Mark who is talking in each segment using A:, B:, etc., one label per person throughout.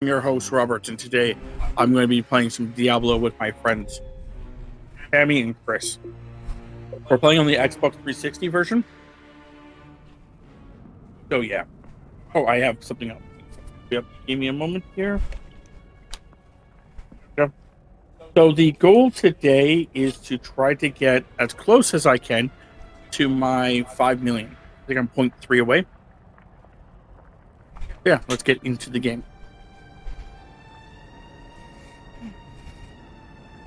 A: your host, Robert, and today I'm going to be playing some Diablo with my friends, Tammy and Chris. We're playing on the Xbox 360 version. So, yeah. Oh, I have something else. Yep, give me a moment here. Yep. So, the goal today is to try to get as close as I can to my 5 million. I think I'm 0.3 away. Yeah, let's get into the game.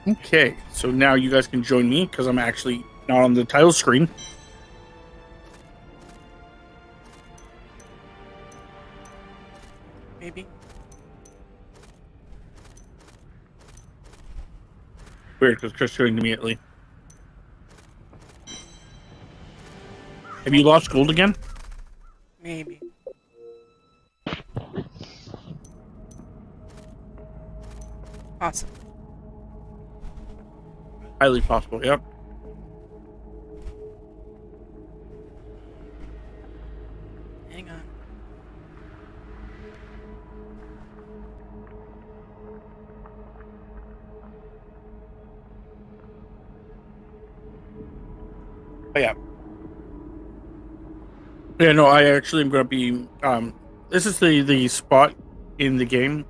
A: Okay, so now you guys can join me because I'm actually not on the title screen.
B: Maybe.
A: Weird, because Chris joined immediately. Have you lost gold again?
B: Maybe. Possibly.
A: Highly possible, yep.
B: Hang on.
A: Oh, yeah. Yeah, no, I actually am going to be. This is the spot in the game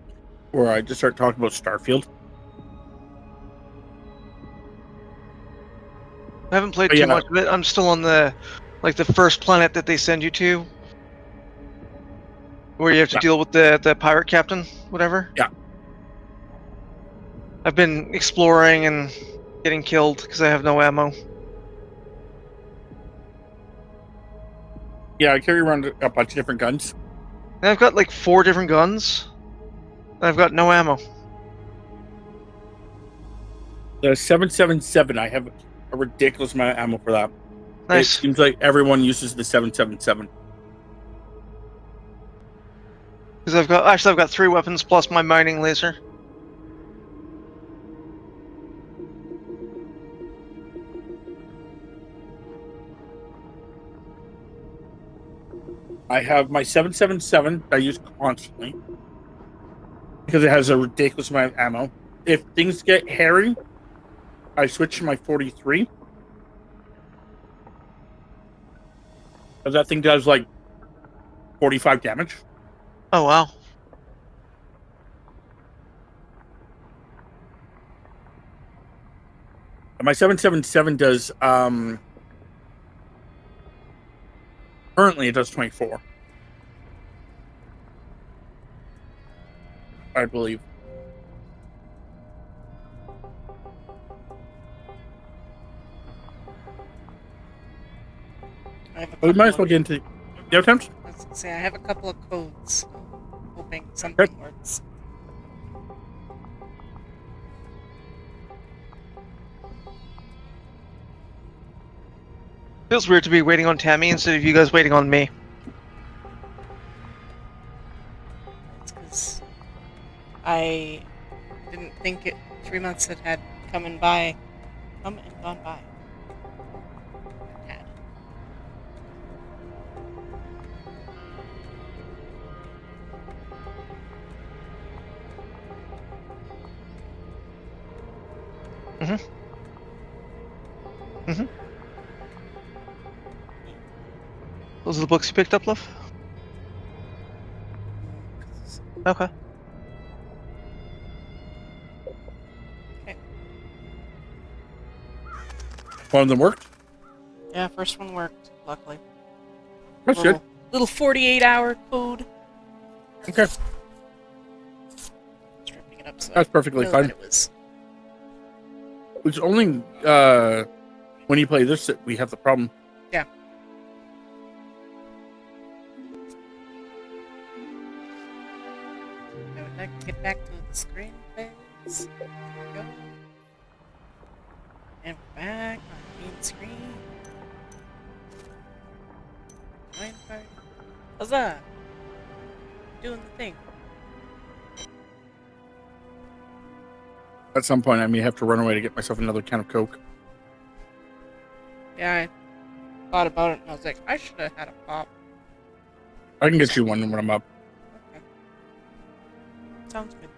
A: where I just start talking about Starfield.
C: I haven't played
A: But
C: too
A: yeah,
C: much of it. I'm still on the first planet that they send you to, where you have to
A: Yeah.
C: deal with the pirate captain, whatever.
A: Yeah.
C: I've been exploring and getting killed because I have no ammo.
A: Yeah, I carry around a bunch of different guns.
C: And I've got like 4 different guns, and I've got no ammo.
A: The 777, I have a ridiculous amount of ammo for that.
C: Nice.
A: It seems like everyone uses the 777.
C: Because I've got 3 weapons plus my mining laser.
A: I have my 777 that I use constantly because it has a ridiculous amount of ammo. If things get hairy, I switch to my 43. Because that thing does like 45 damage.
C: Oh wow.
A: And my 777 does currently it does 24. I believe.
B: I have a
A: But we
B: couple
A: might as well
B: of,
A: get into the attempts.
B: I was gonna say I have a couple of codes. Hoping something works.
C: Feels weird to be waiting on Tammy instead of you guys waiting on me.
B: It's because I didn't think 3 months had come and gone by. It had.
C: Those are the books you picked up, love? Okay.
A: One of them worked.
B: Yeah, first one worked. Luckily.
A: That's good.
B: Little 48-hour code.
A: Okay.
B: Stripping it up so
A: That's perfectly
B: I know
A: fine.
B: that it was.
A: It's only when you play this that we have the problem.
B: Yeah. I would like to get back to the screen, please. There we go. And we're back on main screen. Join party. Huzzah! Doing the thing.
A: At some point, I may have to run away to get myself another can of Coke.
B: Yeah, I thought about it and I was like, I should have had a pop.
A: I can get you one when I'm up.
B: Okay. Sounds good.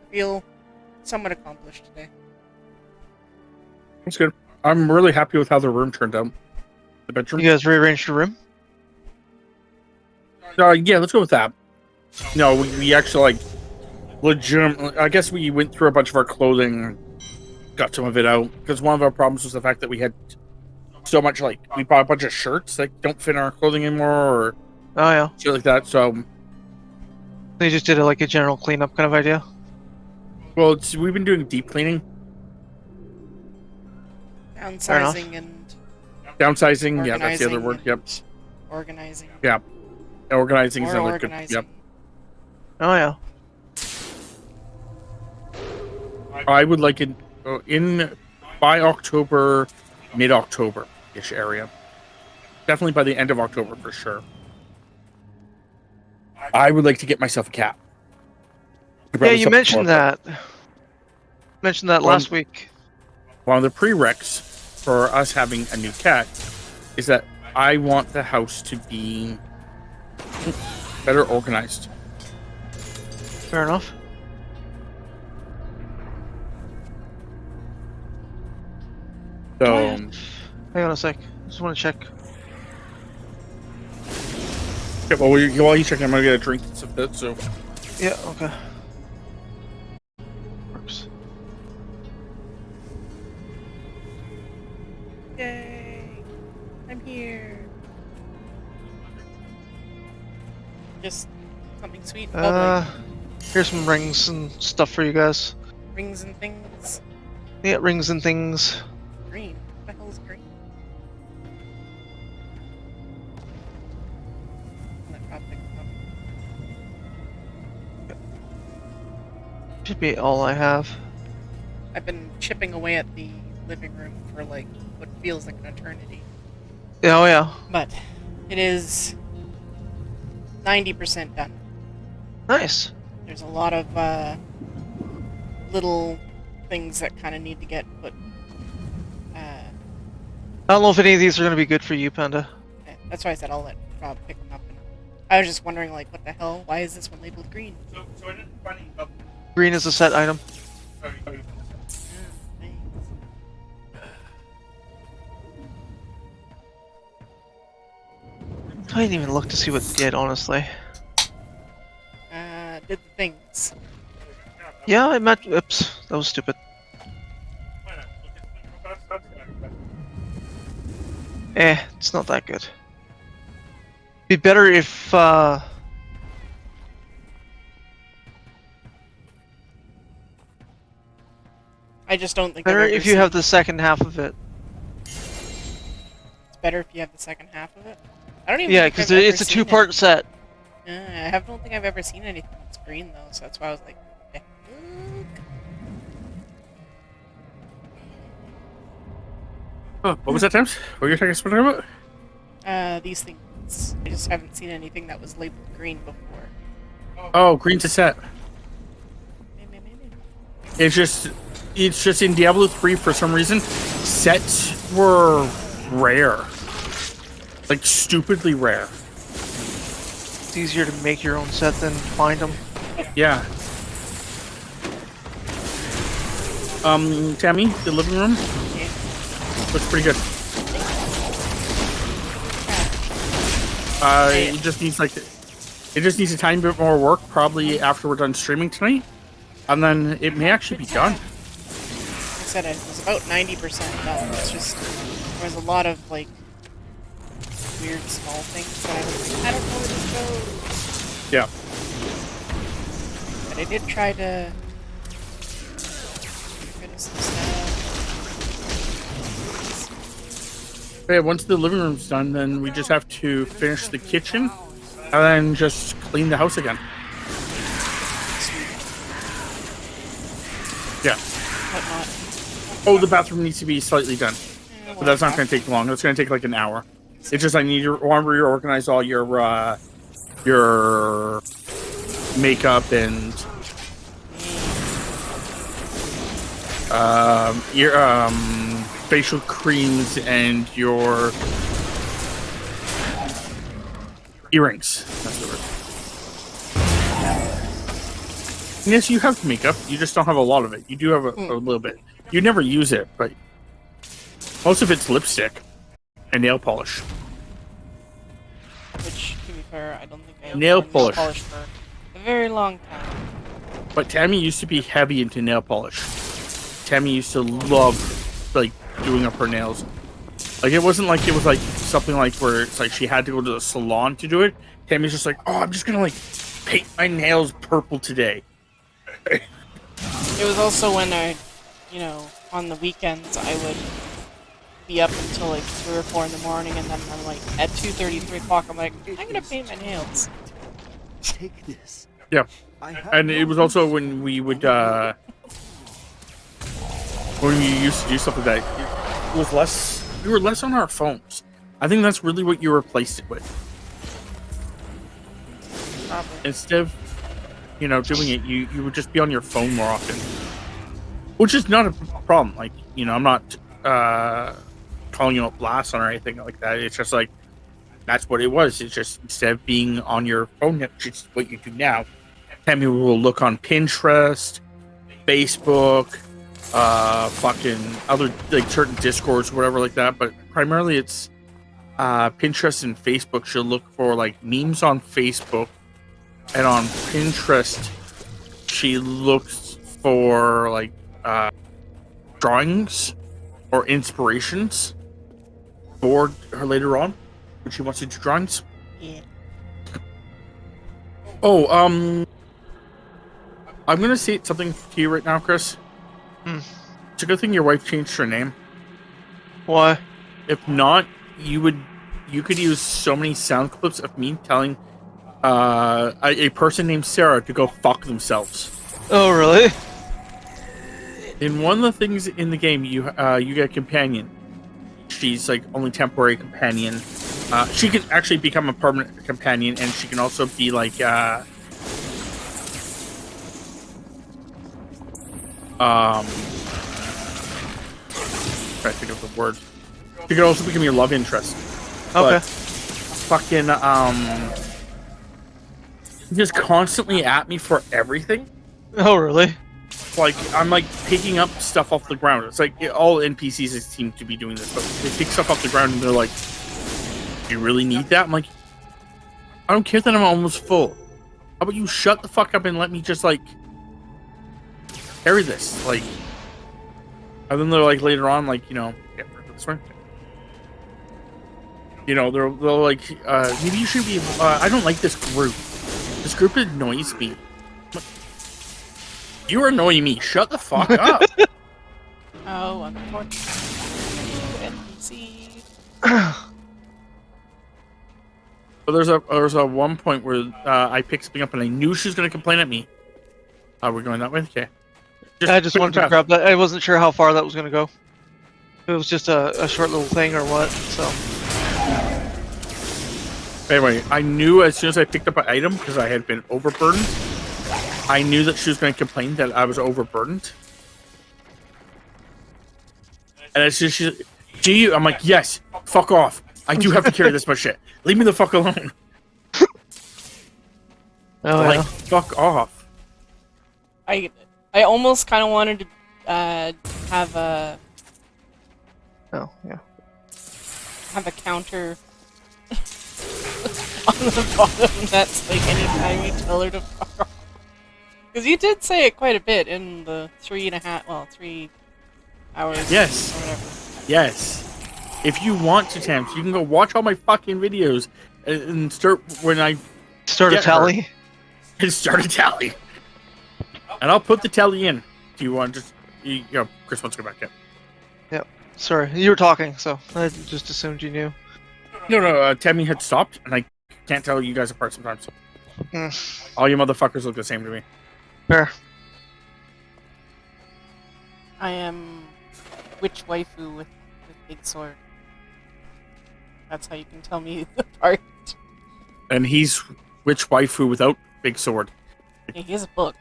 B: I feel somewhat accomplished today.
A: That's good. I'm really happy with how the room turned out. The bedroom.
C: You guys rearranged the room?
A: Yeah, let's go with that. No, we actually like legitimately. I guess we went through a bunch of our clothing, and got some of it out because one of our problems was the fact that we had so much. Like we bought a bunch of shirts that don't fit in our clothing anymore, or
C: Oh yeah.
A: shit like that. So,
C: They just did it like a general cleanup kind of idea.
A: well, we've been doing deep cleaning,
B: Downsizing and
A: downsizing. Yeah, that's the other word. Yep.
B: Organizing.
A: Yeah. Organizing is
B: More
A: another good.
B: organizing.
A: Yep.
C: Oh yeah.
A: I would like it by October, mid-October ish area. Definitely by the end of October for sure. I would like to get myself a cat.
C: Yeah, you mentioned that. Mentioned that last week.
A: One of the prereqs for us having a new cat is that I want the house to be better organized.
C: Fair enough.
A: So,
C: hang on a sec. Just want to check.
A: yeah, well, while you check, I'm gonna get a drink and some bit. So,
C: Yeah. Okay. Works.
B: Yay! I'm here. Just something sweet.
C: Here's some rings and stuff for you guys.
B: Rings and things.
C: Yeah, rings and things.
B: Green. What the hell is green? Let Rob pick them up.
C: Should be all I have.
B: I've been chipping away at the living room for like what feels like an eternity.
C: Yeah, oh yeah.
B: But it is 90% done.
C: Nice.
B: There's a lot of little things that kind of need to get put.
C: I don't know if any of these are going to be good for you, Panda.
B: That's why I said I'll let Rob pick them up. And I was just wondering, like, what the hell? Why is this one labeled green?
A: so I didn't find any.
C: Green is a set item.
B: Thanks.
C: I didn't even look to see what it did, honestly.
B: Did the things.
C: Yeah, I met. Oops, that was stupid. It's not that good. Be better if,
B: I just don't think.
C: better
B: I've ever
C: if you have the second half of it.
B: It's better if you have the second half of it. I don't even.
C: Yeah,
B: think
C: because
B: I've ever
C: it's a
B: seen
C: two-part set.
B: I don't think I've ever seen anything that's green though, so that's why I was like, eh.
A: Oh, what was that, Thames? What were you talking about?
B: These things. I just haven't seen anything that was labeled green before.
A: Oh, green's a set. It's just in Diablo 3 for some reason, sets were rare. Like stupidly rare.
C: It's easier to make your own set than find them.
A: Yeah. Tammy, the living room looks pretty good. It just needs a tiny bit more work, probably after we're done streaming tonight, and then it may actually be done.
B: Like I said, it was about 90% done. It's just there's a lot of like weird small things that I was like, I don't know where this goes.
A: Yeah.
B: But I did try to get rid of some stuff.
A: Yeah, once the living room's done, then we just have to finish the kitchen and then just clean the house again. Yeah.
B: Whatnot.
A: Oh, the bathroom needs to be slightly done.
B: Yeah,
A: But that's not going to take long. That's going to take like an hour. It's just I need to reorganize all your makeup and your facial creams and your Earrings. That's the word. Yes, you have makeup. You just don't have a lot of it. You do have a little bit. You never use it, but most of it's lipstick and nail polish.
B: Which, to be fair, I don't think I have
A: Nail
B: worn
A: polish.
B: nail polish for a very long time.
A: But Tammy used to be heavy into nail polish. Tammy used to love, like, doing up her nails. Like, it wasn't like it was, like, something like where it's like she had to go to the salon to do it. Tammy's just like, oh, I'm just gonna, like, paint my nails purple today.
B: It was also when I, on the weekends, I would be up until, like, 3 or 4 in the morning, and then I'm, like, at 2:30, 3 o'clock, I'm like, I'm gonna paint my nails.
D: Take this.
A: Yeah. And it was also when we would, when we used to do stuff like that, it was less, we were less on our phones. I think that's really what you replaced it with.
B: Probably.
A: Instead of, doing it, you would just be on your phone more often. Which is not a problem. Like, I'm not calling you a blast on or anything like that. It's just like, that's what it was. It's just, instead of being on your phone, which is what you do now, Tammy will look on Pinterest, Facebook, fucking other, like, certain Discords, whatever like that. But primarily it's Pinterest and Facebook. She'll look for, like, memes on Facebook. And on Pinterest, she looks for, like, drawings or inspirations for her later on when she wants to do drawings.
B: Yeah.
A: Oh, I'm gonna say something to you right now, Chris. It's a good thing your wife changed her name.
C: Why?
A: If not, you could use so many sound clips of me telling a person named Sarah to go fuck themselves.
C: Oh, really?
A: In one of the things in the game, you get a companion. She's like only temporary companion. She can actually become a permanent companion, and she can also be like try to think of the word. She could also become your love interest.
C: Okay.
A: But fucking just constantly at me for everything.
C: Oh, really?
A: Like, I'm like picking up stuff off the ground. It's like all NPCs seem to be doing this, but they pick stuff off the ground and they're like, "Do you really need that?" I'm like, I don't care that I'm almost full. How about you shut the fuck up and let me just like carry this? Like, and then they're like later on, like, yeah, this one. They'll like, maybe you should be. I don't like this group. This group annoys me. You annoy me. Shut the fuck up.
B: Oh, unfortunately. NPC.
A: But there's a one point where I picked something up and I knew she was going to complain at me. We're going that way? Okay.
C: I just wanted to grab that. I wasn't sure how far that was going to go. If it was just a short little thing or what, so.
A: Anyway, I knew as soon as I picked up an item, because I had been overburdened, I knew that she was going to complain that I was overburdened. And as soon as she's like, "Do you?" I'm like, "Yes, fuck off. I do have to carry this much shit. Leave me the fuck alone."
C: Oh,
A: like,
C: yeah.
A: fuck off.
B: I almost kind of wanted to have a counter on the bottom that's like anytime you tell her to fuck off. Because you did say it quite a bit in the 3 hours.
A: Yes.
B: Or whatever.
A: Yes. If you want to, Tams, you can go watch all my fucking videos and start when I
C: start a tally.
A: And start a tally. And I'll put the tally in. Do you want to just... Chris wants to go back in.
C: Yep. Sorry, you were talking, so I just assumed you knew.
A: No, Tammy had stopped, and I can't tell you guys apart sometimes. All you motherfuckers look the same to me.
C: Fair.
B: I am witch waifu with big sword. That's how you can tell me the part.
A: And he's witch waifu without big sword.
B: Yeah, he has a book.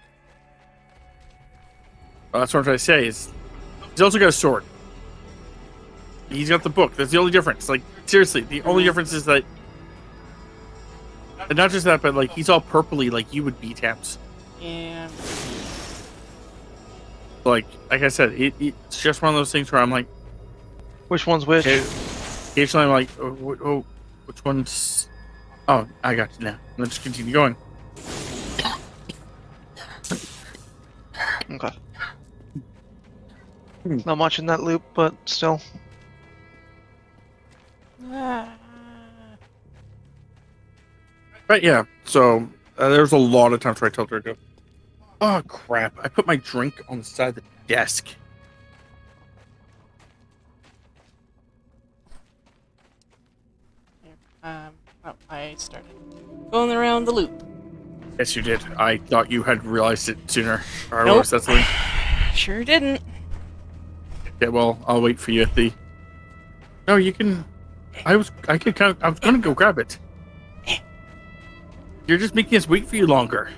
A: Well, that's what I'm trying to say. Is he's also got a sword. He's got the book. That's the only difference. Like, seriously, the only difference is that And not just that, but like he's all purpley, like you would be, Taps.
B: Yeah.
A: Like I said, it's just one of those things where I'm like,
C: Which one's which?
A: occasionally I'm like, oh, which one's? Oh, I got you now. Let's just continue going.
C: Okay. Not much in that loop, but still.
A: But yeah, so there's a lot of times where I told her to go, oh crap, I put my drink on the side of the desk.
B: Oh, I started going around the loop.
A: Yes, you did. I thought you had realized it sooner. Or
B: Nope.
A: else that's the
B: Sure didn't.
A: Yeah, well, I'll wait for you at the. No, you can. I was gonna go grab it. You're just making us wait for you longer.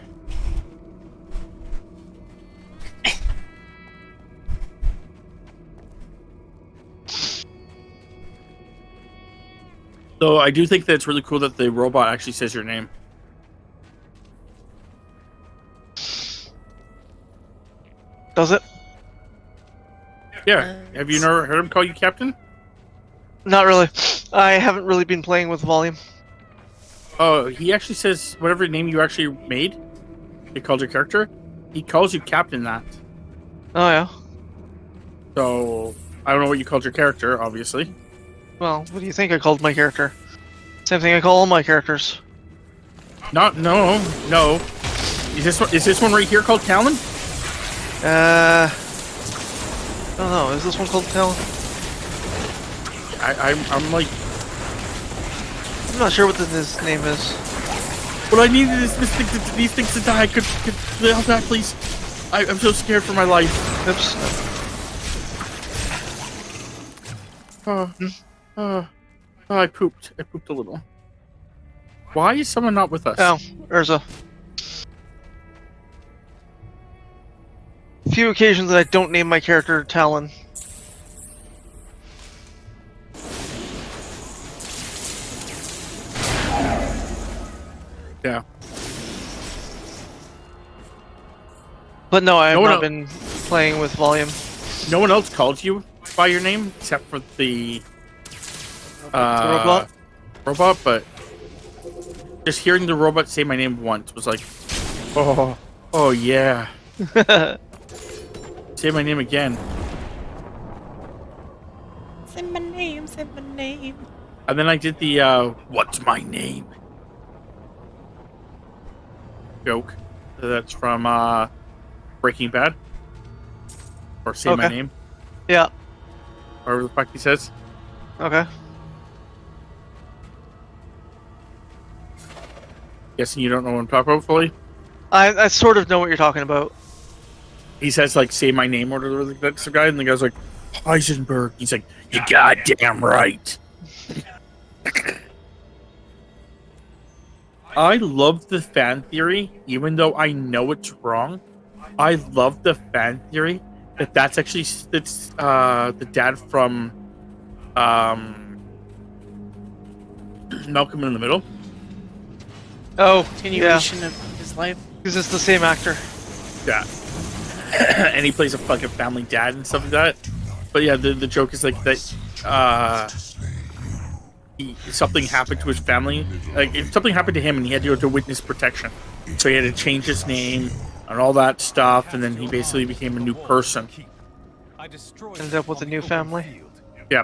A: So I do think that it's really cool that the robot actually says your name.
C: Does it?
A: Yeah. Have you never heard him call you Captain?
C: Not really. I haven't really been playing with volume.
A: Oh, he actually says whatever name you actually made. He called your character. He calls you Captain that.
C: Oh yeah.
A: So I don't know what you called your character, obviously.
C: Well, what do you think I called my character? Same thing I call all my characters.
A: No. Is this one right here called Talon?
C: I don't know. Is this one called Talon?
A: I'm like,
C: I'm not sure what his name is.
A: what I needed is these things to die. Could they help that, please? I'm so scared for my life.
C: Oops.
A: I pooped. I pooped a little. Why is someone not with us?
C: Oh, Urza. Few occasions that I don't name my character Talon.
A: Yeah.
C: But no, I have
A: No one
C: not been playing with volume.
A: No one else called you by your name except for the
C: robot?
A: Robot, but just hearing the robot say my name once was like, oh yeah. Say my name again.
B: Say my name, say my name.
A: And then I did the what's my name joke. That's from Breaking Bad. Or say my
C: Okay.
A: name.
C: Yeah.
A: Whatever the fuck he says.
C: Okay.
A: Guessing you don't know what I'm talking about fully.
C: I sort of know what you're talking about.
A: He says like say my name or whatever like that's the guy, and the guy's like Heisenberg. He's like, you goddamn right. I love the fan theory, even though I know it's wrong. I love the fan theory that's actually the dad from Malcolm in the Middle.
C: Oh,
B: Continuation of his life.
C: because it's the same actor.
A: Yeah. And he plays a fucking family dad and stuff like that. But yeah, the joke is like that something happened to his family. Like if something happened to him and he had to go to witness protection. So he had to change his name and all that stuff, and then he basically became a new person.
C: Ended up with a new family.
A: Yeah.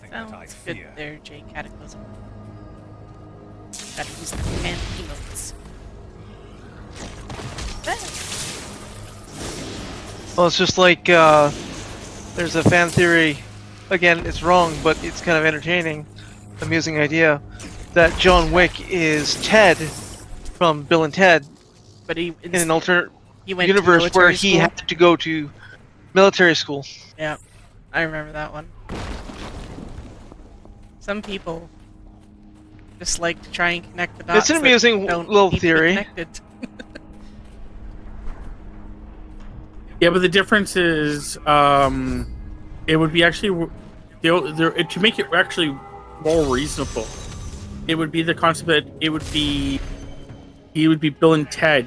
B: Sounds good there, Jay Cataclysm. Gotta use the fan emotes.
C: Well, it's just like there's a fan theory. Again, it's wrong, but it's kind of entertaining, amusing idea that John Wick is Ted from Bill and Ted,
B: But he
C: in an alternate
B: he went
C: universe
B: to
C: where
B: military
C: he
B: school.
C: had to go to military school.
B: Yeah, I remember that one. Some people just like to try and connect the dots.
C: It's an
B: that
C: amusing
B: don't
C: little
B: need to be
C: theory.
B: connected.
A: Yeah, but the difference is, it would be actually to make it actually more reasonable. it would be the concept that it would be he would be Bill and Ted,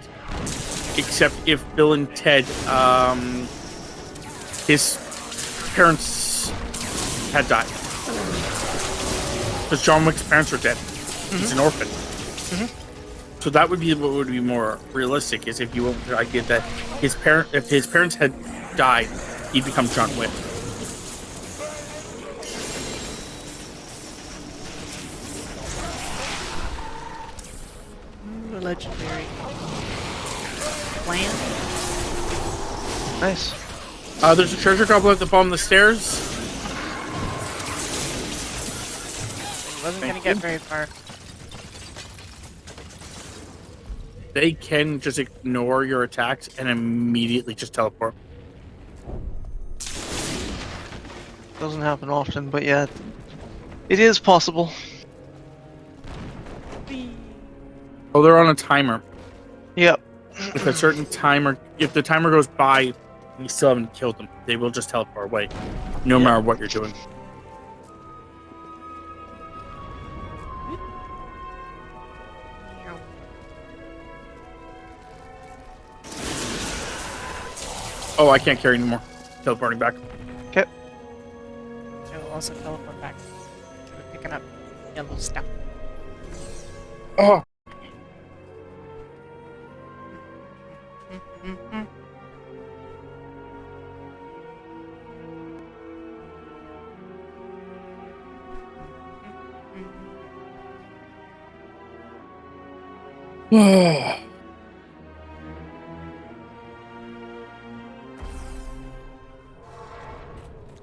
A: except if Bill and Ted, his parents had died. Because John Wick's parents are dead. He's an orphan. So that would be what would be more realistic, is if you went with the idea that if his parents had died, he'd become John Wick.
B: Legendary plan.
C: Nice.
A: There's a treasure goblet at the bottom of the stairs.
B: He wasn't gonna get very far.
A: They can just ignore your attacks and immediately just teleport.
C: Doesn't happen often, but yeah, it is possible.
A: Oh, they're on a timer.
C: Yep.
A: If a certain timer, if the timer goes by and you still haven't killed them, they will just teleport away, no matter what you're doing. Oh, I can't carry anymore. Teleporting back.
C: Okay.
B: I will also teleport back. We're picking up yellow stuff.
A: Oh.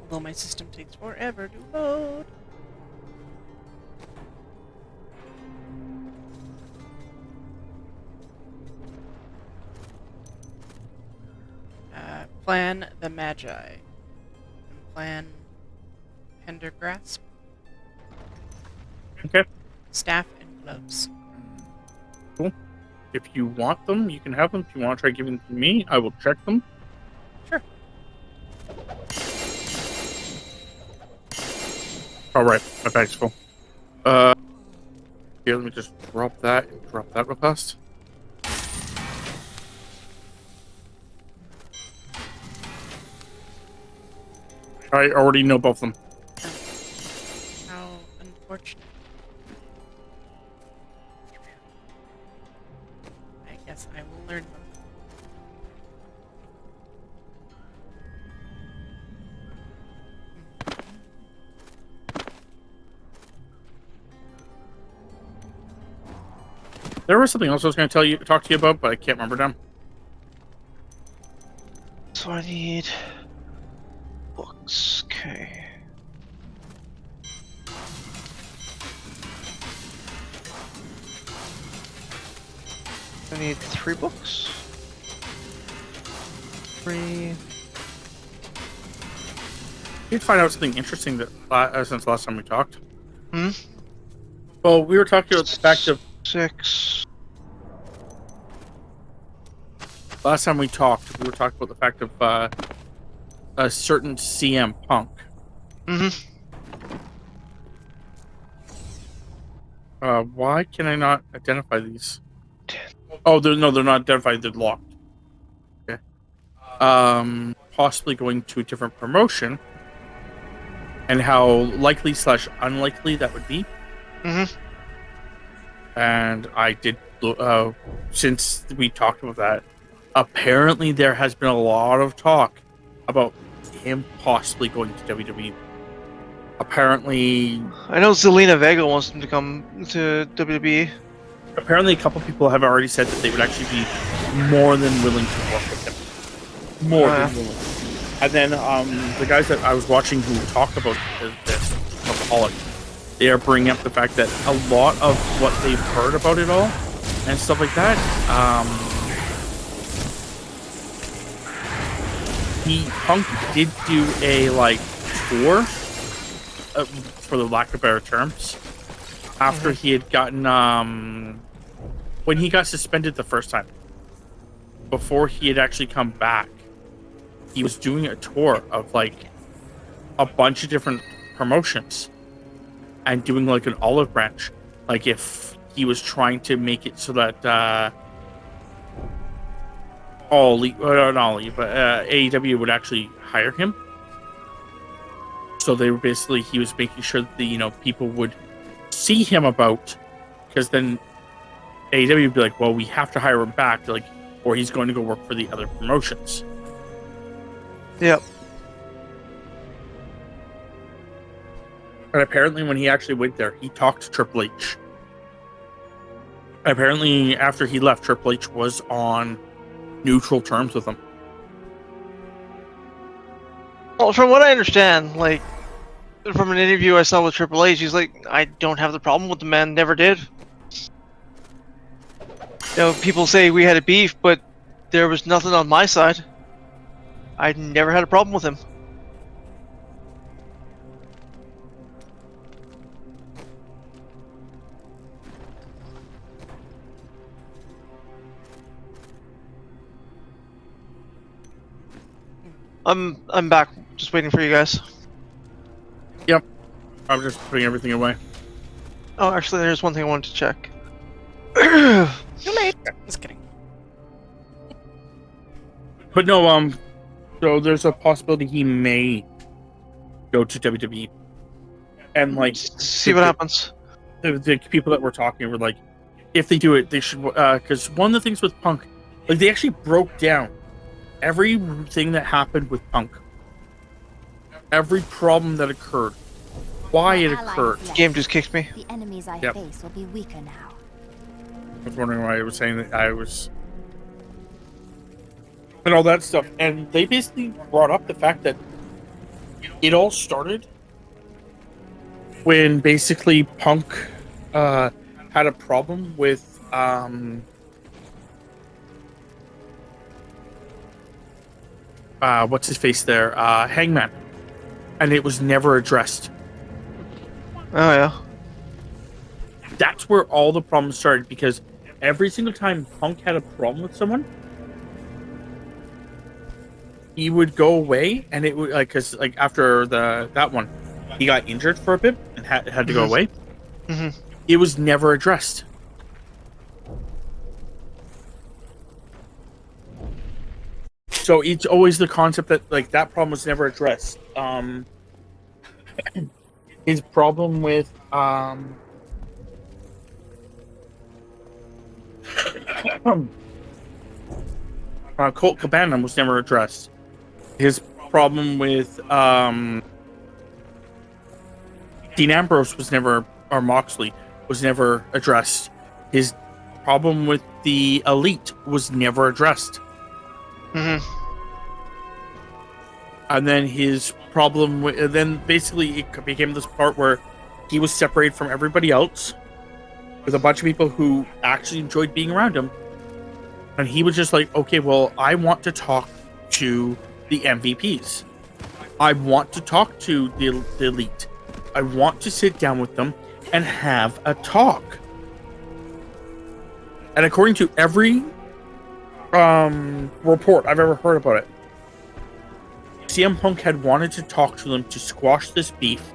B: Although my system takes forever to load. Plan the Magi. And plan Pendergrasp.
A: Okay.
B: Staff and gloves.
A: Cool. If you want them, you can have them. If you want to try giving them to me, I will check them.
B: Sure.
A: All right, my bag's full. Here, let me just drop that real fast. I already know both of them.
B: How unfortunate. I guess I will learn them.
A: There was something else I was going to talk to you about, but I can't remember now.
C: So I need books. Okay. I need 3 books. 3.
A: Did find out something interesting that since last time we talked.
C: Hmm.
A: Well, we were talking about the fact of
C: 6.
A: last time we talked. We were talking about the fact of a certain CM Punk.
C: Mm-hmm.
A: Why can I not identify these? Oh, they're not identified. They're locked. Okay. Possibly going to a different promotion, and how likely / unlikely that would be.
C: Mm-hmm.
A: And I did, since we talked about that, apparently there has been a lot of talk about him possibly going to WWE. Apparently,
C: I know Zelina Vega wants him to come to WWE.
A: apparently a couple people have already said that they would actually be more than willing to work with him. More than willing. And then the guys that I was watching who talk about this, alcoholic, they are bringing up the fact that a lot of what they've heard about it all and stuff like that, Punk did do a tour, for the lack of better terms, after he had gotten when he got suspended the first time, before he had actually come back, he was doing a tour of a bunch of different promotions and doing an olive branch, like if he was trying to make it so that AEW would actually hire him. So they were basically, he was making sure that the people would see him about, because then AEW would be like, well, we have to hire him back, like, or he's going to go work for the other promotions.
C: Yep.
A: And apparently when he actually went there, he talked to Triple H. Apparently after he left, Triple H was on neutral terms with him.
C: Well, from what I understand, like, from an interview I saw with Triple H, he's like, I don't have the problem with the man, never did. People say we had a beef, but there was nothing on my side. I never had a problem with him. I'm back, just waiting for you guys.
A: Yep. I'm just putting everything away.
C: Oh, actually, there's one thing I wanted to check.
B: Too late. Just kidding.
A: But no, so there's a possibility he may go to WWE. And like,
C: See what happens.
A: The people that were talking were like, if they do it, they should, because one of the things with Punk, like they actually broke down everything that happened with Punk, every problem that occurred, why it occurred.
C: Game just kicked me.
E: The enemies I
A: Yep.
E: face will be weaker now.
A: I was wondering why I was saying that I was, and all that stuff. And they basically brought up the fact that it all started when basically Punk had a problem with what's his face there, Hangman, and it was never addressed.
C: Oh yeah.
A: That's where all the problems started, because every single time Punk had a problem with someone, he would go away, and it would like, because like after that one, he got injured for a bit and had to go away.
C: Mm-hmm.
A: It was never addressed. So it's always the concept that like that problem was never addressed. His problem with Colt Cabana was never addressed. His problem with Dean Ambrose was never, or Moxley was never addressed. His problem with the Elite was never addressed.
C: Mm-hmm.
A: And then his problem with, then basically it became this part where he was separated from everybody else with a bunch of people who actually enjoyed being around him. And he was just like, okay, well, I want to talk to the MVPs. I want to talk to the Elite. I want to sit down with them and have a talk. And according to every report I've ever heard about it, CM Punk had wanted to talk to them to squash this beef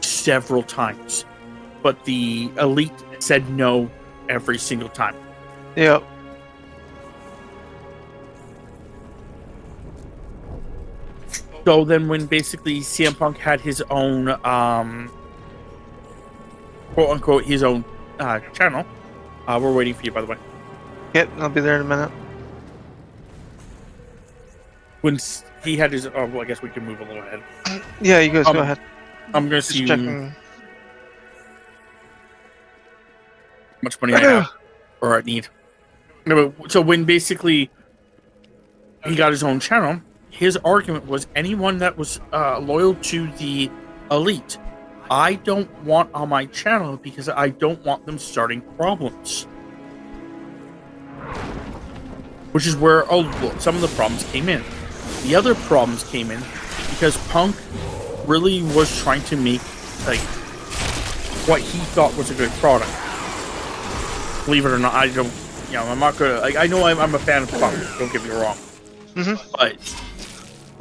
A: several times, but the Elite said no every single time.
C: Yep.
A: So then when basically CM Punk had his own quote unquote his own channel, we're waiting for you, by the way.
C: Yep, I'll be there in a minute.
A: When he had his, oh, well, I guess we can move a little ahead.
C: Yeah, you guys go ahead.
A: I'm gonna
C: Just
A: see
C: checking.
A: how much money I have or I need. No, but, so when basically he got his own channel, his argument was anyone that was loyal to the Elite, I don't want on my channel because I don't want them starting problems. Which is where some of the problems came in. The other problems came in because Punk really was trying to make like what he thought was a good product. Believe it or not, I don't. You know, I'm not gonna. Like, I know I'm a fan of Punk. Don't get me wrong.
C: Mm-hmm.
A: But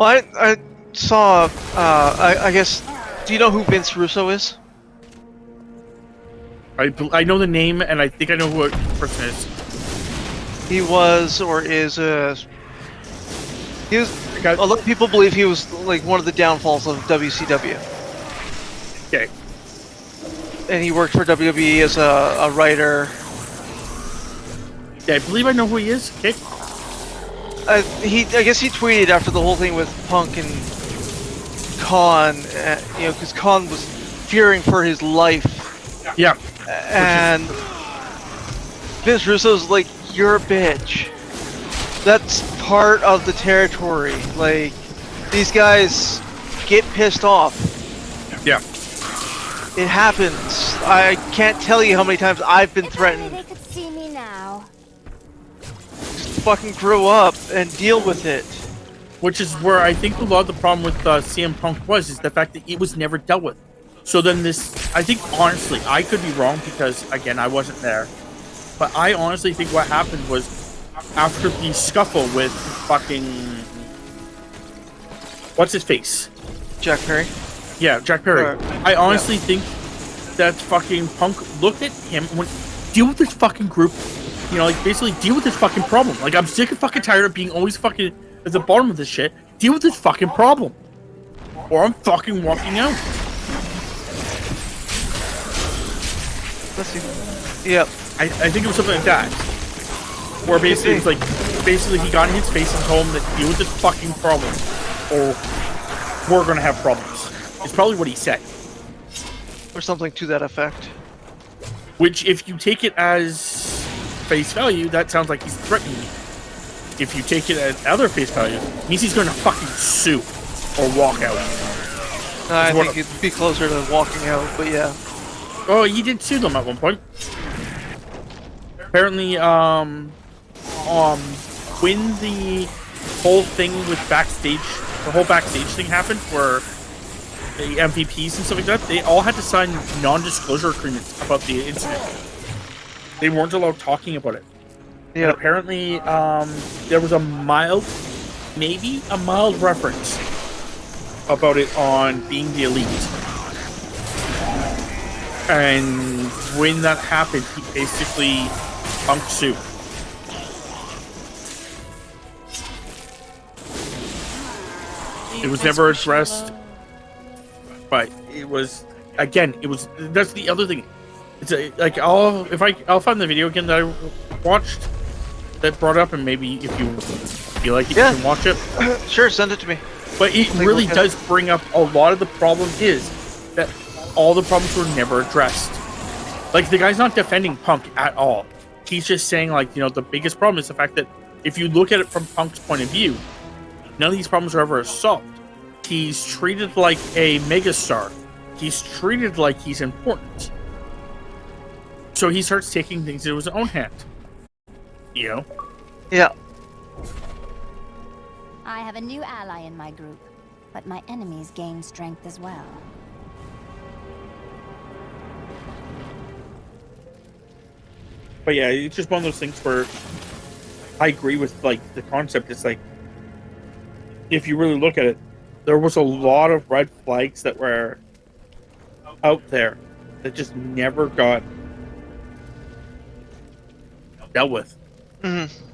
C: Well, I saw. I guess. Do you know who Vince Russo is?
A: I know the name, and I think I know who the person is.
C: He was, or is, he was.
A: Okay.
C: A lot of people believe he was like one of the downfalls of WCW,
A: Okay.
C: and he worked for WWE as a writer.
A: Yeah, I believe I know who he is. Okay.
C: I guess he tweeted after the whole thing with Punk and Khan, because Khan was fearing for his life,
A: Yeah.
C: and Vince Russo's like, "You're a bitch." That's part of the territory. Like, these guys get pissed off.
A: Yeah.
C: It happens. I can't tell you how many times I've been threatened.
E: They could see me now.
C: Just fucking grow up and deal with it.
A: Which is where I think a lot of the problem with CM Punk is the fact that it was never dealt with. So then I think honestly, I could be wrong because again, I wasn't there. But I honestly think what happened was after the scuffle with fucking what's his face?
C: Jack Perry.
A: Yeah, Jack Perry. I honestly think that fucking Punk looked at him and went, deal with this fucking group. You know, like basically deal with this fucking problem. Like I'm sick and fucking tired of being always fucking at the bottom of this shit. Deal with this fucking problem. Or I'm fucking walking out.
C: Let's see. Yep.
A: I think it was something like that. Where basically it's like he got in his face and told him that deal with this fucking problem. Or we're gonna have problems. It's probably what he said.
C: Or something to that effect.
A: Which, if you take it as face value, that sounds like he's threatening me. If you take it at other face value, it means he's going to fucking sue or walk out.
C: I think it'd be closer to walking out, but yeah.
A: Oh, he did sue them at one point. Apparently, when the whole thing with the whole backstage thing happened, where the MVPs and stuff like that, they all had to sign non-disclosure agreements about the incident. They weren't allowed talking about it.
C: Yeah.
A: And apparently, there was a mild reference about it on Being the Elite. And when that happened, he basically Punk sued. It was never addressed. But it was, again, that's the other thing. It's like, I'll find the video again that I watched that brought up, and maybe if you feel like it, you can watch it.
C: Sure, send it to me.
A: But it really does bring up a lot of the problem is that all the problems were never addressed. Like, the guy's not defending Punk at all. He's just saying, like, the biggest problem is the fact that if you look at it from Punk's point of view, none of these problems are ever solved. He's treated like a megastar. He's treated like he's important. So he starts taking things into his own hand.
C: Yeah.
E: I have a new ally in my group, but my enemies gain strength as well.
A: But yeah, it's just one of those things where I agree with, like, the concept. It's like, if you really look at it, there was a lot of red flags that were out there that just never got dealt with.
C: Mm-hmm.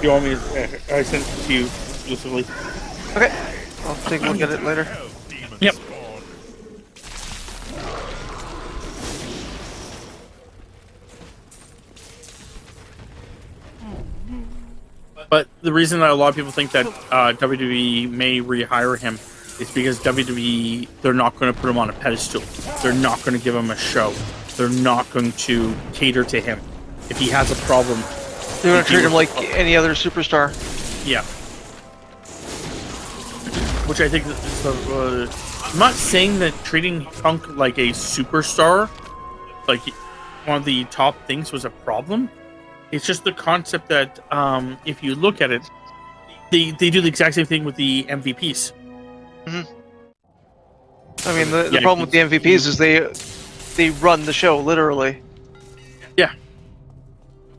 A: You want me to, I sent it to you exclusively.
C: Okay. I'll take a look at it later.
A: Yep. But the reason that a lot of people think that WWE may rehire him is because WWE, they're not going to put him on a pedestal. They're not going to give him a show. They're not going to cater to him. If he has a problem,
C: They're going to treat him like any other superstar.
A: yeah. Which I think is I'm not saying that treating Punk like a superstar, like one of the top things, was a problem. It's just the concept that if you look at it, they do the exact same thing with the MVPs.
C: Mm-hmm. I mean, the
A: Yeah,
C: problem with the MVPs is they run the show literally.
A: Yeah.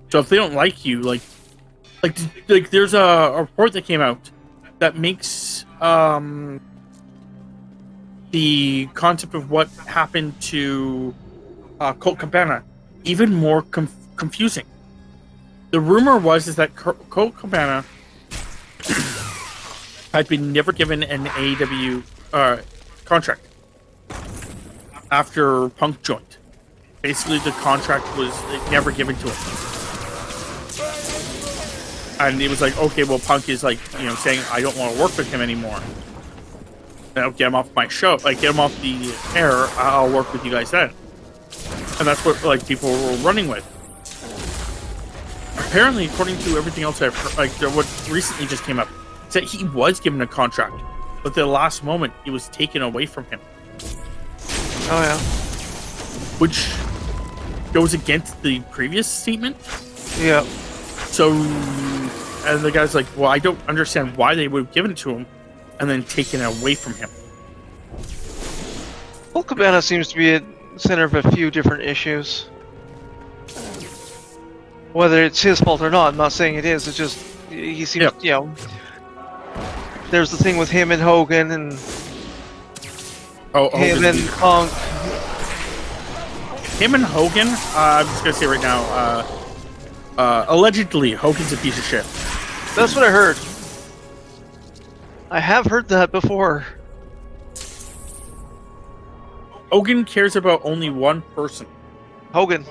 A: So if they don't like you, like there's a report that came out that makes the concept of what happened to Colt Cabana even more confusing. The rumor is that Colt Cabana had been never given an AEW contract after Punk joined. Basically, the contract was never given to him. And it was like, okay, well, Punk is like, saying, I don't want to work with him anymore. I'll get him off my show. Like, get him off the air. I'll work with you guys then. And that's what, like, people were running with. Apparently, according to everything else I've heard, like, what recently just came up, is that he was given a contract. But at the last moment, it was taken away from him.
C: Oh, yeah.
A: Which goes against the previous statement.
C: Yeah.
A: So, and the guy's like, well, I don't understand why they would have given it to him and then taken it away from him.
C: Colt Cabana seems to be at the center of a few different issues. Whether it's his fault or not, I'm not saying it is. It's just, he seems, there's the thing with him and Hogan and him and Punk.
A: Him and Hogan, I'm just going to say right now, allegedly, Hogan's a piece of shit.
C: That's what I heard. I have heard that before.
A: Hogan cares about only one person.
C: Hogan.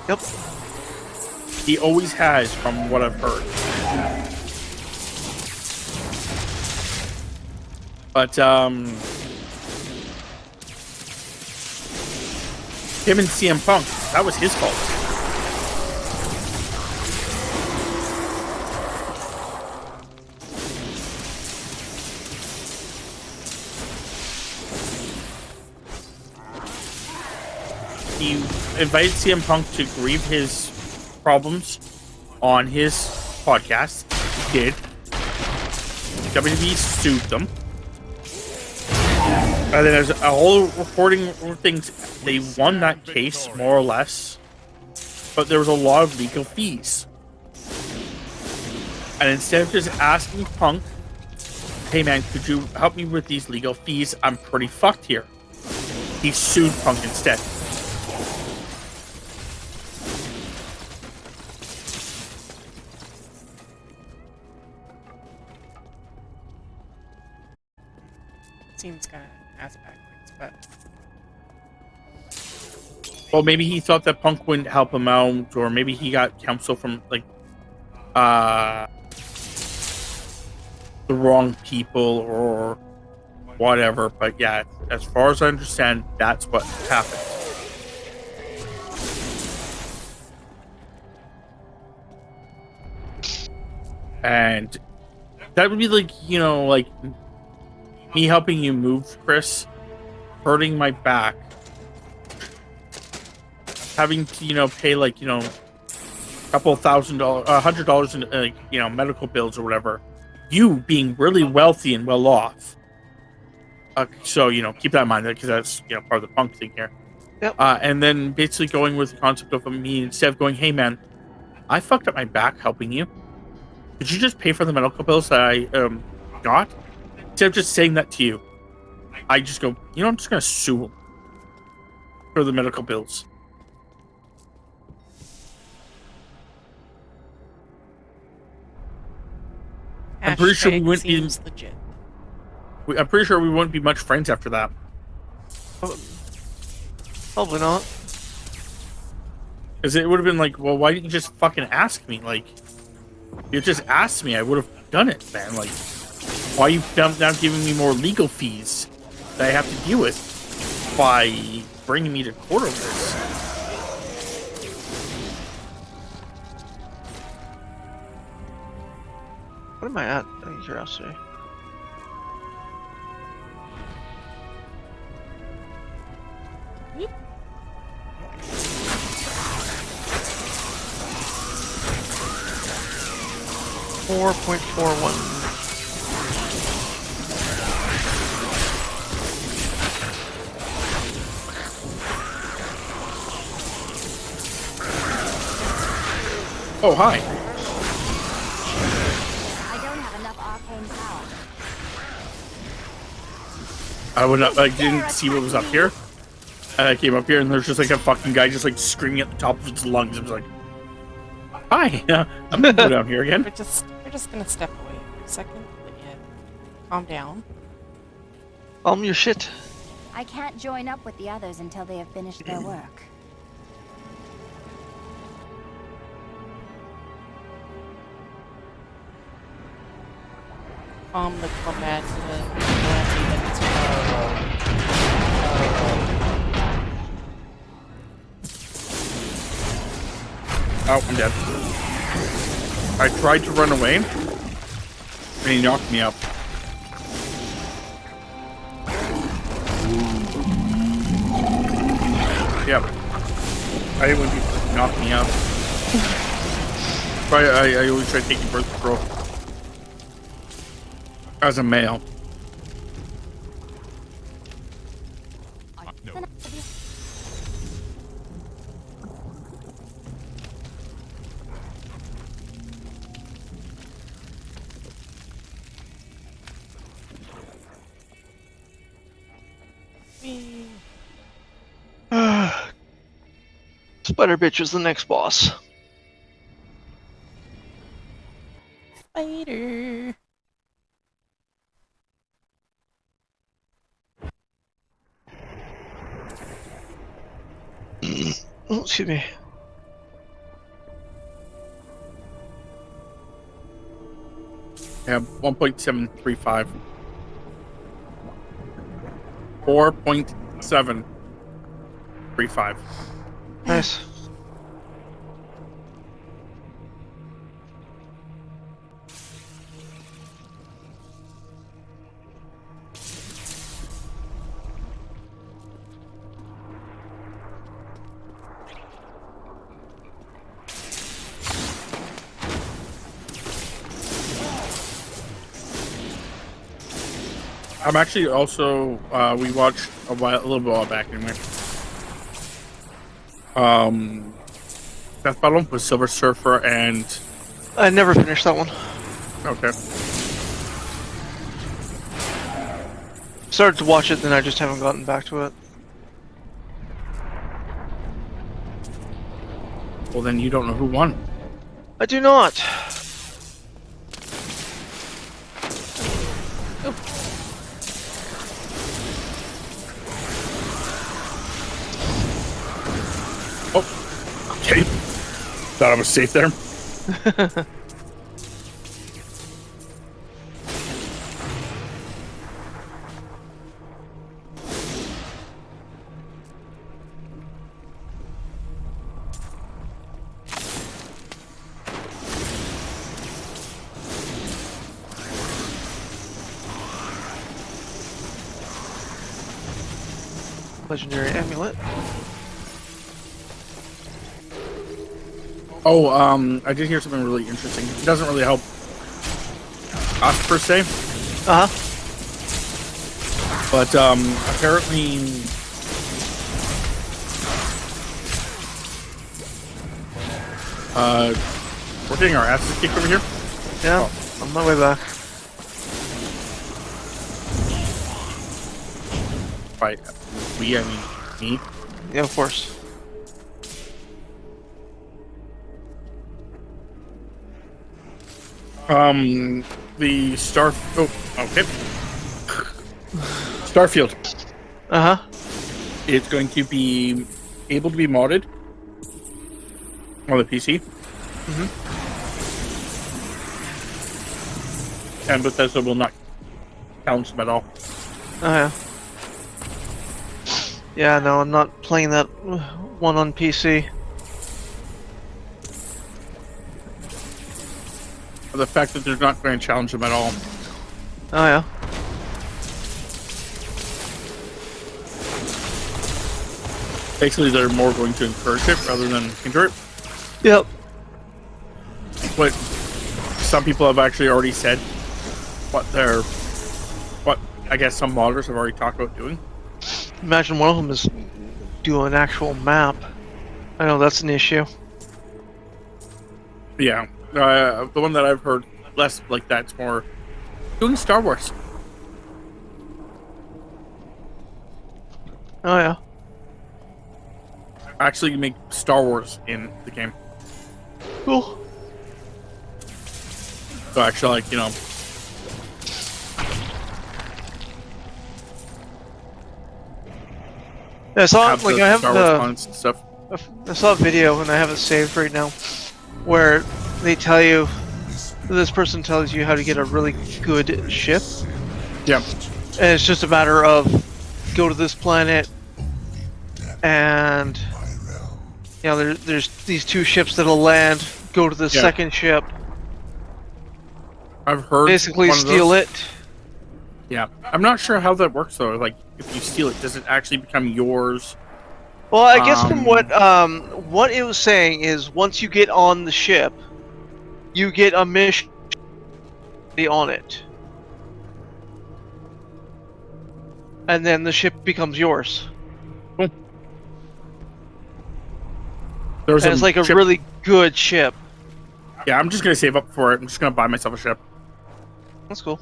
C: Yep.
A: He always has, from what I've heard. But, him and CM Punk, that was his fault. He invited CM Punk to grieve his problems on his podcast. He did. WWE sued them. And then there's a whole reporting things. They won that case, more or less. But there was a lot of legal fees. And instead of just asking Punk, hey man, could you help me with these legal fees? I'm pretty fucked here. He sued Punk instead.
B: Seems kind of ass backwards, but
A: Well, maybe he thought that Punk wouldn't help him out, or maybe he got counsel from the wrong people or whatever. But yeah, as far as I understand, that's what happened. And that would be like, me helping you move, Chris, hurting my back, having to, pay like, a couple $1,000, $100 in, medical bills or whatever. You being really wealthy and well off. So, keep that in mind because that's, part of the Punk thing here.
C: Yep.
A: And then basically going with the concept of me, instead of going, hey man, I fucked up my back helping you. Could you just pay for the medical bills that I got? Instead of just saying that to you, I just go, I'm just going to sue him for the medical bills. I'm pretty sure we wouldn't be.
B: Legit.
A: I'm pretty sure we wouldn't be much friends after that.
C: Probably not.
A: Because it would have been like, well, why didn't you just fucking ask me? Like, you just asked me, I would have done it, man. Like, why are you now giving me more legal fees that I have to deal with by bringing me to court over this?
C: What am I at? Out of curiosity. $4.41.
A: Oh, hi.
E: I don't have enough arcane power.
A: I would not, like, didn't see what was up here. And I came up here and there's just like a fucking guy just like screaming at the top of his lungs. I was like, hi, I'm gonna go down here again.
B: We're just gonna step away for a second. Lydia, calm down.
C: Your shit.
E: I can't join up with the others until they have finished their work.
B: Calm the combat to the calamity that is
A: Oh, I'm dead. I tried to run away, and he knocked me up. Yep. I didn't when people knock me up. I always try taking birth control. As a male.
E: No.
C: Spider bitch is the next boss.
B: Spider.
C: Oh, excuse me.
A: Yeah, 1.735. 4.735.
C: Nice.
A: I'm actually also we watched a little bit while back anyway. Death Battle with Silver Surfer and
C: I never finished that one.
A: okay.
C: Started to watch it, then I just haven't gotten back to it.
A: Well, then you don't know who won.
C: I do not.
A: Oh, okay. Thought I was safe there.
C: Legendary amulet.
A: Oh, I did hear something really interesting. It doesn't really help us per se,
C: Uh-huh.
A: but apparently we're getting our asses kicked over here.
C: Yeah, on my way back.
A: By we, I mean me.
C: Yeah, of course.
A: The star. Oh, okay. Starfield.
C: Uh-huh.
A: It's going to be able to be modded on the PC. And Bethesda will not challenge them at all.
C: Oh, yeah. Yeah, no, I'm not playing that one on PC.
A: The fact that they're not going to challenge them at all.
C: Oh, yeah.
A: Basically, they're more going to encourage it rather than hinder it.
C: Yep.
A: But some people have actually already said what I guess some modders have already talked about doing.
C: Imagine one of them is do an actual map. I know that's an issue.
A: Yeah. The one that I've heard less like that's more doing Star Wars.
C: Oh yeah.
A: Actually, you make Star Wars in the game.
C: Cool.
A: So actually, like,
C: Yeah, I saw
A: have
C: like
A: the
C: I have
A: Star Wars cons and stuff.
C: I saw a video and I have it saved right now, where they tell you, this person tells you how to get a really good ship,
A: Yeah.
C: and it's just a matter of go to this planet, and there's these two ships that'll land. Go to the
A: Yeah.
C: second ship,
A: I've heard
C: basically
A: one of
C: steal
A: those.
C: it.
A: Yeah. I'm not sure how that works though. Like, if you steal it, does it actually become yours?
C: Well, I guess from what it was saying is once you get on the ship, you get a mission on it, and then the ship becomes yours.
A: There's
C: And it's like a
A: ship-
C: really good ship.
A: Yeah, I'm just gonna save up for it. I'm just gonna buy myself a ship.
C: That's cool.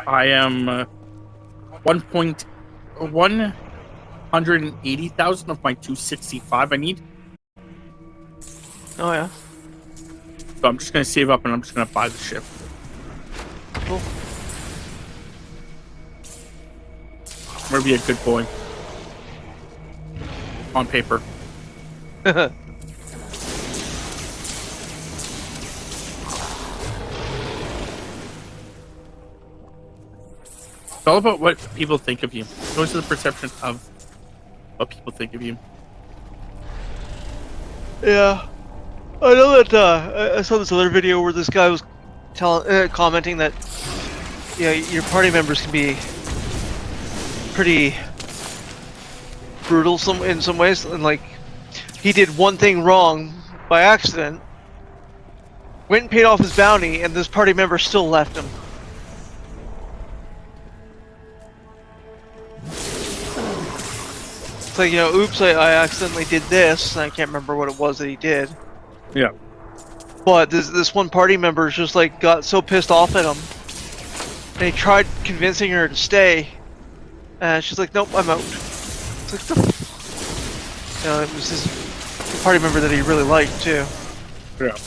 A: I am 180,000 of my 265 I need.
C: Oh yeah.
A: So I'm just gonna save up and I'm just gonna buy the ship.
C: Cool.
A: I'm gonna be a good boy. On paper. It's all about what people think of you. It goes to the perception of what people think of you.
C: Yeah. I know that I saw this other video where this guy was commenting that your party members can be pretty brutal in some ways, and like he did one thing wrong by accident, went and paid off his bounty, and this party member still left him. It's like, oops, I accidentally did this, and I can't remember what it was that he did.
A: Yeah.
C: But this one party member just like got so pissed off at him, and he tried convincing her to stay, and she's like, "Nope, I'm out." It's like, it was his party member that he really liked too.
A: Yeah.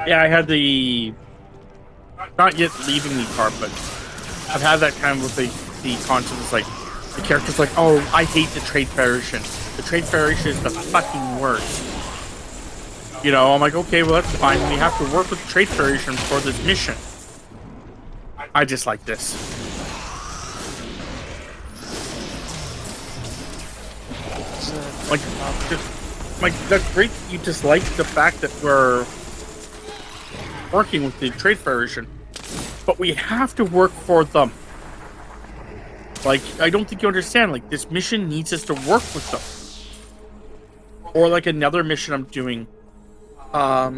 A: Yeah, I had the not yet leaving the part, but I've had that kind of with the concept. It's like the character's like, "Oh, I hate the Trade Federation. The Trade Federation is the fucking worst." I'm like, okay, well that's fine. We have to work with the Trade Federation for this mission. I just like this. Like that's great. You just like the fact that we're working with the Trade Federation, but we have to work for them. Like, I don't think you understand. Like, this mission needs us to work with them. Or like another mission I'm doing, I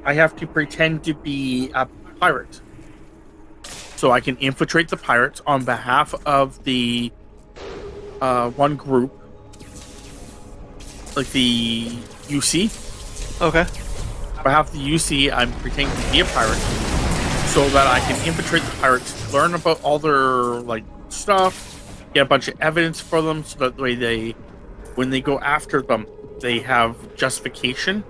A: have to pretend to be a pirate, so I can infiltrate the pirates on behalf of the one group, like the UC.
C: Okay.
A: On behalf of the UC, I'm pretending to be a pirate, so that I can infiltrate the pirates, learn about all their stuff, get a bunch of evidence for them, so that way when they go after them, they have justification.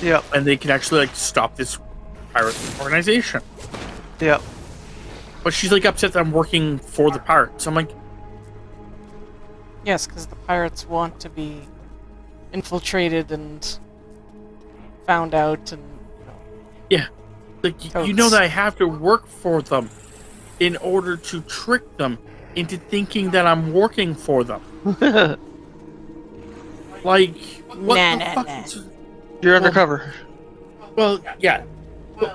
C: Yeah.
A: And they can actually stop this pirate organization.
C: Yeah.
A: But she's upset that I'm working for the pirates. I'm like,
B: Yes, because the pirates want to be infiltrated and found out, and
A: yeah, you know that I have to work for them in order to trick them into thinking that I'm working for them. What the fuck?
C: You're undercover.
A: Well, yeah.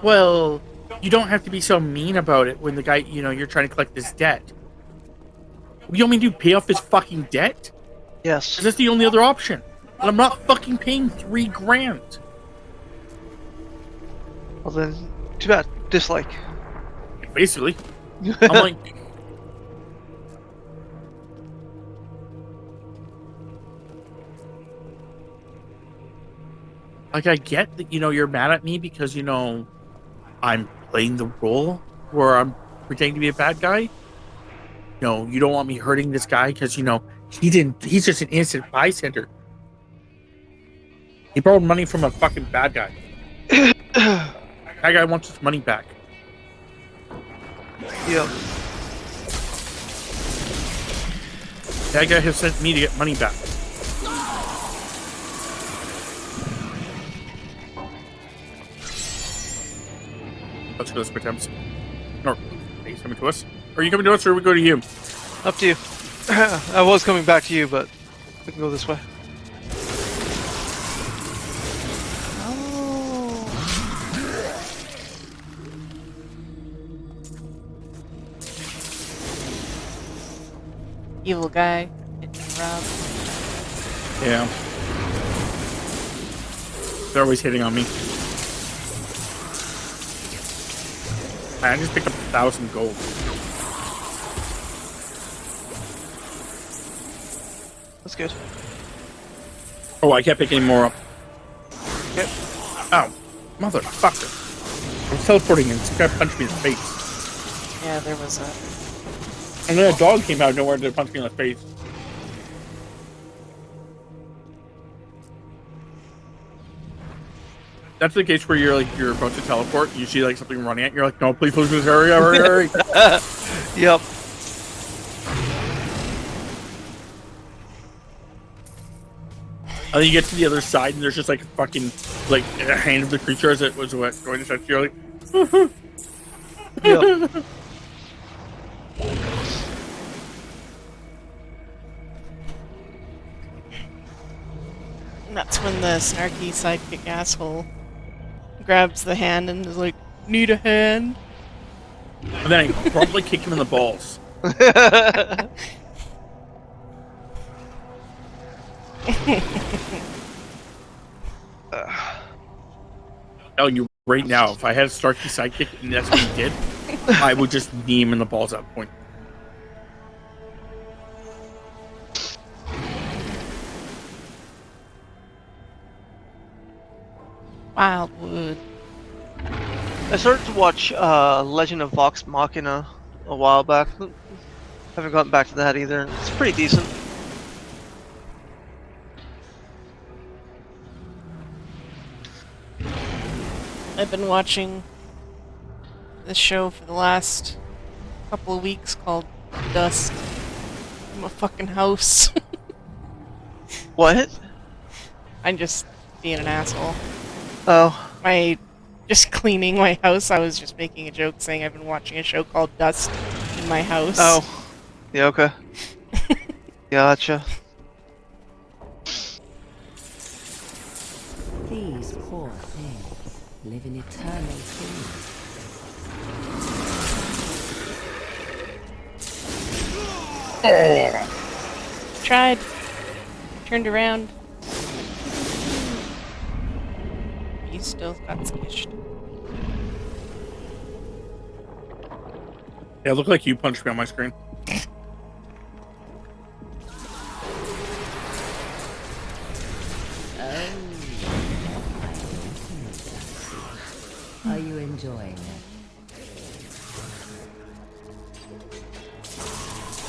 A: Well, you don't have to be so mean about it when the guy, you're trying to collect this debt. You want me to pay off his fucking debt?
C: Yes.
A: 'Cause that's the only other option. And I'm not fucking paying $3,000.
C: Well then, too bad. Dislike.
A: Basically. I'm like, Like, I get that, you're mad at me because, I'm playing the role where I'm pretending to be a bad guy. You don't want me hurting this guy because, he's just an innocent bystander. He borrowed money from a fucking bad guy. That guy wants his money back.
C: Yep.
A: That guy has sent me to get money back. Let's go to attempts. Or, are you coming to us? Are you coming to us, or we go to you?
C: Up to you. I was coming back to you, but we can go this way.
B: Evil guy getting robbed.
A: Yeah. They're always hitting on me. I just picked up 1,000 gold.
C: That's good.
A: Oh, I can't pick any more up.
C: Okay.
A: Oh, motherfucker. I was teleporting and some guy punched me in the face.
B: Yeah, there was a...
A: And then a dog came out of nowhere to punch me in the face. That's the case where you're about to teleport, you see something running at you, you're like, no, please leave this area, hurry.
C: Yep.
A: And then you get to the other side and there's just fucking a hand of the creature as it was going to touch you. You're like,
C: Yep.
B: And that's when the snarky sidekick asshole grabs the hand and is like, need a hand?
A: and then I promptly kick him in the balls. Tell you right now, if I had a Starkey sidekick and that's what he did, I would just knee him in the balls at that point.
B: Wildwood.
C: I started to watch Legend of Vox Machina a while back. Haven't gotten back to that either. It's pretty decent.
B: I've been watching this show for the last couple of weeks called Dust from a fucking house.
C: What?
B: I'm just being an asshole.
C: Oh.
B: Just cleaning my house. I was just making a joke saying I've been watching a show called Dust in my house.
C: Oh. Yeah, okay. Gotcha.
F: These poor things live in eternal fear.
B: Tried. Turned around. You still got squished.
A: Yeah, it looked like you punched me on my screen.
F: Are you enjoying it?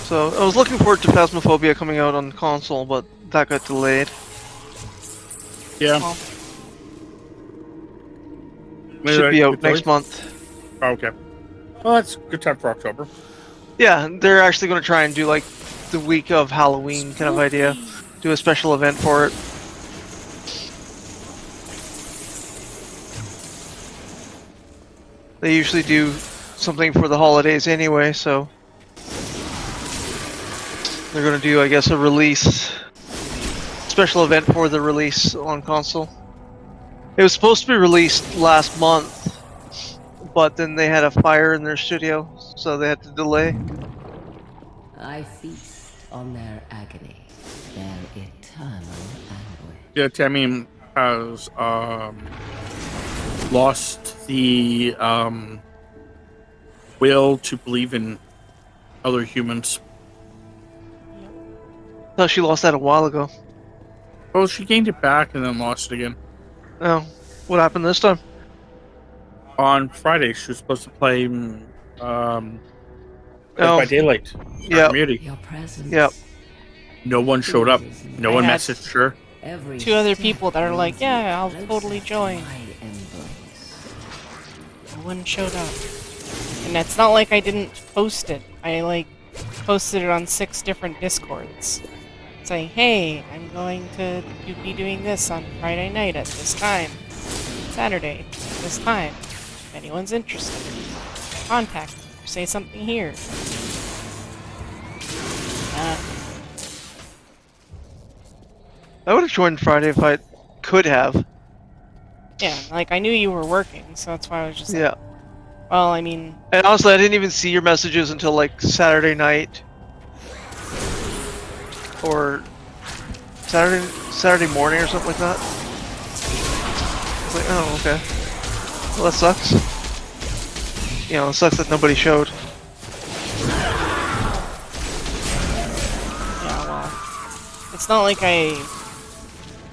C: So, I was looking forward to Phasmophobia coming out on console, but that got delayed.
A: Yeah.
B: Oh.
C: Should be out next month.
A: Oh, okay. Well, that's a good time for October.
C: Yeah, they're actually going to try and do like the week of Halloween kind of idea. Do a special event for it. They usually do something for the holidays anyway, so they're going to do, I guess, a release special event for the release on console. It was supposed to be released last month, but then they had a fire in their studio, so they had to delay.
F: I feast on their agony, their eternal anguish.
A: Yeah, Tammy has lost the will to believe in other humans.
C: Thought she lost that a while ago.
A: Well, she gained it back and then lost it again.
C: Oh, what happened this time?
A: On Friday, she was supposed to play Dead
C: Oh,
A: by Daylight, our
C: yep,
A: community.
F: Your presence.
C: yep.
A: No one showed up. No
B: I
A: one
B: had
A: messaged her.
F: Every
B: 2 other
F: step
B: people that are like,
F: brings you
B: yeah, I'll
F: closer
B: totally
F: to
B: join.
F: my embrace.
B: No one showed up. And it's not like I didn't post it. I, like, posted it on 6 different Discords. Saying, hey, I'm going to be doing this on Friday night at this time. Saturday at this time. If anyone's interested, contact me or say something here.
C: I would have joined Friday if I could have.
B: Yeah, like, I knew you were working, so that's why I was just like,
C: Yeah.
B: well, I mean,
C: And honestly, I didn't even see your messages until like Saturday night. Or Saturday morning or something like that. I was like, oh, okay. Well, that sucks. You know, it sucks that nobody showed.
B: yeah, well, it's not like I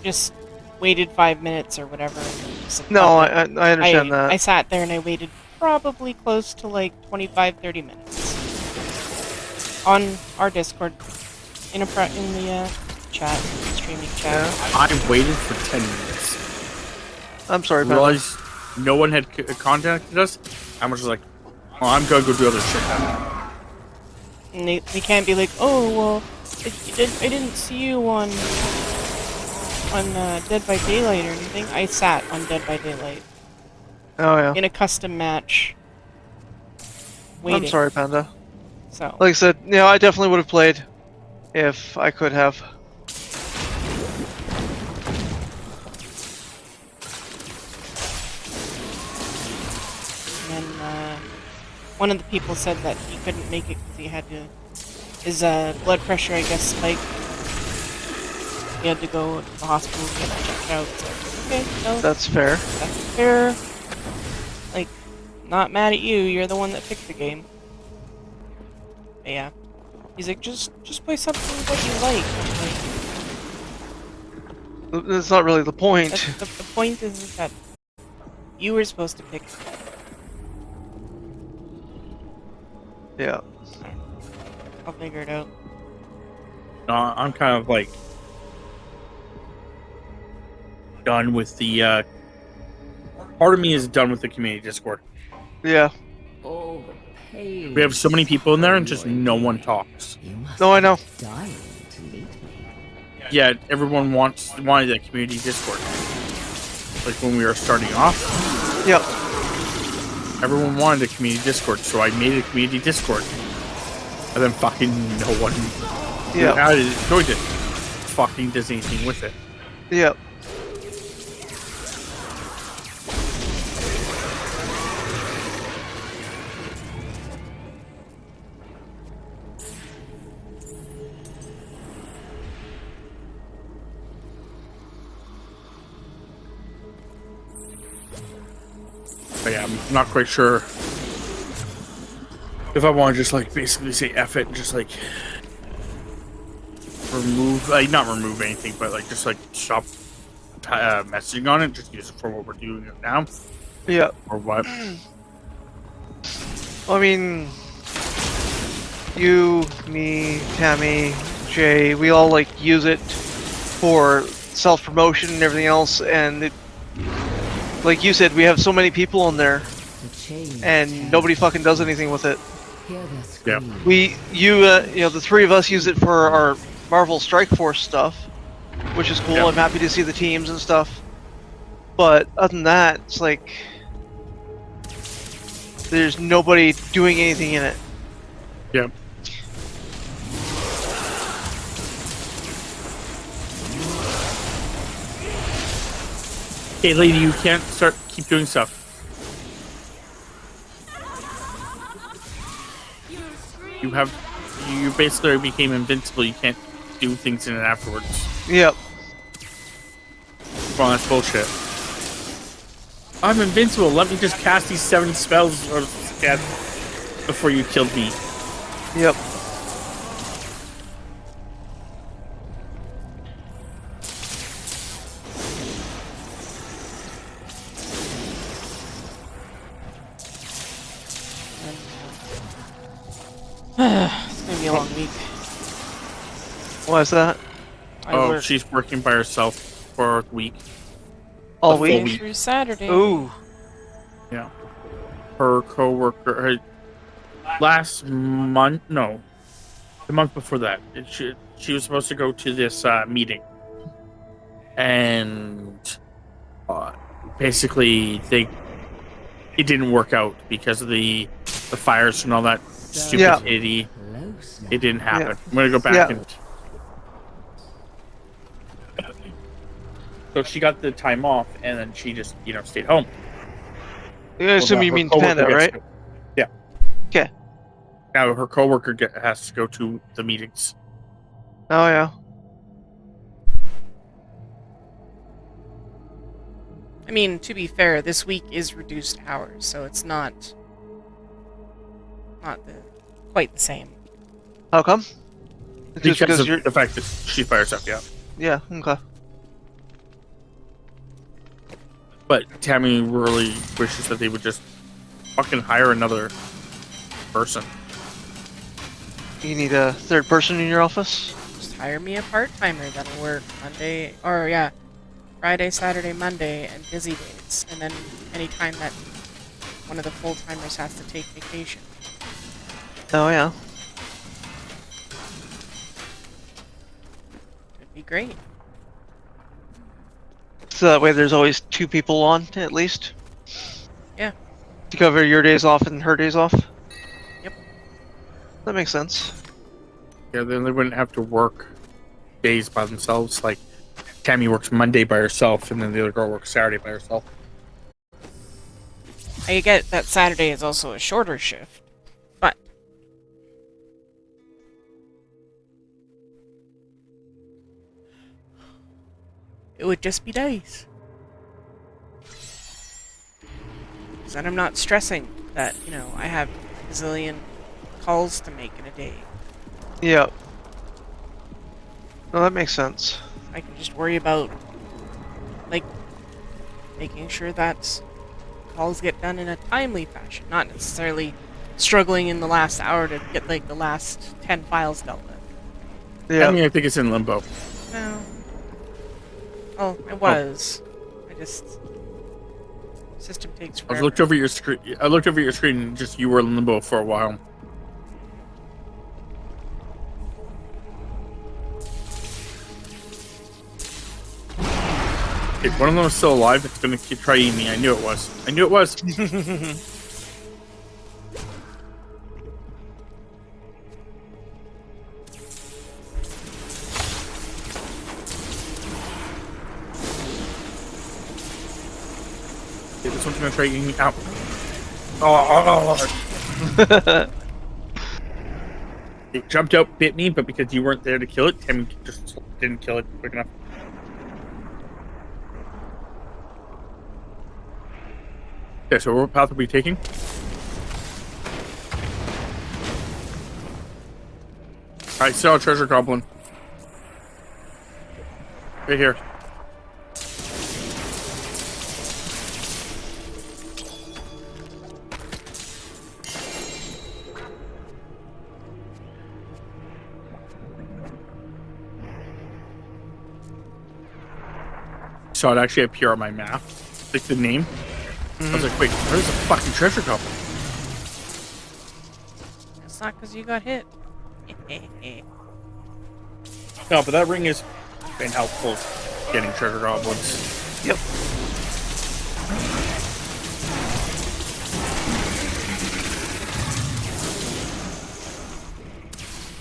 B: just waited 5 minutes or whatever. Just
C: No,
B: left it.
C: I understand that.
B: I sat there and I waited probably close to like 25-30 minutes on our Discord in the chat, streaming chat.
C: Yeah.
A: I waited for 10 minutes.
C: I'm sorry, Panda.
A: Realized no one had contacted us. I was just like, oh, I'm gonna go do other shit now.
B: And they can't be like, oh well, I didn't see you on Dead by Daylight or anything. I sat on Dead by Daylight
C: Oh, yeah.
B: in a custom match. Waiting.
C: I'm sorry, Panda.
B: So
C: Like I said, you know, I definitely would have played if I could have.
B: and then one of the people said that he couldn't make it because he had to. His blood pressure, I guess, spiked. He had to go to the hospital to get checked out. So okay, no,
C: That's fair.
B: that's fair. Like, not mad at you. You're the one that picked the game. But yeah, he's like, just play something that you like.
C: That's not really the point.
B: The point is that you were supposed to pick it.
C: Yeah.
B: I'll figure it out.
A: No, I'm kind of like done with the. Part of me is done with the community Discord.
C: Yeah.
F: Oh, the pain.
A: We have so many people in there, and just no one talks.
F: You must
C: No, I know.
F: be dying to meet me.
A: Yeah, everyone wanted that community Discord. Like when we were starting off,
C: Yep.
A: everyone wanted a community Discord, so I made a community Discord. And then fucking no one
C: Yeah.
A: added it, joined it. Fucking does anything with it.
C: Yep.
A: But yeah, I'm not quite sure if I want to just like basically say F it and just like remove, like not remove anything, but like just like stop messaging on it, just use it for what we're doing now,
C: Yep.
A: or what.
C: I mean, you, me, Tammy, Jay, we all like use it for self-promotion and everything else, and it, like you said, we have so many people in there,
F: The chains
C: and
F: can
C: nobody fucking does anything with it.
F: hear their
A: Yeah.
F: screams.
C: You know, the three of us use it for our Marvel Strike Force stuff, which is cool.
A: Yeah.
C: I'm happy to see the teams and stuff. But other than that, it's like there's nobody doing anything in it.
A: Yep. Hey, lady, you can't keep doing stuff. You basically became invincible. You can't do things in it afterwards.
C: Yep.
A: Well, that's bullshit. I'm invincible. Let me just cast these 7 spells before you killed me.
C: Yep.
B: long week.
C: Why is that?
B: I
A: Oh,
B: work
A: she's working by herself for a week.
C: All
A: full
C: week?
A: week.
B: through Saturday.
C: Ooh.
A: Yeah. Her coworker, last month, no, the month before that, she was supposed to go to this meeting, and basically it didn't work out because of the fires and all that
C: Yeah.
A: stupidity.
F: Close now.
A: It didn't happen.
C: Yeah.
A: I'm gonna go back
C: Yeah.
A: and. So she got the time off, and then she just stayed home.
C: I assume you
A: Her
C: mean
A: coworker
C: Panda,
A: gets
C: right?
A: to- yeah.
C: Okay.
A: Now her coworker has to go to the meetings.
C: Oh yeah.
B: I mean, to be fair, this week is reduced hours, so it's not quite the same.
C: How come? It's just
A: Because of
C: you're.
A: the fact that she's by herself, yeah.
C: Yeah. Okay.
A: But Tammy really wishes that they would just fucking hire another person.
C: You need a third person in your office.
B: Just hire me a part-timer that'll work Friday, Saturday, Monday, and busy days, and then anytime that one of the full-timers has to take vacation.
C: Oh yeah.
B: It'd be great.
C: So that way, there's always two people on at least.
B: Yeah.
C: To cover your days off and her days off.
B: Yep.
C: That makes sense.
A: Yeah, then they wouldn't have to work days by themselves. Like Tammy works Monday by herself, and then the other girl works Saturday by herself.
B: I get that Saturday is also a shorter shift, but it would just be nice. Because then I'm not stressing that, I have a zillion calls to make in a day.
C: Yeah. No, that makes sense.
B: I can just worry about, making sure that calls get done in a timely fashion, not necessarily struggling in the last hour to get, the last 10 files dealt with.
C: Yeah.
A: Tammy, I think it's in limbo.
B: No. Oh, it was. System takes
A: I
B: forever.
A: looked over your screen. And just you were in limbo for a while. If one of them is still alive, it's gonna try eating me. I knew it was. Okay, this one's gonna try eating me out. It jumped out, bit me, but because you weren't there to kill it, Tim just didn't kill it quick enough. Okay, so what path are we taking? I saw a treasure goblin. Right here. Saw it actually appear on my map, like the name. I was like, wait, where's the fucking treasure goblin?
B: It's not because you got hit.
A: No, but that ring has been helpful getting treasure goblins.
C: Yep.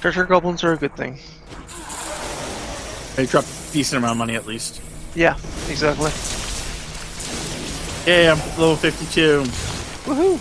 C: Treasure goblins are a good thing.
A: They drop a decent amount of money at least.
C: Yeah, exactly.
A: Yeah, I'm level 52.
C: Woohoo!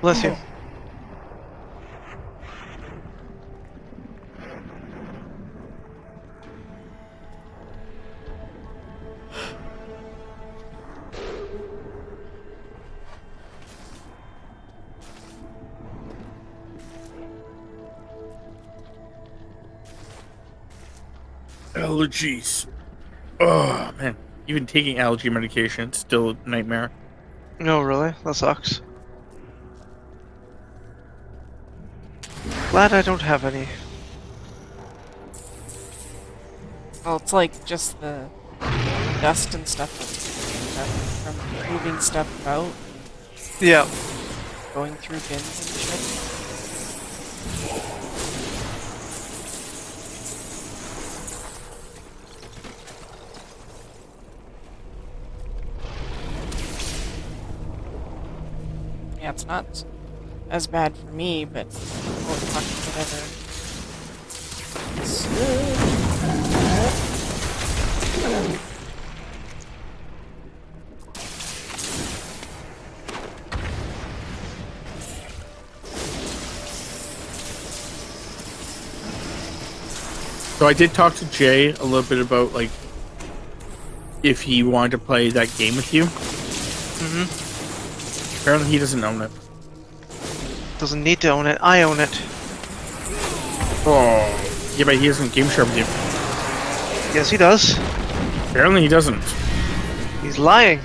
C: Bless you.
A: Allergies. Oh man, even taking allergy medication, it's still a nightmare.
C: No, really? That sucks. Glad I don't have any.
B: Well, it's like just the dust and stuff from moving stuff about,
C: Yeah.
B: going through bins and shit. Yeah, it's not as bad for me, but oh, fuck, whatever.
A: So I did talk to Jay a little bit about like if he wanted to play that game with you.
C: Mm-hmm.
A: Apparently he doesn't own it.
C: Doesn't need to own it. I own it.
A: Oh, yeah, but he doesn't game share with you.
C: Yes, he does.
A: Apparently he doesn't.
C: He's lying.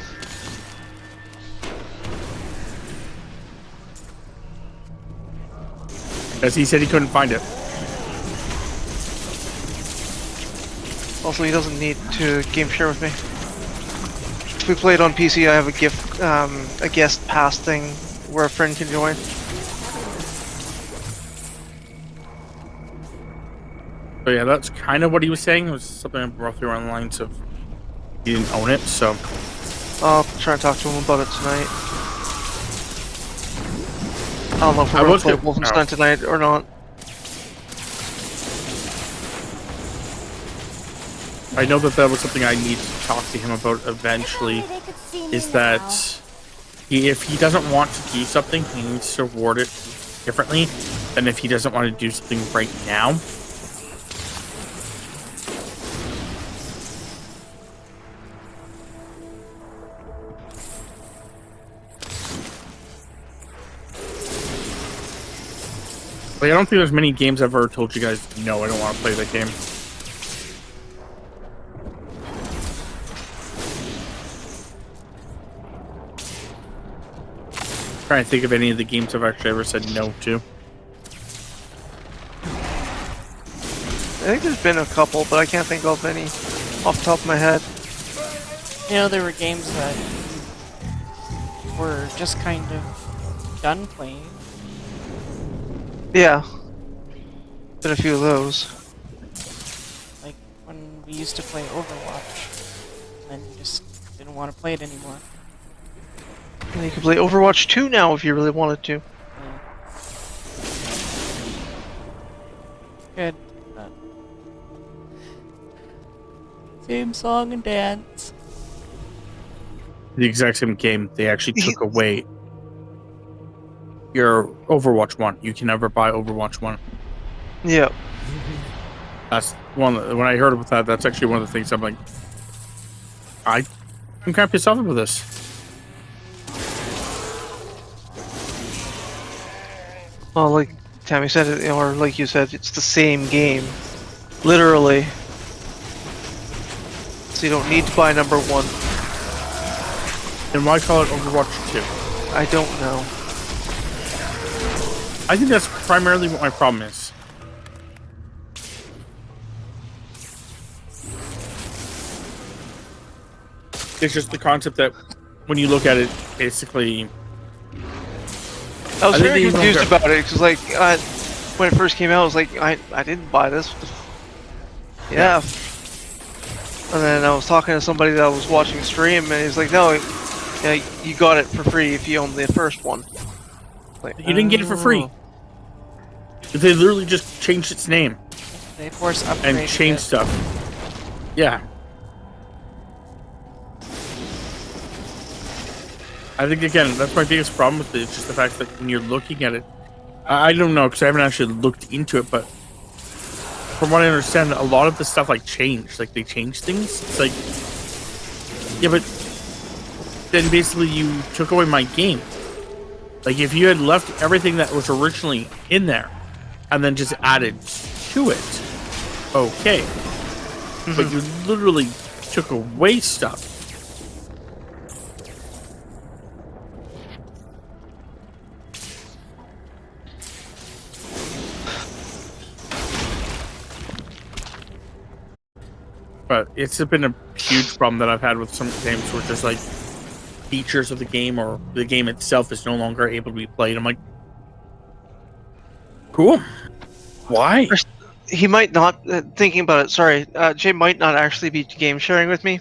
A: As he said he couldn't find it.
C: Also, he doesn't need to game share with me. If we play it on PC, I have a guest pass thing where a friend can join.
A: So yeah, that's kind of what he was saying. It was something roughly around the lines of he didn't own it, so
C: I'll try and talk to him about it tonight. I don't know if we're
A: I
C: going
A: was
C: to play
A: gonna-
C: Wolfenstein tonight or not.
A: I know that was something I need to talk to him about eventually.
E: They could see me
A: Is
E: now.
A: that if he doesn't want to do something, he needs to reward it differently than if he doesn't want to do something right now. Like, I don't think there's many games I've ever told you guys, no, I don't want to play that game. Trying to think of any of the games I've actually ever said no to.
C: I think there's been a couple, but I can't think of any off the top of my head.
B: You know, there were games that were just kind of done playing.
C: Yeah. Been a few of those.
B: Like when we used to play Overwatch, and you just didn't want to play it anymore.
C: And you can play Overwatch 2 now if you really wanted to.
B: Good. Same song and dance.
A: The exact same game. They actually took away your Overwatch 1. You can never buy Overwatch 1.
C: Yeah.
A: That's one. When I heard about that, that's actually one of the things I'm like, I'm kind of pissed off about this.
C: Well, like Tammy said, or like you said, it's the same game. Literally. So you don't need to buy number 1.
A: And why call it Overwatch 2?
C: I don't know.
A: I think that's primarily what my problem is. It's just the concept that when you look at it, basically,
C: I was
A: I think
C: very
A: they even
C: confused
A: wonder-
C: about it because, like, when it first came out, I was like, I didn't buy this. Yeah. And then I was talking to somebody that was watching the stream, and he's like, "No, yeah, you got it for free if you own the first one." Like,
A: you didn't get it for free.
C: oh.
A: They literally just changed its name
B: They force upgraded
A: and changed
B: it.
A: stuff. Yeah. I think, again, that's my biggest problem with it. It's just the fact that when you're looking at it, I don't know, because I haven't actually looked into it, but from what I understand, a lot of the stuff, like, changed. Like, they changed things. It's like, yeah, but then basically you took away my game. Like, if you had left everything that was originally in there and then just added to it, okay. but you literally took away stuff. But it's been a huge problem that I've had with some games where just like features of the game or the game itself is no longer able to be played. I'm like, cool. Why?
C: He might not, thinking about it, sorry, Jay might not actually be game sharing with me.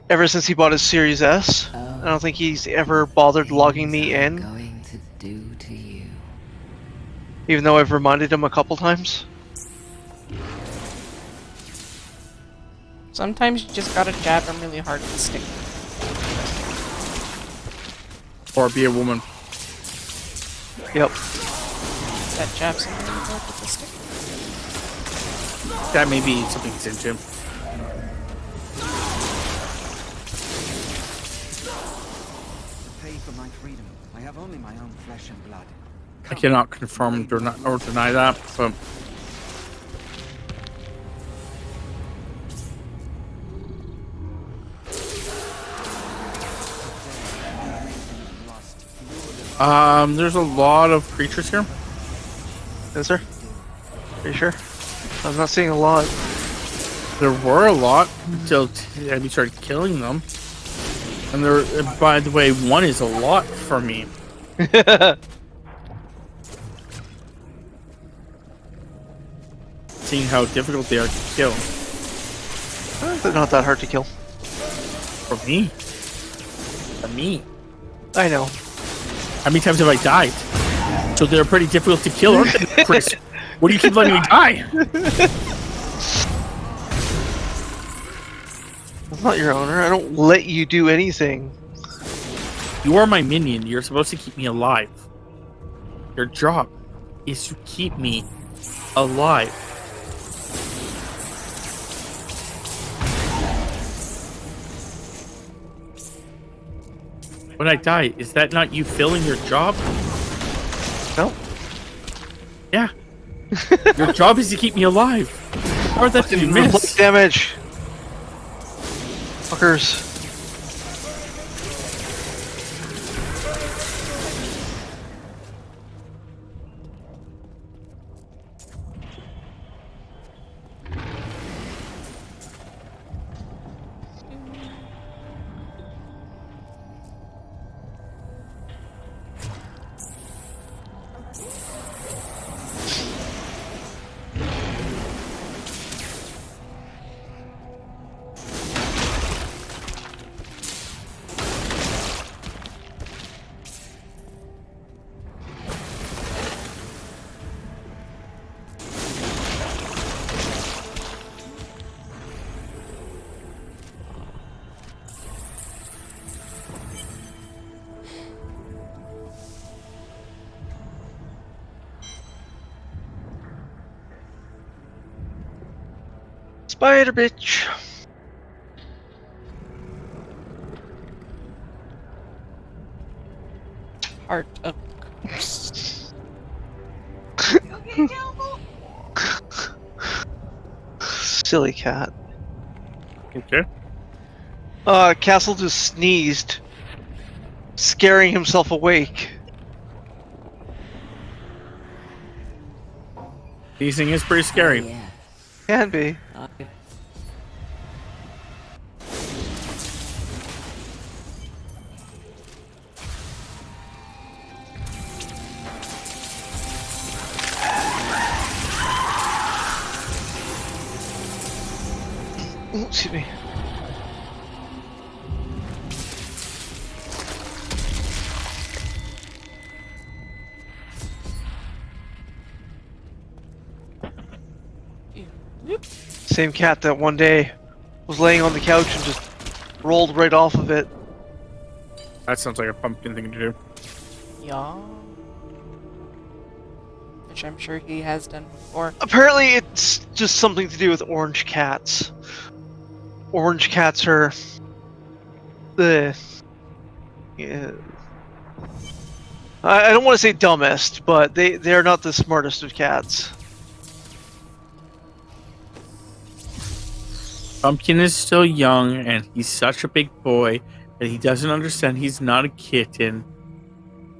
C: Ever since he bought his Series S, I don't think he's ever bothered logging me in,
F: Going to do to you.
C: even though I've reminded him a couple times.
B: Sometimes you just gotta jab him really hard with the stick.
A: Or be a woman.
C: Yep.
B: That jab something really hard with the stick.
A: That may be something he's into.
D: Pay for my freedom. I have only my own flesh and blood.
A: I cannot confirm or deny that, but there's a lot of creatures here.
C: Is there? Are you sure? I'm not seeing a lot.
A: There were a lot until we started killing them. And there, by the way, one is a lot for me. Seeing how difficult they are to kill.
C: They're not that hard to kill.
A: For me. For me.
C: I know.
A: How many times have I died? So they're pretty difficult to kill, aren't they, Chris? What do you keep letting me die?
C: I'm not your owner. I don't let you do anything.
A: You are my minion. You're supposed to keep me alive. Your job is to keep me alive. When I die, is that not you filling your job?
C: No.
A: Yeah. Your job is to keep me alive. How did that did you miss?
C: Damage. Fuckers. Spider bitch.
B: Heart of
C: Silly cat.
A: Okay.
C: Castle just sneezed, scaring himself awake.
A: Sneezing is pretty scary.
F: Yeah.
C: Can be. Ooh, excuse me. Same cat that one day was laying on the couch and just rolled right off of it.
A: That sounds like a pumpkin thing to do.
B: yeah. Which I'm sure he has done before.
C: Apparently, it's just something to do with orange cats. Orange cats are the. Yeah, I don't want to say dumbest, but they're not the smartest of cats.
A: Pumpkin is still young, and he's such a big boy that he doesn't understand he's not a kitten.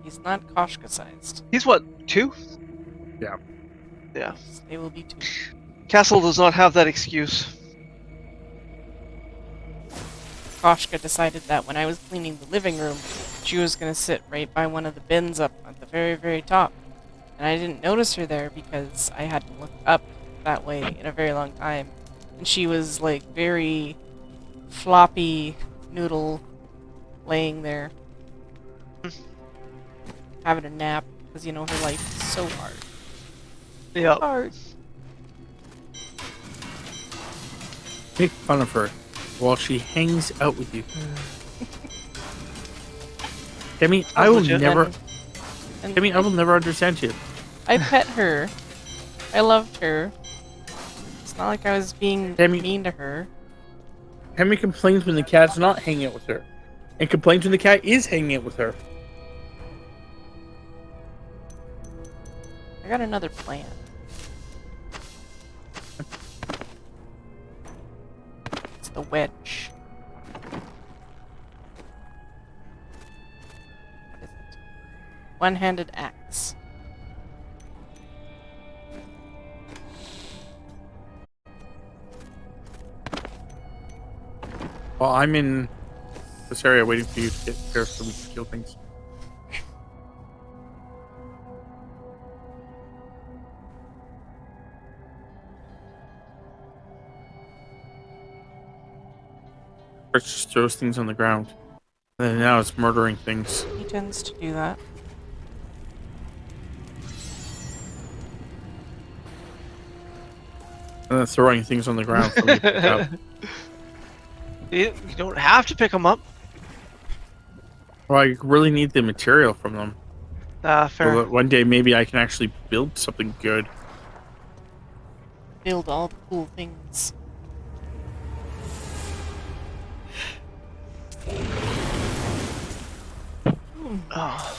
B: He's not Koshka sized.
C: He's what, 2?
A: Yeah.
C: Yeah.
B: They will be 2.
C: Castle does not have that excuse.
B: Koshka decided that when I was cleaning the living room, she was going to sit right by one of the bins up at the very, very top. And I didn't notice her there because I hadn't looked up that way in a very long time. And she was like very floppy noodle laying there. Having a nap because, you know, her life is so hard.
C: Yeah.
B: Hard.
A: Make fun of her while she hangs out with you. I mean, I will
C: legit.
A: never.
B: And
A: I mean, I will never understand you.
B: I pet her. I loved her. It's not like I was being
A: Demi-
B: mean to her.
A: Henry complains when the cat's not hanging out with her, and complains when the cat is hanging out with her.
B: I got another plan. It's the wedge. What is it? One-handed axe.
A: Well, I'm in this area waiting for you to get there so we can kill things. First just throws things on the ground. And then now it's murdering things.
B: He tends to do that.
A: And then throwing things on the ground for me to pick up.
C: You don't have to pick them up.
A: Well, I really need the material from them. So
C: Fair.
A: that one day maybe I can actually build something good.
B: Build all the cool things.
C: Oh.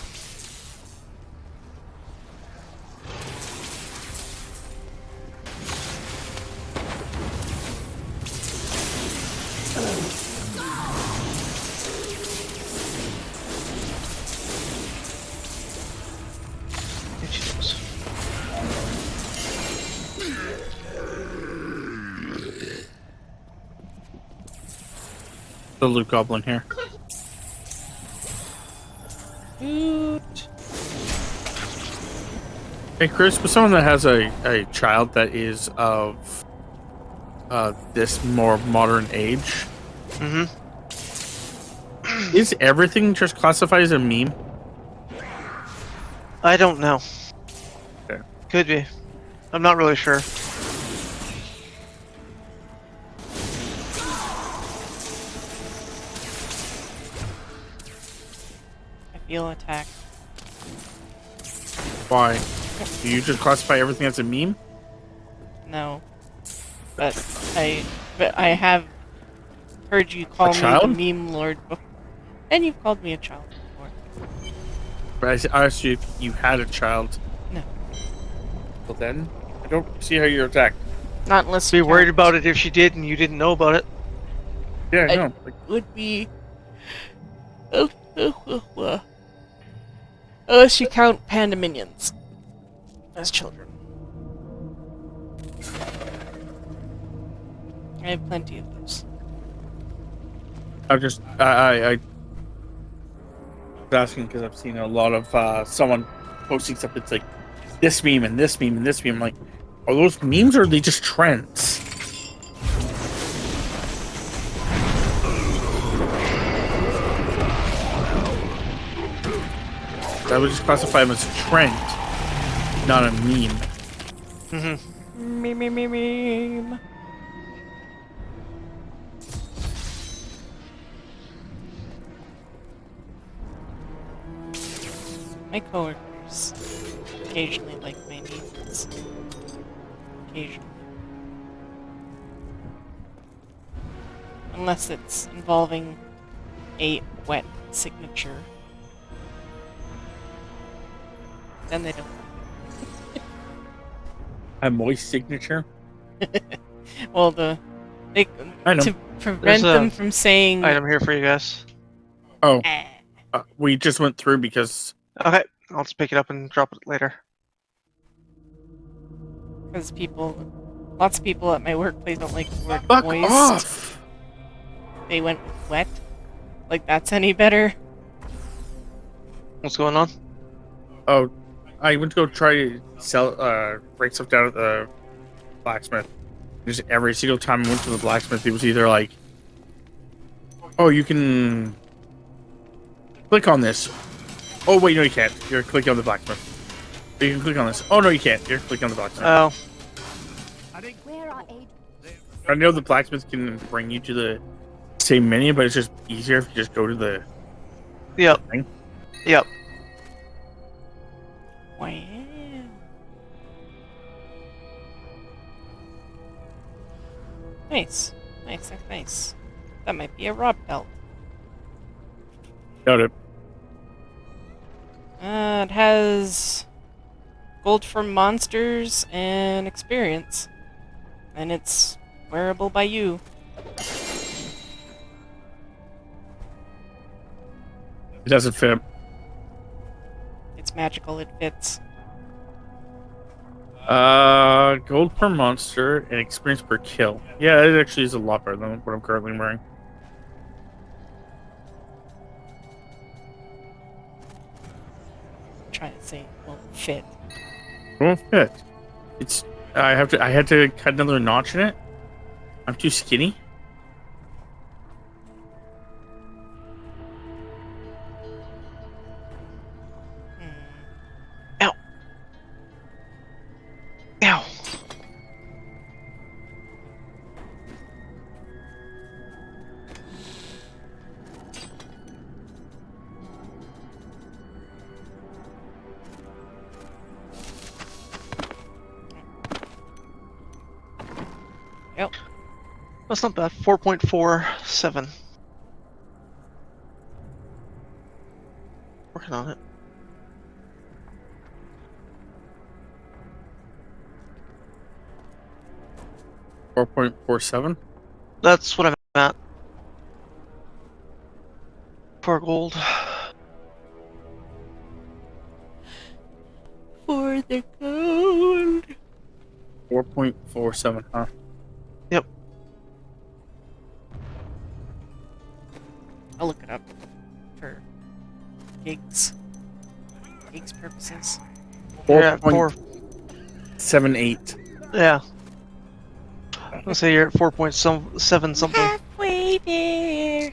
C: Itches.
A: The loot goblin here.
B: Hoot.
A: Hey Chris, for someone that has a child that is of this more modern age,
C: Mm-hmm.
A: is everything just classified as a meme?
C: I don't know.
A: Okay.
C: Could be. I'm not really sure.
B: I feel attacked.
A: Why? Do you just classify everything as a meme?
B: No. But I have heard you call me
A: child?
B: the meme lord before. And you've called me a child before.
A: But I asked you if you had a child.
B: No.
A: Well then, I don't see how you're attacked.
B: Not unless
C: Be
B: you
C: worried
B: count.
C: about it if she did and you didn't know about it.
A: Yeah, I
B: I-
A: know. Like,
B: Would be unless you count panda minions as children. I have plenty of those.
A: I'm just I was asking because I've seen a lot of someone posting stuff that's like this meme and this meme and this meme. I'm like, are those memes or are they just trends? I would just classify them as a trend, not a meme.
C: Mm-hmm.
B: Meme. My coworkers occasionally like my memes. Occasionally. Unless it's involving a wet signature. Then they don't.
A: A moist signature.
B: Well, the Like,
A: I know.
B: to prevent
C: There's a
B: them from saying,
C: Item here for you guys.
A: Oh,
B: eh,
A: we just went through because
C: Okay, I'll just pick it up and drop it later.
B: because lots of people at my workplace don't like the word
A: fuck
B: moist.
A: off.
B: They went with wet. Like, that's any better?
C: What's going on?
A: Oh, I went to go try to sell, break stuff down at the blacksmith. Just every single time I went to the blacksmith, it was either like, "Oh, you can click on this." Oh wait, no, you can't. You're clicking on the blacksmith. You can click on this. Oh no, you can't. You're clicking on the blacksmith.
C: Oh,
E: Where are Aid?
A: I know the blacksmith can bring you to the same menu, but it's just easier if you just go to the
C: yep,
A: thing.
C: yep.
B: Wow. Nice. Nice. That might be a rod belt.
A: Got it.
B: It has gold from monsters and experience. And it's wearable by you.
A: It doesn't fit.
B: It's magical, it fits.
A: Gold per monster and experience per kill. Yeah, it actually is a lot better than what I'm currently wearing.
B: I'm trying to say it won't fit.
A: It won't fit. It's. I had to cut another notch in it. I'm too skinny.
B: Hmm.
C: Ow. Ow.
B: Yep.
C: That's not bad. 4.47. Working on it.
A: $4.47.
C: That's what I'm at. For gold.
B: For the gold.
A: 4.47. Huh.
C: Yep.
B: I'll look it up for gigs purposes.
C: You're at
A: 4.78.
C: Yeah. Let's say you're at 4.7 something.
B: Halfway there.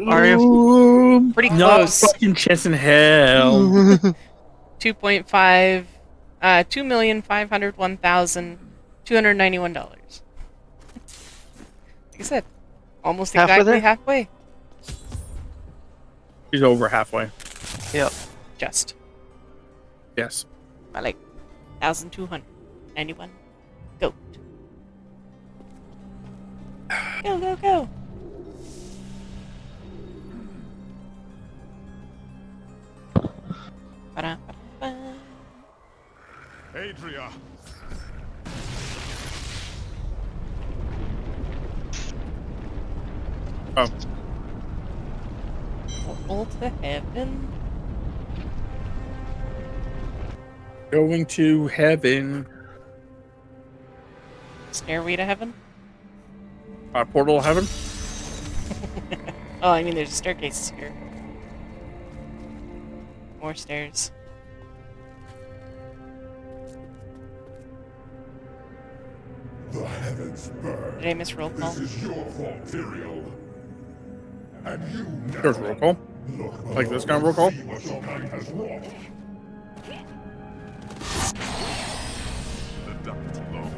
C: Are you?
B: Pretty
A: Not
B: close.
A: fucking chance in hell.
B: 2.5, $2,501,291. Like I said, almost
C: Halfway
B: exactly
C: there?
B: halfway.
A: He's over halfway.
C: Yep.
B: Just.
A: Yes.
B: By like 1,291. Go. Go. Ba-da-ba-da-ba.
G: Adria.
A: Oh.
B: Portal to heaven.
A: Going to heaven.
B: Stairway to heaven?
A: Portal to heaven?
B: Oh, I mean, there's staircases here. More stairs.
G: The heavens burn.
B: Did I miss roll call?
G: This is your fault, Tyrael. And you now
A: There's roll call.
G: look
A: Like this
G: below
A: kind of roll call?
G: to see what your kind has wrought. The duct lord.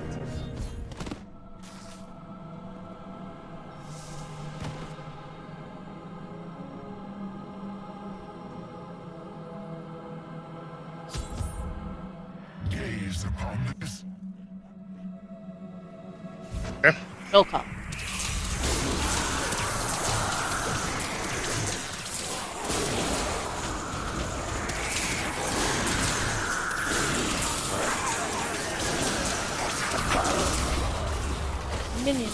G: Gaze upon this.
A: Okay.
B: Roll call. minion.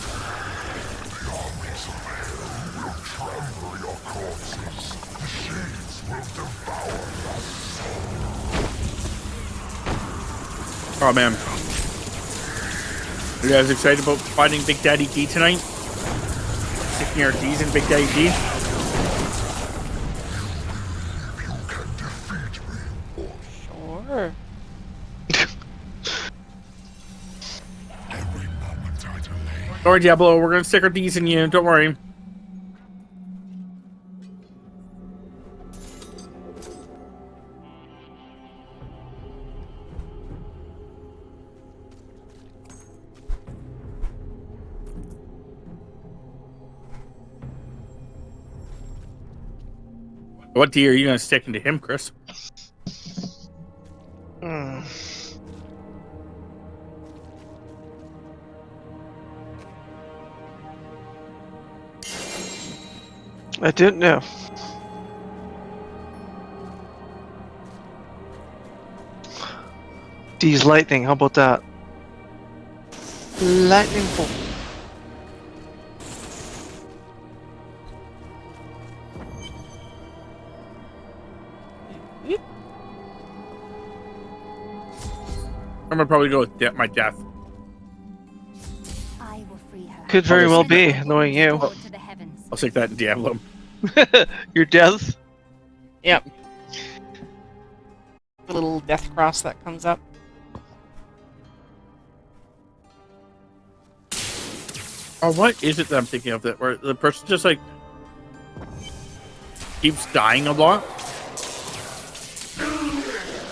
A: Oh man. Are you guys excited about fighting Big Daddy D tonight? Sticking our D's in Big Daddy D?
B: Sure.
A: Don't worry, Diablo, we're gonna stick our D's in you, don't worry. What D are you gonna stick into him, Chris?
C: I didn't know. D's lightning, how about that? Lightning bolt.
A: I'm gonna probably go with my death.
E: I will free her.
C: Could very well be, knowing you.
E: Forward to the heavens.
A: I'll stick that in Diablo.
C: Your death?
B: Yep. The little death cross that comes up.
A: Oh, what is it that I'm thinking of that where the person just like keeps dying a lot?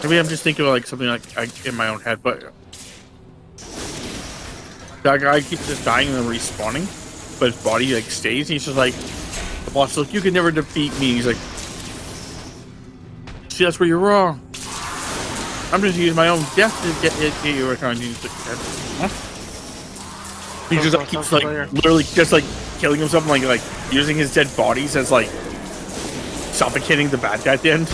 A: Maybe I'm just thinking of like something like in my own head, but that guy keeps just dying and then respawning, but his body like stays. And he's just like, the boss is like, you can never defeat me. He's like, see, that's where you're wrong. I'm just using my own death to get you. Huh? He just like, keeps like literally just like killing himself, and like using his dead bodies as like suffocating the bad guy at the end.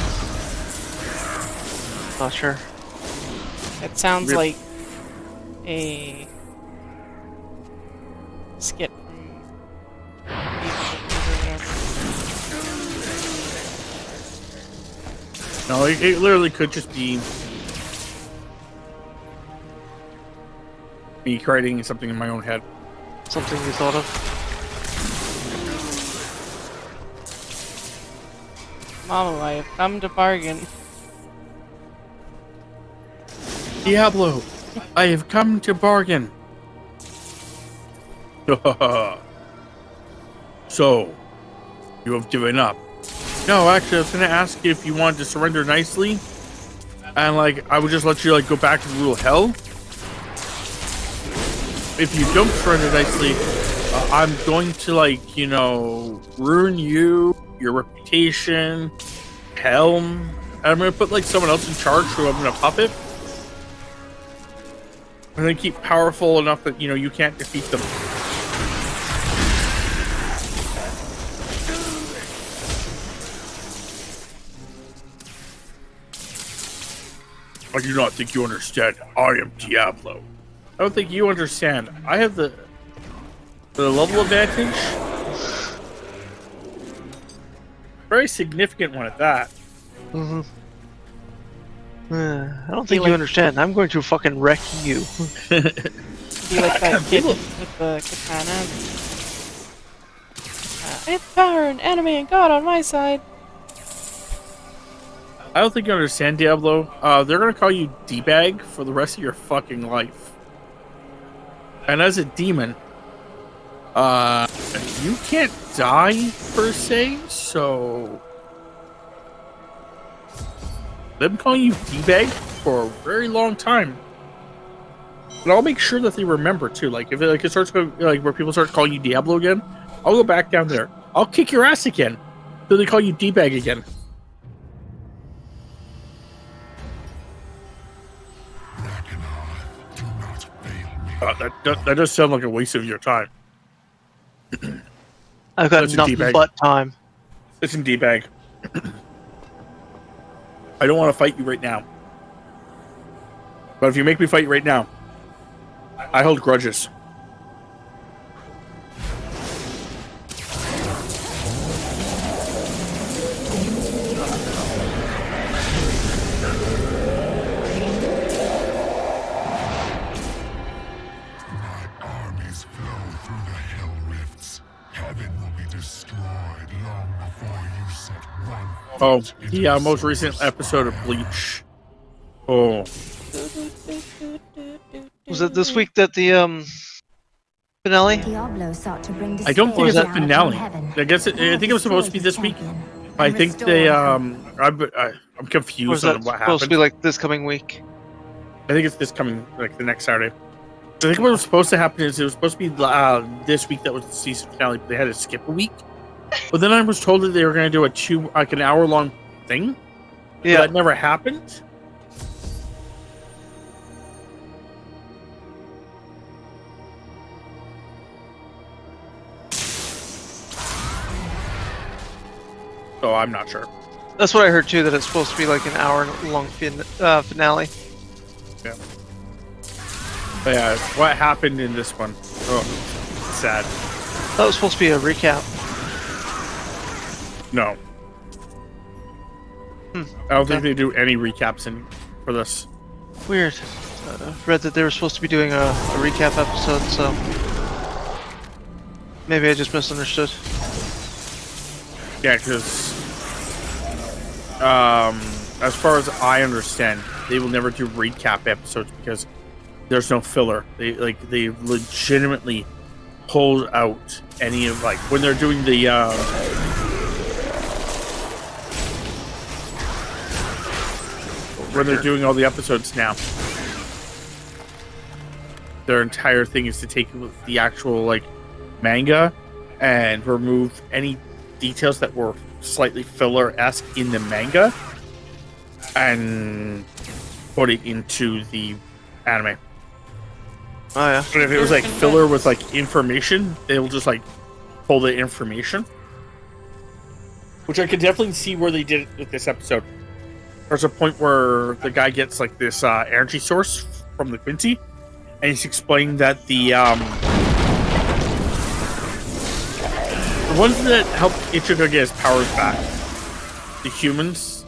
C: Not sure.
B: It sounds like a skit from
A: No, it literally could just be me creating something in my own head.
C: Something you thought of?
B: Mama, I have come to bargain.
A: Diablo, I have come to bargain. So, you have given up. No, actually, I was going to ask you if you wanted to surrender nicely. And, like, I would just let you, like, go back to rule hell. If you don't surrender nicely, I'm going to, like, you know, ruin you, your reputation, Helm. And I'm going to put, like, someone else in charge who I'm going to puppet. And they keep powerful enough that, you know, you can't defeat them. I do not think you understand. I am Diablo. I don't think you understand. I have the level advantage. Very significant one at that.
C: Mm-hmm. I don't think you understand. I'm going to fucking wreck you.
B: Be like that kid with the katana. I have the power and enemy and God on my side.
A: I don't think you understand, Diablo. They're gonna call you D-bag for the rest of your fucking life. And as a demon, you can't die per se, so them calling you D-bag for a very long time. But I'll make sure that they remember too. Like if it starts going, like where people start calling you Diablo again, I'll go back down there. I'll kick your ass again, so they call you D-bag again. That does sound like a waste of your time.
C: I've got
A: Listen,
C: nothing
A: D-bag.
C: but time.
A: Listen, D-bag. I don't want to fight you right now. But if you make me fight you right now, I hold grudges.
G: Heaven will be destroyed long before you set one
A: Oh,
G: foot into
A: the
G: the
A: most
G: solar
A: recent
G: system.
A: episode of Bleach. Oh,
C: Was it this week that the finale?
E: Diablo sought to bring
A: I don't think
C: Or is
A: it's
E: despair
A: the
C: that-
E: down upon
A: finale.
E: heaven.
A: I guess I
E: Now
A: think it was supposed to be
E: destroy his
A: this week.
E: champion
A: I
E: and
A: think
E: restore
A: they
E: hope.
A: I'm
C: Or
A: confused
C: is that
A: on what
C: supposed to be
A: happened.
C: like this coming week?
A: I think it's this coming like the next Saturday. I think what was supposed to happen is it was supposed to be this week that was the season finale, but they had to skip a week. But then I was told that they were going to do an hour long thing. But
C: Yeah.
A: that never happened. So I'm not sure.
C: That's what I heard too, that it's supposed to be like an hour-long finale.
A: Yeah. But yeah, what happened in this one? Oh, sad.
C: That was supposed to be a recap.
A: No. I don't think they do any recaps for this.
C: Weird. Read that they were supposed to be doing a recap episode, so maybe I just misunderstood.
A: Yeah, because as far as I understand, they will never do recap episodes because there's no filler. They legitimately pulled out any of like when they're doing the when they're doing all the episodes now. Their entire thing is to take the actual like manga and remove any details that were slightly filler-esque in the manga and put it into the anime.
C: Oh yeah.
A: But if it was like filler with like information, they will just like pull the information. Which I could definitely see where they did it with this episode. There's a point where the guy gets like this energy source from the Quincy, and he's explaining that the ones that help Ichigo get his powers back, the humans.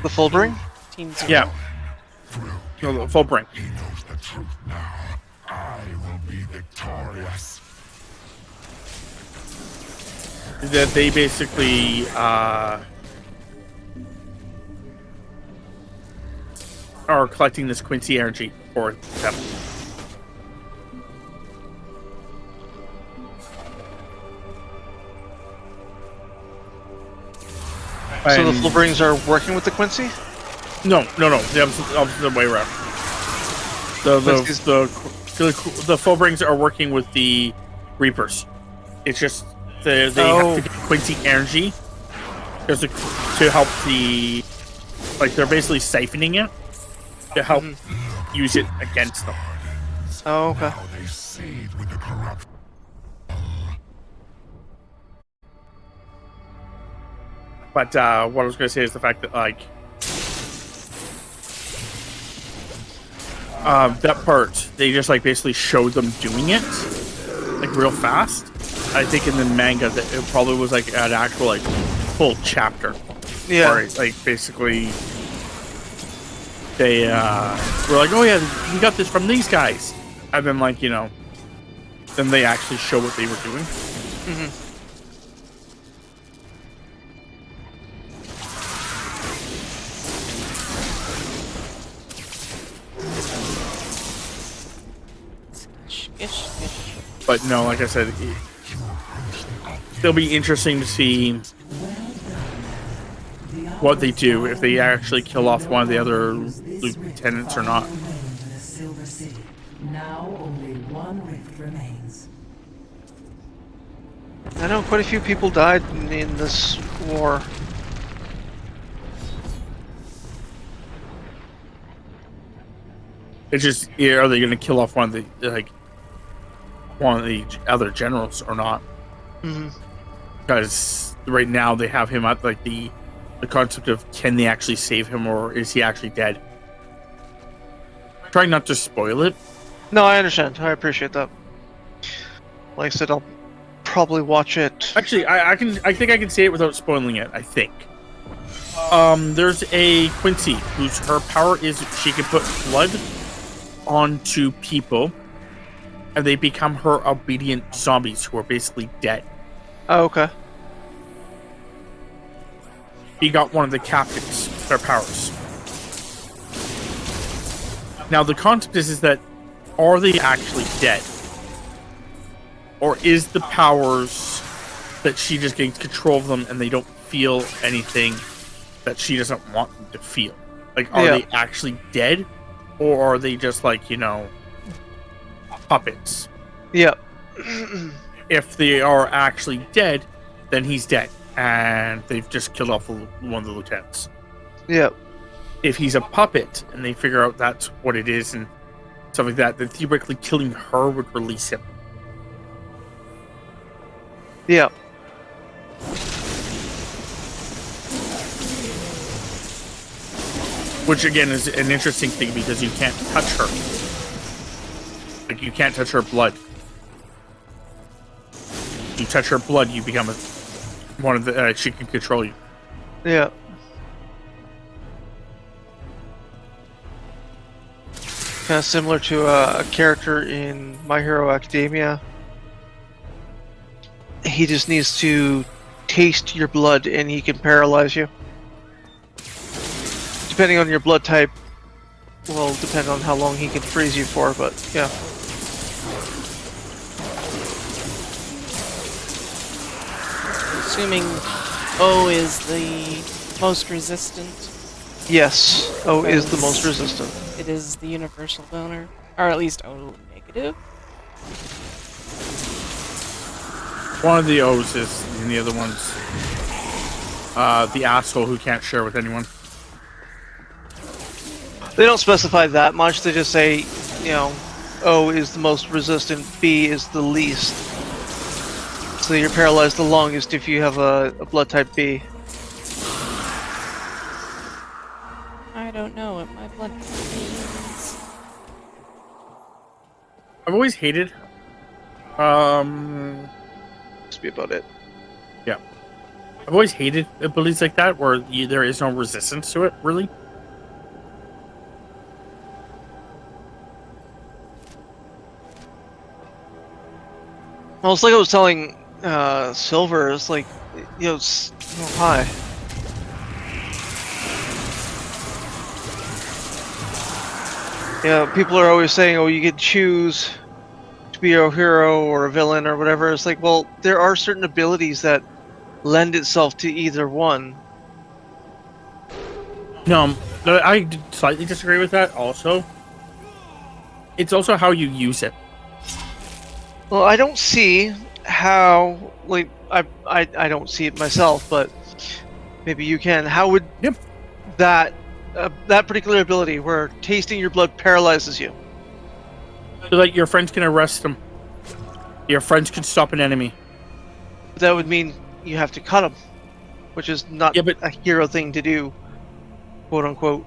C: The Fullbring?
B: Team Zero.
A: Yeah. No, the full bring.
G: He knows the truth now. I will be victorious.
A: That they basically are collecting this Quincy energy for them.
C: So the
A: And-
C: Fullbrings are working with the Quincy?
A: No. The opposite way around.
C: Quincy's-
A: The Fullbrings are working with the Reapers. It's just they have to get Quincy energy because to help the like they're basically siphoning it to help use it against them.
C: Oh, okay.
G: How they seed with the corrupt.
A: But what I was going to say is the fact that like that part they just like basically showed them doing it like real fast. I think in the manga that it probably was like an actual like full chapter.
C: Yeah.
A: Where like basically they were like, oh yeah, we got this from these guys, and then like then they actually show what they were doing. But no, like I said, it'll be interesting to see what they do if they actually kill off one of the other lieutenants or not.
F: The Silver City. Now only one rift remains.
C: I know quite a few people died in this war.
A: It's just, are they going to kill off one of the other generals or not? Because right now they have him at like the concept of can they actually save him or is he actually dead? Trying not to spoil it.
C: No, I understand. I appreciate that. Like I said, I'll probably watch it.
A: Actually, I think I can say it without spoiling it. I think. There's a Quincy her power is she can put blood onto people, and they become her obedient zombies who are basically dead.
C: Oh, okay.
A: He got one of the captains, their powers. Now the concept is that are they actually dead? Or is the powers that she just gains control of them and they don't feel anything that she doesn't want them to feel? Like, are they actually dead? Or are they just like, puppets?
C: Yeah.
A: If they are actually dead, then he's dead. And they've just killed off one of the lieutenants.
C: Yeah.
A: If he's a puppet and they figure out that's what it is and stuff like that, then theoretically killing her would release him.
C: Yeah.
A: Which again is an interesting thing because you can't touch her. Like, you can't touch her blood. If you touch her blood, you become one of the. She can control you.
C: Yeah. Kind of similar to a character in My Hero Academia. He just needs to taste your blood and he can paralyze you. Depending on your blood type, will depend on how long he can freeze you for, but yeah.
B: Assuming O is the most resistant.
C: Yes, O is the most resistant.
B: It is the universal donor. Or at least O negative.
A: One of the O's is, and the other one's the asshole who can't share with anyone.
C: They don't specify that much, they just say, O is the most resistant, B is the least. So you're paralyzed the longest if you have a blood type B.
B: I don't know what my blood means.
A: I've always hated.
C: Must be about it.
A: Yeah. I've always hated abilities like that where there is no resistance to it, really.
C: Well, it's like I was telling Silver, it's like, hi. Yeah, people are always saying, oh, you can choose to be a hero or a villain or whatever. It's like, well, there are certain abilities that lend itself to either one.
A: No, I slightly disagree with that also. It's also how you use it.
C: Well, I don't see how, like, I don't see it myself, but maybe you can. How would that particular ability where tasting your blood paralyzes you?
A: So that your friends can arrest them. Your friends can stop an enemy.
C: That would mean you have to cut them, which is not a hero thing to do, quote unquote.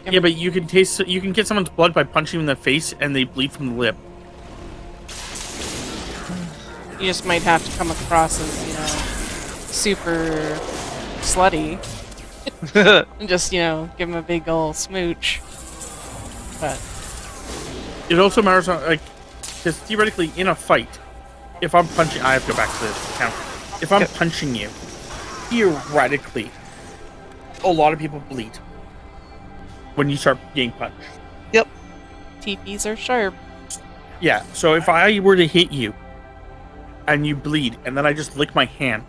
A: Yeah, but you can get someone's blood by punching them in the face and they bleed from the lip.
B: You just might have to come across as, super slutty. And just, give him a big ol' smooch. But
A: it also matters on, because theoretically in a fight, if I'm punching, I have to go back to this count. If I'm punching you, theoretically, a lot of people bleed when you start getting punched.
C: Yep.
B: TPs are sharp.
A: Yeah, so if I were to hit you and you bleed, and then I just lick my hand,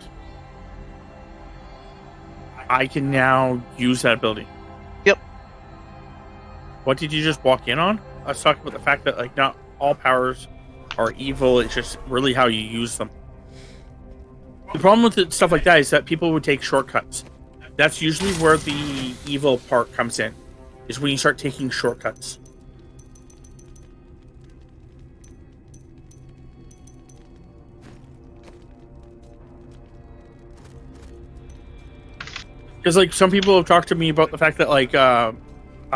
A: I can now use that ability.
C: Yep.
A: What did you just walk in on? I was talking about the fact that not all powers are evil. It's just really how you use them. The problem with stuff like that is that people would take shortcuts. That's usually where the evil part comes in, is when you start taking shortcuts. Because some people have talked to me about the fact that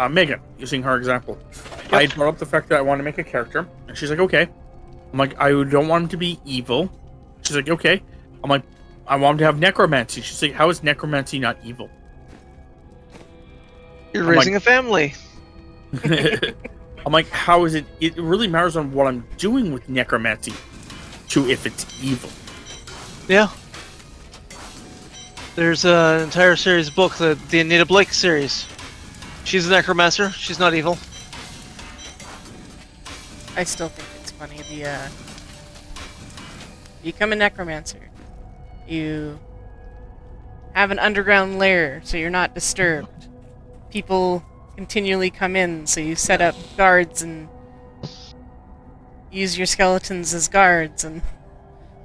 A: Megan, using her example, I brought up the fact that I want to make a character, and she's like, okay. I'm like, I don't want him to be evil. She's like, okay. I'm like, I want him to have necromancy. She's like, how is necromancy not evil?
C: You're raising a family.
A: I'm like, how is it? It really matters on what I'm doing with necromancy, to if it's evil.
C: Yeah. There's an entire series of books, the Anita Blake series. She's a necromancer. She's not evil.
B: I still think it's funny. You become a necromancer. You have an underground lair, so you're not disturbed. People continually come in, so you set up guards and use your skeletons as guards, and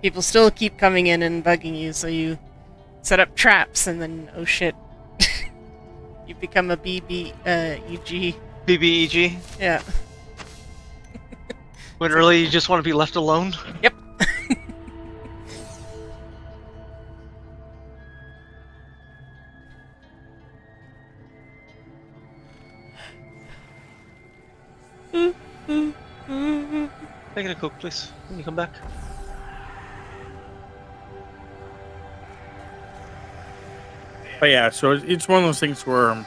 B: people still keep coming in and bugging you, so you set up traps, and then, oh shit, you become a EG.
C: BBEG.
B: Yeah.
C: When really you just want to be left alone.
B: Yep.
C: Can I get a Coke, please, when you come back?
A: But yeah, so it's one of those things where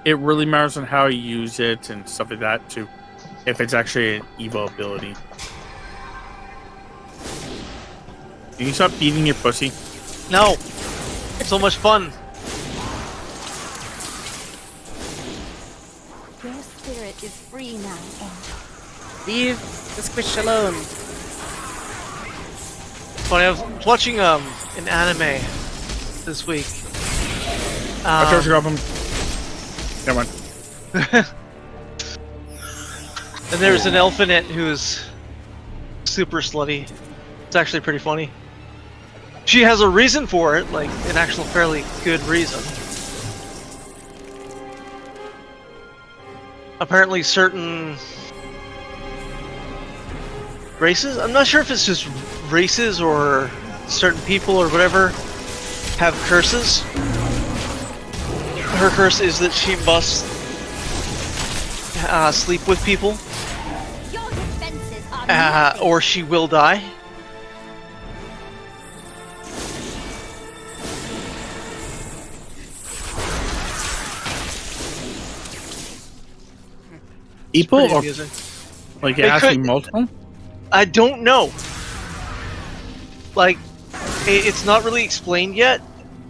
A: it really matters on how you use it and stuff like that too, if it's actually an evil ability. Can you stop beating your pussy?
C: No! So much fun!
E: Your spirit is free now, Angel.
B: Leave the squish alone.
C: Funny, I was watching an anime this week.
A: I chose to grab him. Never mind.
C: And there's an elf in it who's super slutty. It's actually pretty funny. She has a reason for it, like an actual fairly good reason. Apparently certain races, I'm not sure if it's just races or certain people or whatever, have curses. Her curse is that she must sleep with people,
E: Your defenses are
C: or she will die.
A: People
C: Pretty
A: or
C: amusing.
A: like it
C: They
A: has to be
C: could-
A: multiple?
C: I don't know. Like, it's not really explained yet.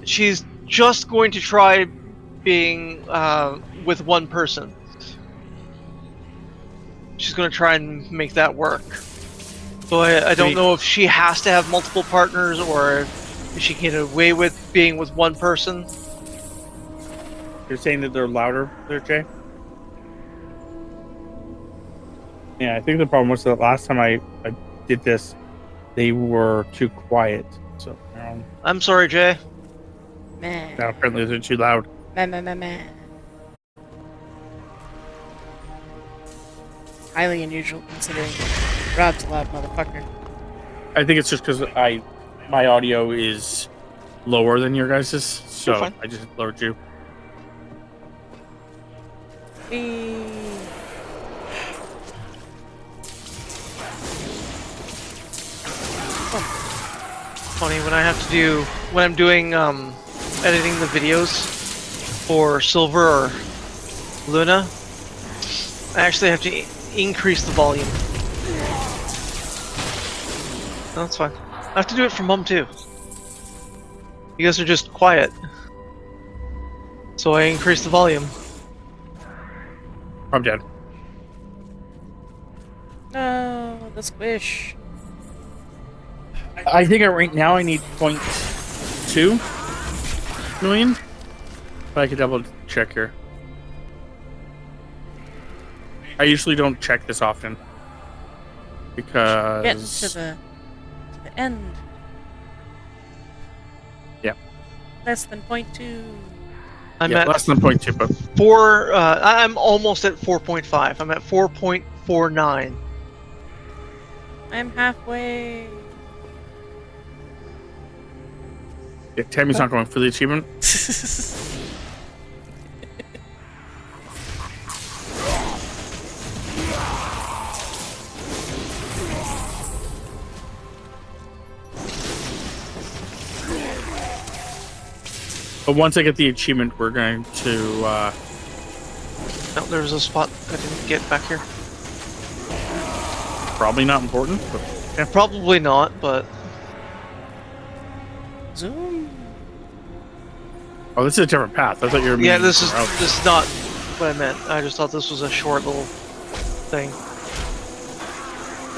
C: She's just going to try being with one person. She's going to try and make that work. So I don't know if she has to have multiple partners or if she can get away with being with one person.
A: You're saying that they're louder there, Jay? Yeah, I think the problem was that last time I did this, they were too quiet. So
C: I'm sorry, Jay.
B: Man.
A: now apparently they're too loud.
B: Man. Highly unusual considering Rob's a loud motherfucker.
A: I think it's just because my audio is lower than your guys's, so
C: You're fine.
A: I just lowered you.
C: Funny when I'm doing editing the videos for Silver or Luna, I actually have to increase the volume. No, that's fine. I have to do it for Mum too. You guys are just quiet, so I increase the volume.
A: I'm dead.
B: No, the squish.
A: I think right now I need 0.2 million, but I could double check here. I usually don't check this often because
B: Getting to the end.
A: Yeah.
B: Less than 0.2.
C: I'm
A: yeah,
C: at
A: less than 0.2, but
C: 4. I'm almost at 4.5. I'm at 4.49.
B: I'm halfway.
A: yeah, Tammy's not going for the achievement. But once I get the achievement, we're going to.
C: No, there's a spot I didn't get back here.
A: Probably not important, but yeah.
C: Probably not, but
B: Zoom.
A: Oh, this is a different path. I thought you were.
C: yeah,
A: meaning
C: this is
A: somewhere else.
C: this is not what I meant. I just thought this was a short little thing.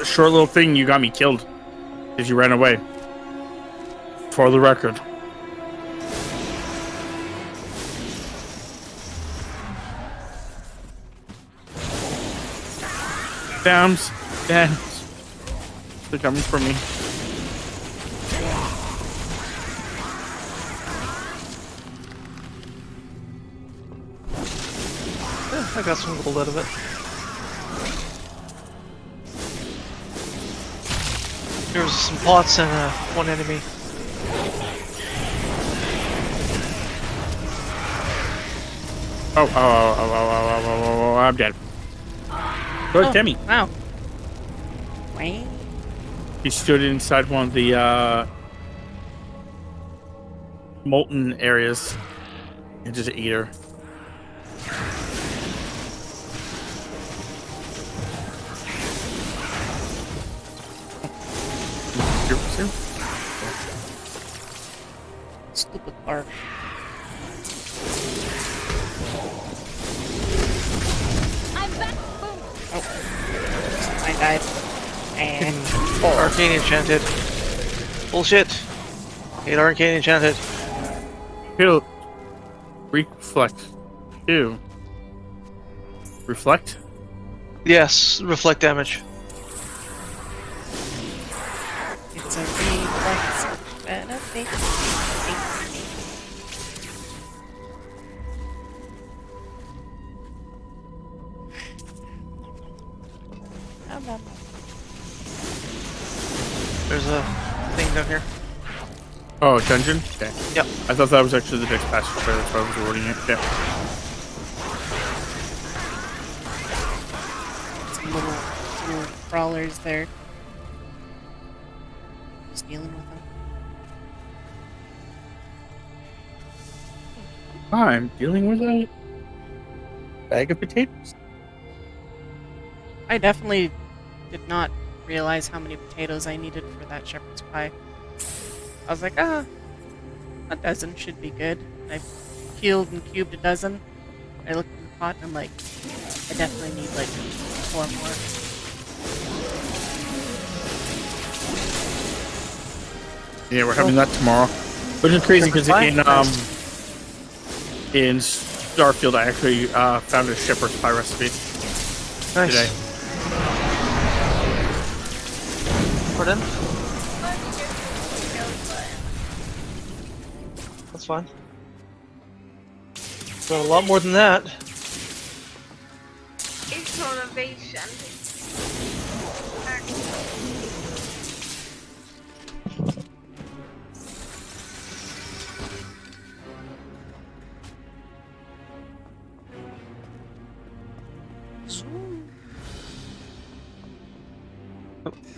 A: A short little thing. You got me killed because you ran away. For the record. Dams. They're coming for me.
C: Yeah, I got some gold out of it. There's some pots and one enemy.
A: Oh, I'm dead. Go ahead, Timmy.
B: Wow. Wait.
A: He stood inside one of the molten areas and just ate her.
B: Stupid bark.
E: I'm back. Boom.
B: Oh. I died. And
C: Arcane enchanted. Bullshit. Hate arcane enchanted.
A: He'll reflect. Ew. Reflect?
C: Yes, reflect damage.
B: it's a reflex benefit.
C: There's a thing down here.
A: Oh, dungeon? Okay.
C: Yep.
A: I thought that was actually the next passage, so that's why I was awarding it. Yeah.
B: Some little crawlers there. Just dealing with them.
A: I'm dealing with a bag of potatoes.
B: I definitely did not realize how many potatoes I needed for that shepherd's pie. I was like, a dozen should be good. I peeled and cubed a dozen. I looked in the pot and I'm like, I definitely need like 4 more.
A: Yeah, we're having that tomorrow. Which is crazy because in Starfield I actually found a shepherd's pie recipe
C: Nice.
A: today.
C: Pardon? That's fine. Got a lot more than that.
H: It's motivation.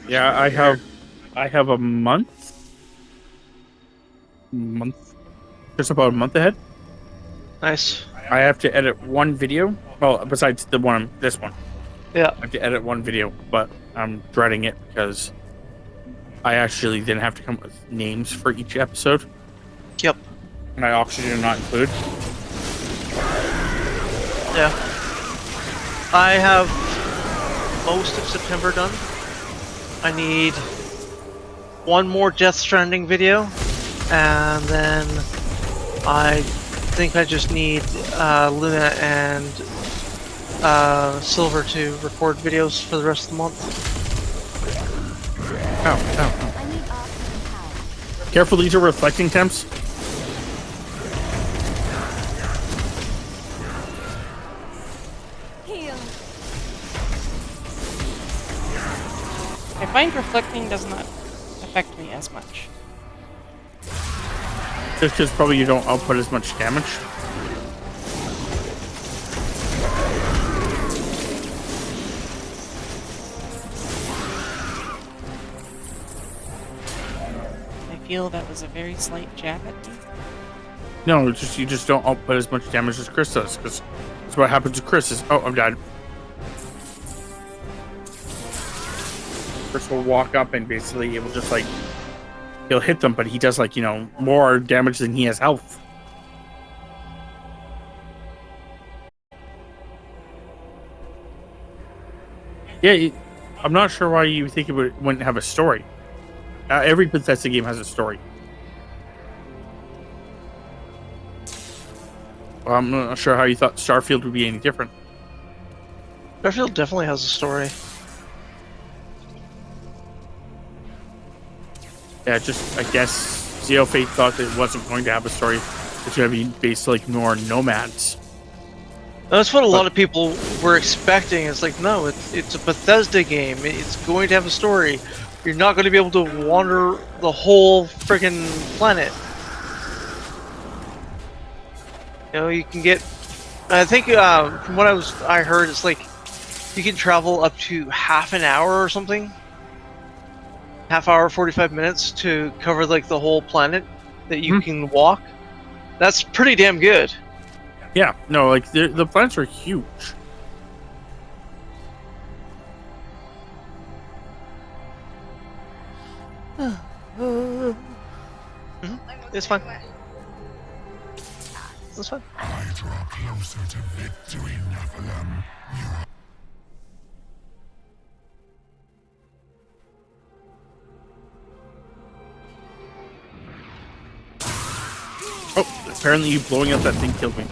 A: Yeah, I have a month, just about a month ahead.
C: Nice.
A: I have to edit one video. Well, besides this one,
C: Yeah.
A: I have to edit one video, but I'm dreading it because I actually then have to come up with names for each episode.
C: Yep.
A: My oxygen not included.
C: Yeah. I have most of September done. I need one more Death Stranding video, and then I think I just need Luna and Silver to record videos for the rest of the month.
A: Oh.
E: I need oxygen power.
A: Careful, these are reflecting temps.
E: Heal.
B: I find reflecting does not affect me as much.
A: Just because probably you don't output as much damage.
B: I feel that was a very slight jab at me.
A: No, it's just you just don't output as much damage as Chris does, because that's what happens to Chris is, oh, I'm dead. Chris will walk up and basically it will just like, he'll hit them, but he does like, you know, more damage than he has health. Yeah, I'm not sure why you think wouldn't have a story. Every Bethesda game has a story. Well, I'm not sure how you thought Starfield would be any different.
C: Starfield definitely has a story.
A: Yeah, just I guess Xeofate thought that it wasn't going to have a story. It's going to be based like more nomads.
C: That's what a lot of people were expecting. It's like, no, it's a Bethesda game. It's going to have a story. You're not going to be able to wander the whole friggin' planet. You know, you can get. I think from what I heard, it's like you can travel up to half an hour or something. Half hour, 45 minutes to cover like the whole planet that you can walk. That's pretty damn good.
A: Yeah, no, like the planets are huge.
C: It's fine. It's fine.
G: I draw closer to victory, Nephilim.
A: Oh, apparently you blowing up that thing killed me.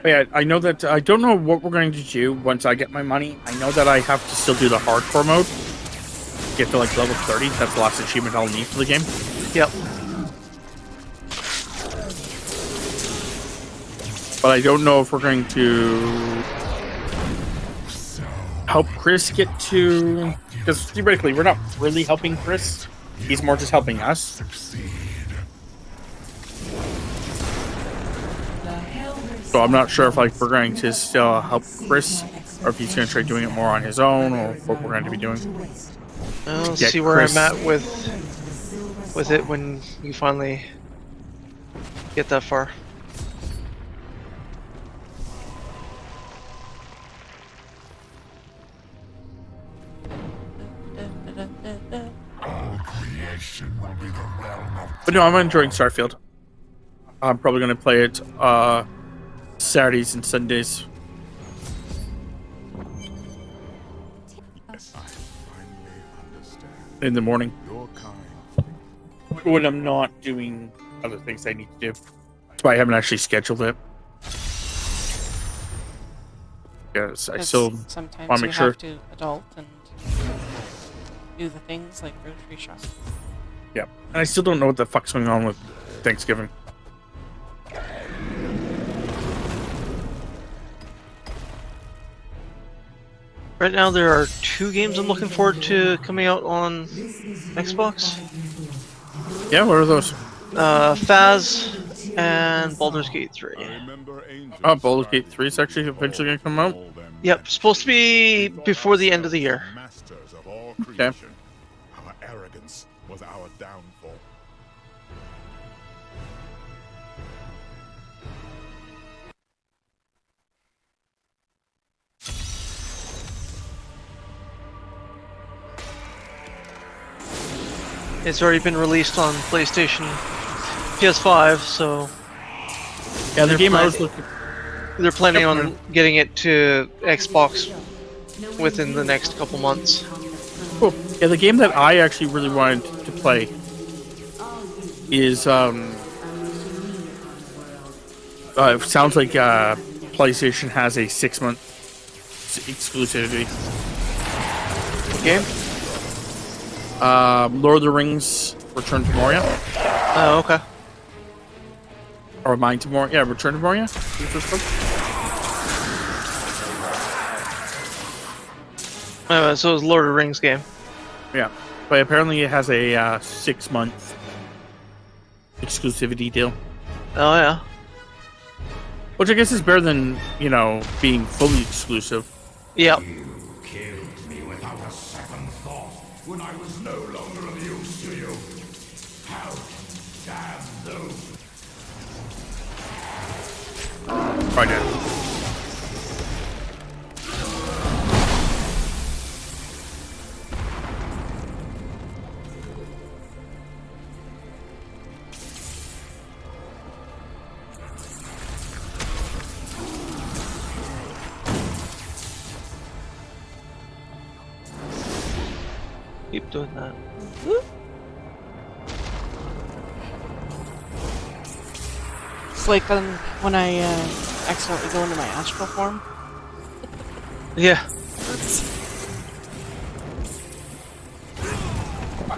A: But yeah, I know that I don't know what we're going to do once I get my money. I know that I have to still do the hardcore mode. Get to like level 30. That's the last achievement I'll need for the game.
C: Yep.
A: But I don't know if we're going to help Chris get to, because theoretically we're not really helping Chris. He's more just helping us. So I'm not sure if like we're going to still help Chris, or if he's going to try doing it more on his own, or what we're going to be doing.
C: I'll
A: Get
C: see where
A: Chris.
C: I'm at with it when you finally get that far.
G: All creation will be the realm of
A: But no, I'm enjoying Starfield. I'm probably going to play it Saturdays and Sundays. In the morning. When I'm not doing other things I need to do. That's why I haven't actually scheduled it. Yes, I still
B: sometimes
A: want to
B: you
A: make sure.
B: have to adult and do the things like grocery shop.
A: Yeah, and I still don't know what the fuck's going on with Thanksgiving.
C: Right now, there are 2 games I'm looking forward to coming out on Xbox.
A: Yeah, what are those?
C: Phaz and Baldur's Gate 3.
A: Oh, Baldur's Gate 3 is actually eventually going to come out.
C: Yep, supposed to be before the end of the year.
G: masters of all
A: Okay.
G: creation. Our arrogance was our downfall.
C: It's already been released on PlayStation, PS5, so
A: Yeah, the
C: They're
A: game I was
C: planning-
A: looking.
C: they're planning
A: Yep.
C: on getting it to Xbox within the next couple months.
A: Cool. Yeah, the game that I actually really wanted to play is it sounds like PlayStation has a 6-month exclusivity.
C: Game?
A: Lord of the Rings: Return to Moria,
C: Oh, okay.
A: or Mine to Moria. Yeah, Return to Moria.
C: So it's Lord of the Rings game.
A: Yeah, but apparently it has a 6-month exclusivity deal.
C: Oh yeah.
A: Which I guess is better than, you know, being fully exclusive.
C: Yep.
G: You killed me without a second thought when I was no longer of use to you. How damn those.
A: Right now.
C: Keep doing that.
B: It's like when I accidentally go into my astral form.
C: Yeah.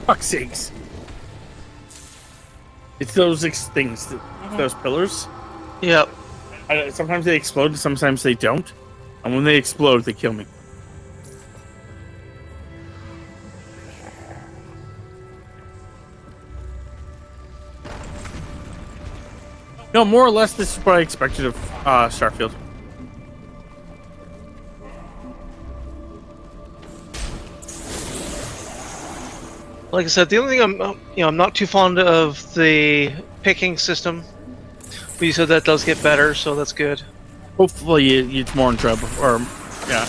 A: Fuck's sakes. It's those things, those pillars.
C: Yep.
A: Sometimes they explode, sometimes they don't. And when they explode, they kill me. No, more or less, this is what I expected of Starfield.
C: Like I said, the only thing I'm not too fond of the picking system. But you said that does get better, so that's good.
A: Hopefully, it's more in trouble. Or, yeah.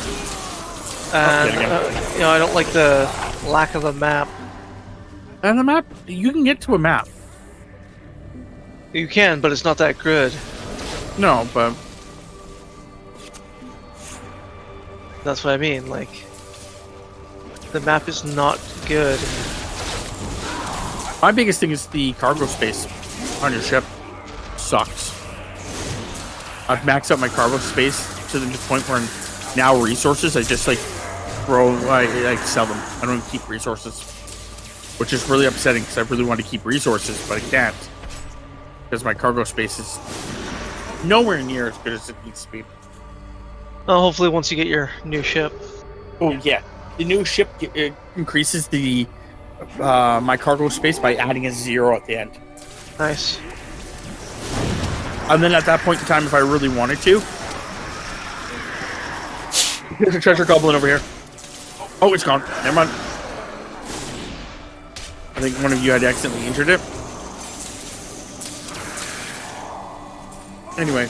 C: And I don't like the lack of a map.
A: And the map, you can get to a map.
C: You can, but it's not that good.
A: No, but
C: That's what I mean. Like, the map is not good.
A: my biggest thing is the cargo space on your ship. Sucks. I've maxed out my cargo space to the point where now resources, I just like throw, I sell them. I don't keep resources, which is really upsetting because I really want to keep resources, but I can't because my cargo space is nowhere near as good as it needs to be.
C: Well, hopefully once you get your new ship.
A: Oh yeah, the new ship increases the my cargo space by adding a 0 at the end.
C: Nice.
A: And then at that point in time, if I really wanted to, there's a treasure goblin over here. Oh, it's gone. Never mind. I think one of you had accidentally injured it. Anyway.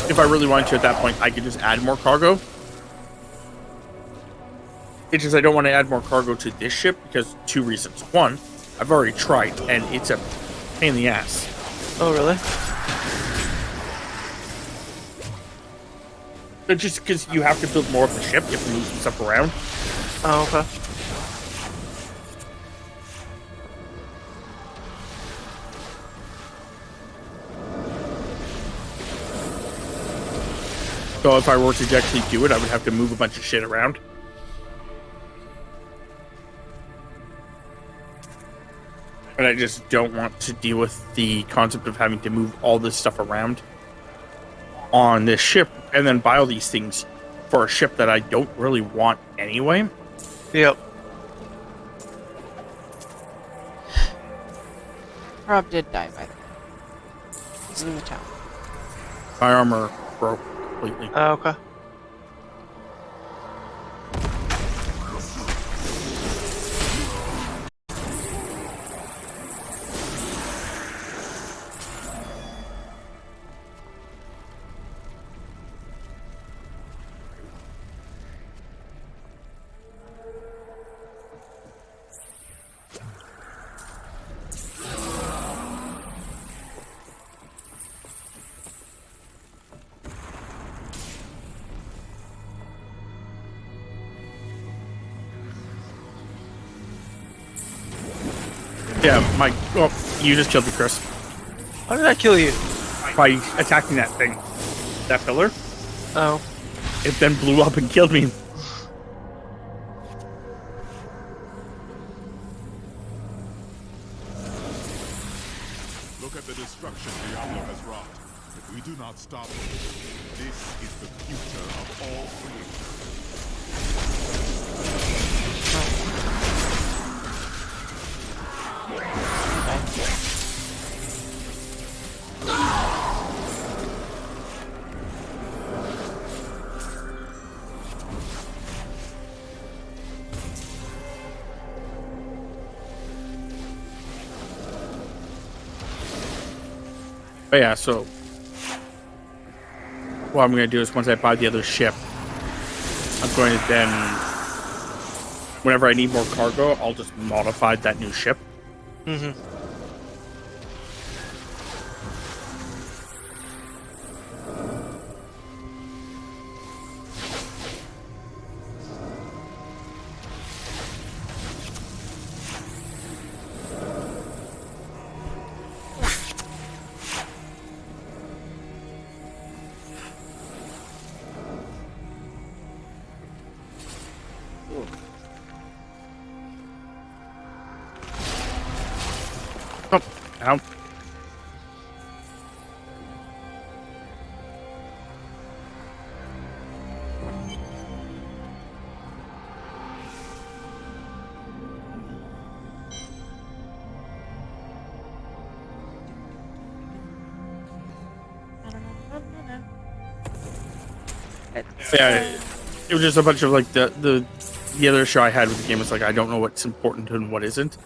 A: If I really wanted to at that point, I could just add more cargo. It's just I don't want to add more cargo to this ship because 2 reasons. 1, I've already tried, and it's a pain in the ass.
C: Oh, really?
A: But just because you have to build more of the ship, you have to move some stuff around.
C: Oh, okay.
A: So if I were to actually do it, I would have to move a bunch of shit around. And I just don't want to deal with the concept of having to move all this stuff around on this ship and then buy all these things for a ship that I don't really want anyway.
C: Yep.
B: Rob did die, by the way. He's in the town.
A: My armor broke completely.
C: Oh, okay.
A: Yeah, my... Oh, you just killed me, Chris.
C: How did that kill you?
A: By attacking that thing. That pillar.
C: Oh.
A: It then blew up and killed me.
H: Look at the destruction Diablo has wrought. If we do not stop it, this is the future of all creation.
A: But yeah, so what I'm going to do is once I buy the other ship, I'm going to then, whenever I need more cargo, I'll just modify that new ship.
C: Mm-hmm.
A: Oh, ow. Yeah, it was just a bunch of like the other issue I had with the game was like I don't know what's important and what isn't.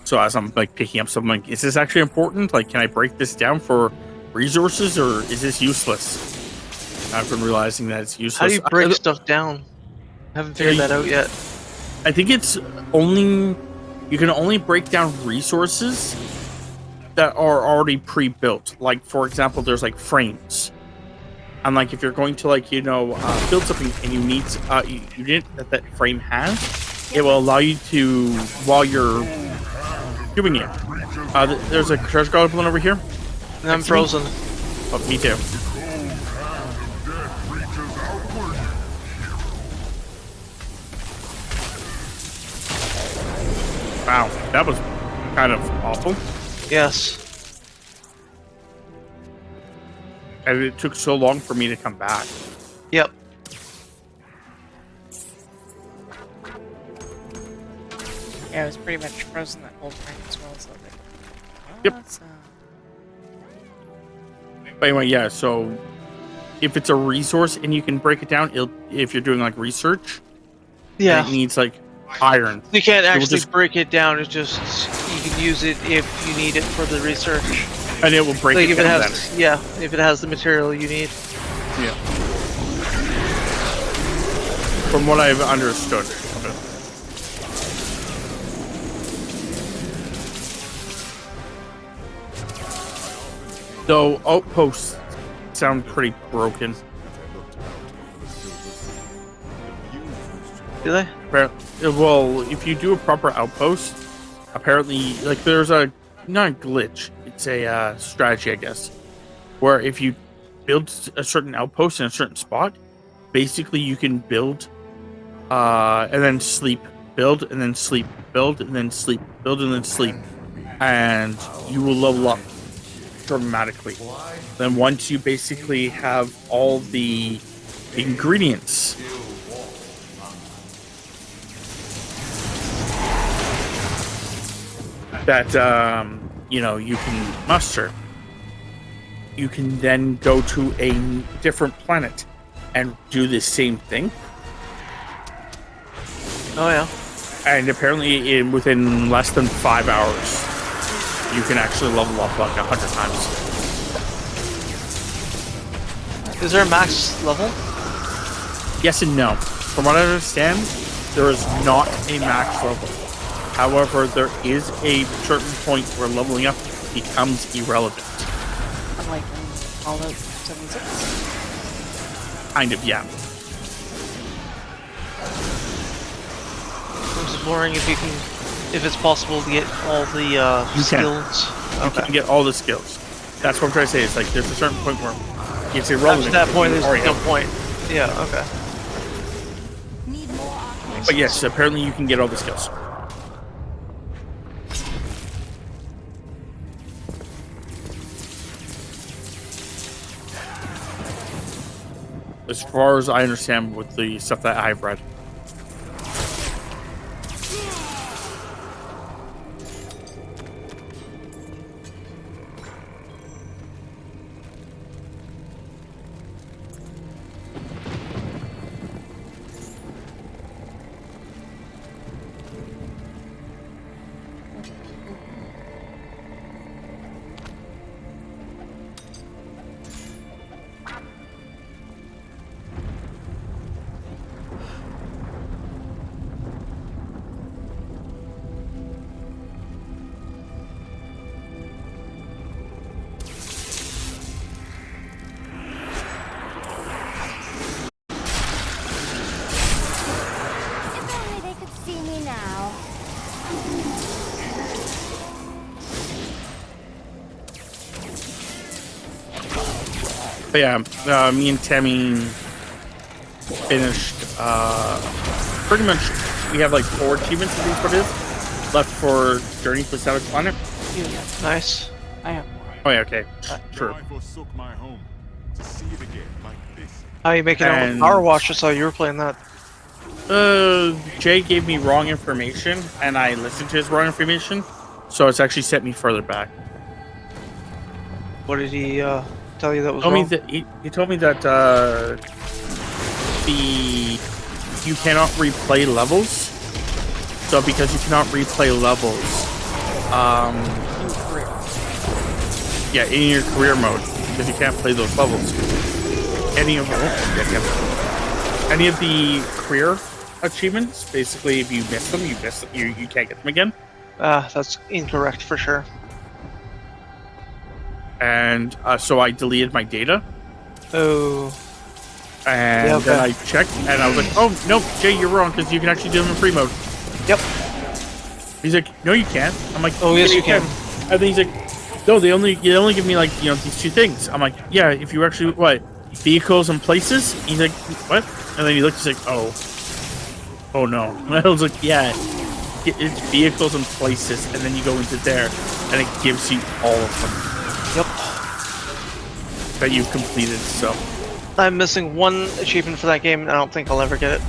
A: So as I'm like picking up something, like, is this actually important? Like, can I break this down for resources, or is this useless? I've been realizing that it's useless.
C: How do you break stuff down? Haven't figured that out yet.
A: I think it's only you can only break down resources that are already pre-built. Like for example, there's like frames. And like if you're going to like build something and you need unit that frame has, it will allow you to while you're doing it. There's a treasure goblin over here.
C: And I'm frozen.
A: Oh, me too. Wow, that was kind of awful.
C: Yes.
A: And it took so long for me to come back.
C: Yep.
B: Yeah, I was pretty much frozen that whole time as well, so like,
A: Yep.
B: awesome.
A: But anyway, yeah, so if it's a resource and you can break it down, if you're doing like research,
C: Yeah.
A: and it needs like iron.
C: You can't
A: will
C: actually
A: just-
C: break it down. It's just you can use it if you need it for the research.
A: And it will break
C: Like
A: it
C: if it
A: down
C: has, yeah, if it has the material you need.
A: then. Yeah. From what I've understood of it. Though outposts sound pretty broken.
C: Do they?
A: Well, if you do a proper outpost, apparently, like there's a not a glitch. It's a strategy, I guess, where if you build a certain outpost in a certain spot, basically you can build, and then sleep, build, and then sleep, build, and then sleep, build, and then sleep, and you will level up dramatically. Then once you basically have all the ingredients that you can muster, you can then go to a different planet and do the same thing.
C: Oh yeah.
A: And apparently within less than 5 hours you can actually level up like 100 times.
C: Is there a max level?
A: Yes and no. From what I understand, there is not a max level. However, there is a certain point where leveling up becomes irrelevant.
B: Unlike in Fallout 76.
A: Kind of, yeah.
C: I'm just wondering if it's possible to get all the skills.
A: You can get all the skills. That's what I'm trying to say. It's like there's a certain point where it's irrelevant.
C: After that point, there's
A: Already
C: no
A: have-
C: point. Yeah, okay.
E: Need more arcane.
A: But yes, apparently you can get all the skills. As far as I understand with the stuff that I've read. But yeah, me and Tammy finished. Pretty much, we have like 4 achievements. I think what it is left for Journey to the Savage Planet.
C: Nice.
B: I have.
A: Oh yeah, okay, true.
H: I forsook my home to see it again like this.
C: How are you making out with
A: And-
C: Power Wash? I saw you were playing that.
A: Jay gave me wrong information, and I listened to his wrong information, so it's actually set me further back.
C: What did he tell you that was
A: Told me
C: wrong?
A: that he told me that you cannot replay levels. So because you cannot replay levels, yeah, in your career mode, because you can't play those levels. Any of the career achievements, basically, if you miss them, you can't get them again.
C: That's incorrect for sure.
A: And so I deleted my data.
C: Oh.
A: And
C: Yeah, okay.
A: then I checked, and I was like, "Oh no, Jay, you're wrong because you can actually do them in free mode."
C: Yep.
A: He's like, "No, you can't." I'm like,
C: Oh, yes, you can.
A: And then he's like, "No, they only give me like these 2 things." I'm like, "Yeah, if you actually vehicles and places." He's like, "What?" And then he looked. He's like, "Oh no." And I was like, "Yeah, it's vehicles and places, and then you go into there, and it gives you all of them."
C: Yep.
A: That you've completed. So.
C: I'm missing 1 achievement for that game, and I don't think I'll ever get it.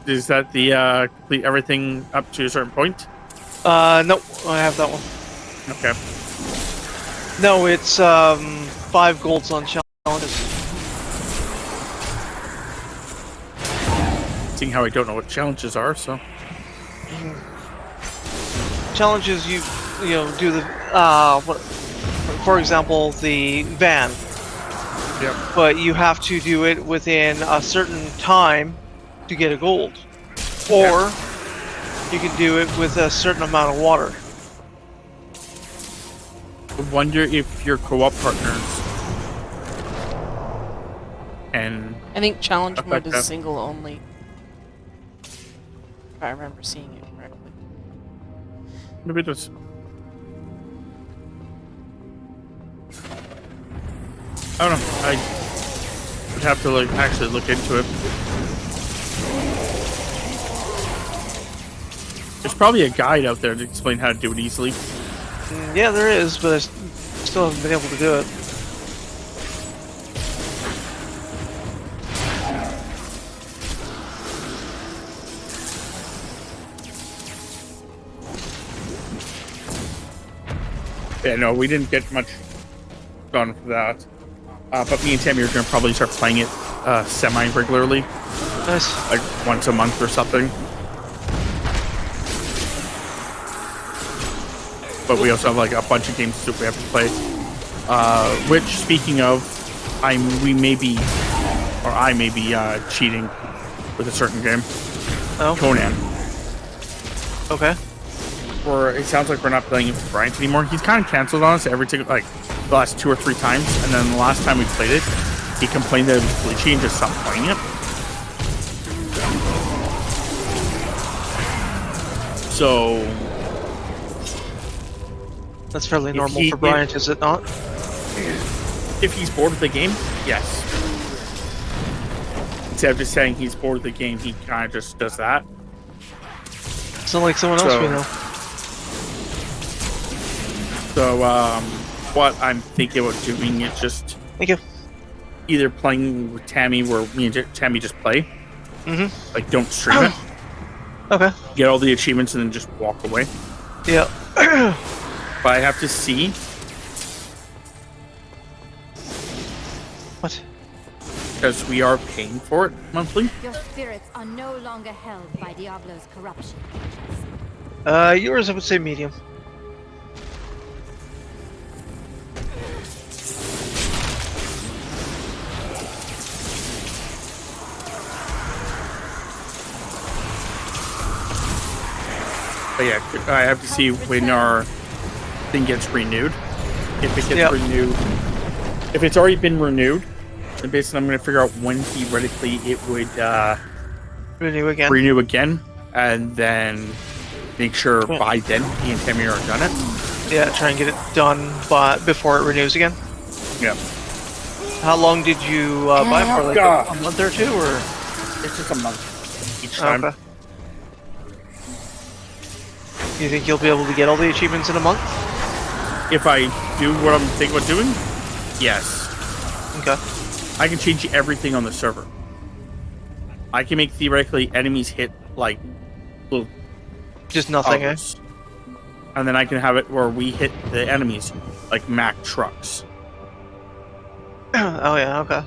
A: Is that the complete everything up to a certain point?
C: Nope, I have that one.
A: Okay.
C: No, it's 5 golds on challenges.
A: Seeing how I don't know what challenges are, so
C: Challenges you do the for example, the van.
A: Yep.
C: But you have to do it within a certain time to get a gold. Or you can do it with a certain amount of water.
A: I wonder if your co-op partners and
B: I think challenge mode
A: Affect
B: is
A: that.
B: single only. If I remember seeing it correctly.
A: maybe it does. I don't know. I would have to actually look into it. There's probably a guide out there to explain how to do it easily.
C: Yeah, there is, but I still haven't been able to do it.
A: Yeah, no, we didn't get much done for that. But me and Tammy are going to probably start playing it semi-regularly,
C: Nice.
A: like once a month or something. But we also have like a bunch of games that we have to play. Which, speaking of, I may be cheating with a certain game.
C: Oh,
A: Conan.
C: okay.
A: Or it sounds like we're not playing it with Bryant anymore. He's kind of canceled on us every single the last 2 or 3 times, and then the last time we played it, he complained that it was glitchy and just stopped playing it. So
C: That's fairly
A: If
C: normal
A: he-
C: for Bryant, is it not?
A: if he's bored of the game, yes. Instead of just saying he's bored of the game, he kind of just does that.
C: It's not like someone else we know.
A: So what I'm thinking about doing is just
C: Thank you.
A: either playing with Tammy, where me and Tammy just play,
C: Mm-hmm.
A: like don't stream it,
C: Okay.
A: get all the achievements, and then just walk away.
C: Yeah.
A: But I have to see
C: What?
A: because we are paying for it monthly.
E: Your spirits are no longer held by Diablo's corruption.
C: Yours I would say medium.
A: But yeah, I have to see when our thing gets renewed. If it gets
C: Yep.
A: renewed, if it's already been renewed, then basically I'm going to figure out when theoretically it would
C: Renew again.
A: renew again, and then make sure
C: Yeah.
A: by then me and Tammy are done it.
C: Yeah, try and get it done before it renews again.
A: Yeah.
C: How long did you buy for? Like
A: God.
C: a month or two, or?
A: It's just a month each time.
C: Okay. You think you'll be able to get all the achievements in a month?
A: If I do what I'm thinking about doing, yes.
C: Okay.
A: I can change everything on the server. I can make theoretically enemies hit like little
C: Just nothing, eh?
A: hovers. And then I can have it where we hit the enemies like Mack trucks.
C: Oh yeah, okay.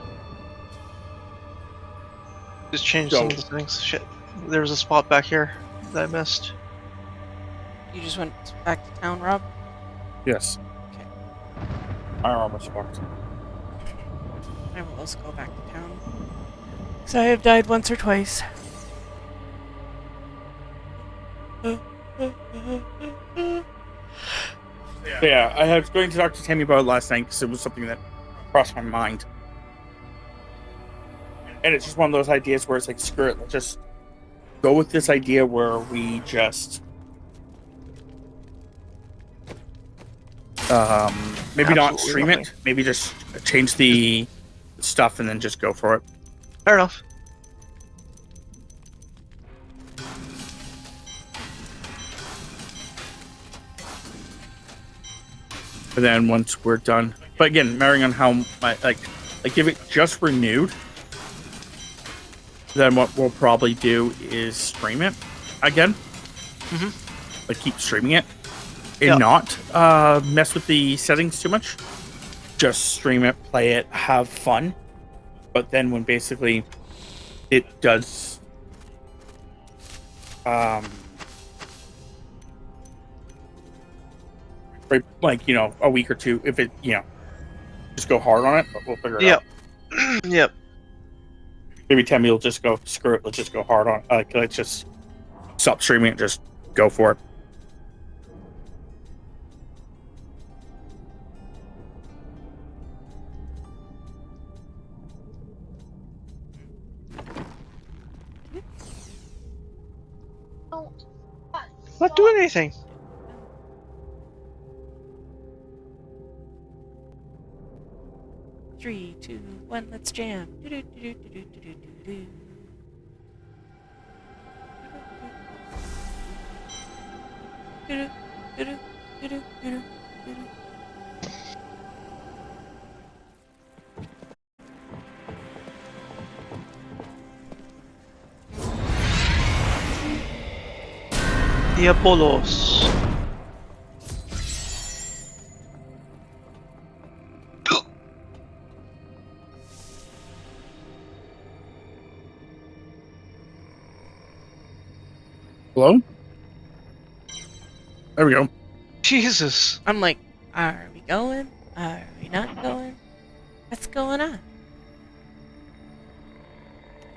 C: Just change some of
A: So-
C: the things. Shit. There was a spot back here that I missed.
B: You just went back to town, Rob?
A: Yes.
B: Okay.
A: I almost fucked.
B: I will also go back to town. Because I have died once or twice.
A: Yeah, I was going to talk to Tammy about it last night because it was something that crossed my mind. And it's just one of those ideas where it's like, screw it, let's just go with this idea where we just maybe not
C: Absolutely
A: stream
C: nothing.
A: it, maybe just change the stuff and then just go for it.
C: Fair enough.
A: And then once we're done, but again, marrying on how my like if it just renewed, then what we'll probably do is stream it again. Like keep streaming it and
C: Yeah.
A: not mess with the settings too much. Just stream it, play it, have fun. But then when basically it does right, like, you know, a week or two, if it, you know, just go hard on it, but we'll figure it out.
C: Yep. Yep.
A: Maybe Tammy will just go, screw it, let's just go hard on it. Let's just stop streaming it, just go for it.
C: Not doing anything.
B: Three, two, one, let's jam. Do-do-do-do-do-do-do-do-do. Do-do-do-do-do-do-do-do.
C: Diabolos.
A: Hello? There we go.
C: Jesus.
B: I'm like, are we going? Are we not going? What's going on?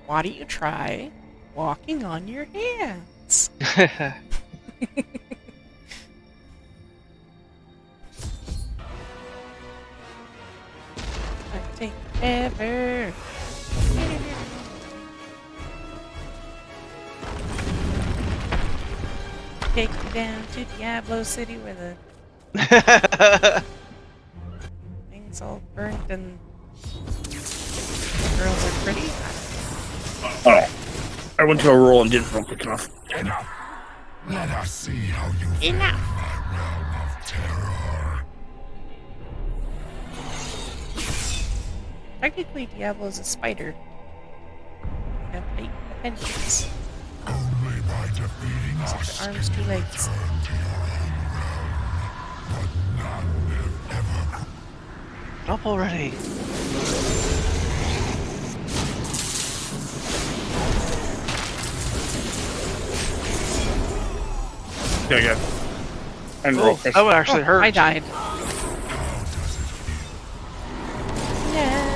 B: Why don't you try walking on your hands? I take ever. Take you down to Diablo City where the things all burnt and girls are pretty.
A: Oh, I went to a roll and didn't roll quick enough.
G: Enough. Let us see how you fare in my realm of terror.
B: Technically, Diablo's a spider. You have 8 appendix.
G: Only by defeating us
B: Arms, 2 legs.
G: turn to your own realm. But none have ever.
C: Up already.
A: Yeah, yeah. And roll.
C: Oh, that would actually hurt.
B: I died. Yeah.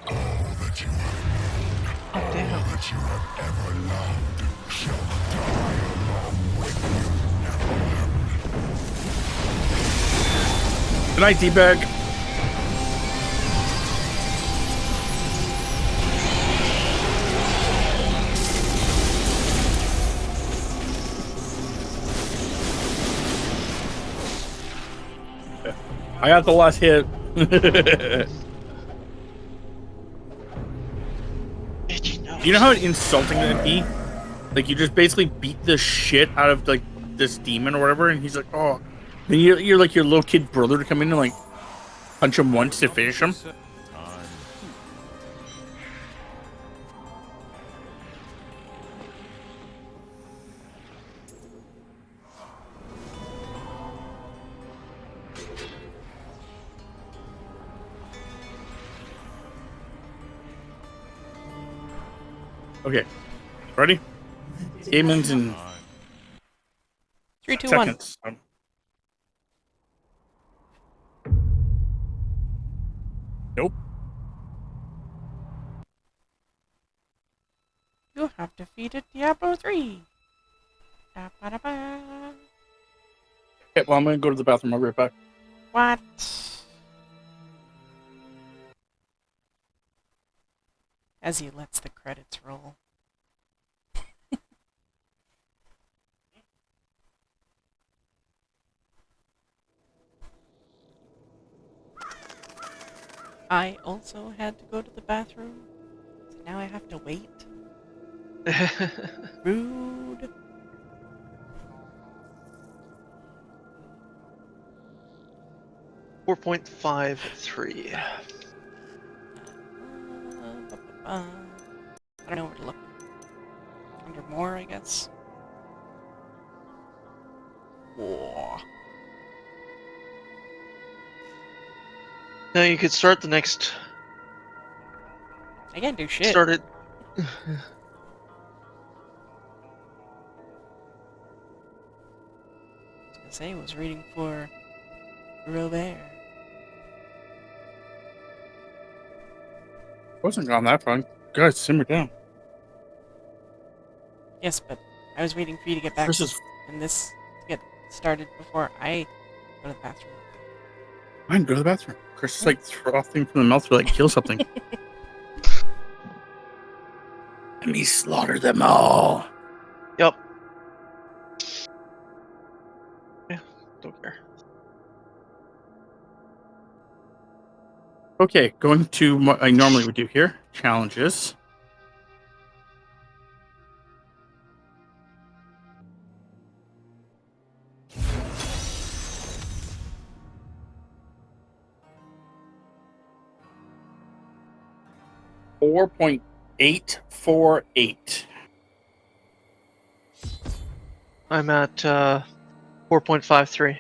G: All that you have known, all that you have ever loved, shall die along with you, Nephilim.
A: Good night, D-Bag. I got the last hit. You know how insulting that'd be? Like, you just basically beat the shit out of, like, this demon or whatever, and he's like, oh. Then you're like your little kid brother to come in and, like, punch him once to finish him. Okay. Ready? Demons in
B: 3, 2, 1.
A: seconds. Nope.
B: You have defeated Diablo 3. Da-ba-da-ba.
A: Okay, well, I'm gonna go to the bathroom. I'll be right back.
B: What? As he lets the credits roll. I also had to go to the bathroom, so now I have to wait. Rude.
C: .53.
B: I don't know where to look. Under more, I guess. Whoa.
C: Now you could start the next.
B: I can't do shit.
C: Start it.
B: I was gonna say I was reading for Robert.
A: Wasn't gone that far. Guys, simmer down.
B: Yes, but I was waiting for you to get back
A: Chris is
B: and this to get started before I go to the bathroom.
A: fine. Go to the bathroom. Chris is like frothing from the mouth to like kill something. Let me slaughter them all.
C: Yup. Yeah, don't care.
A: Okay, going to what I normally would do here. Challenges. .848.
C: I'm at 4.53.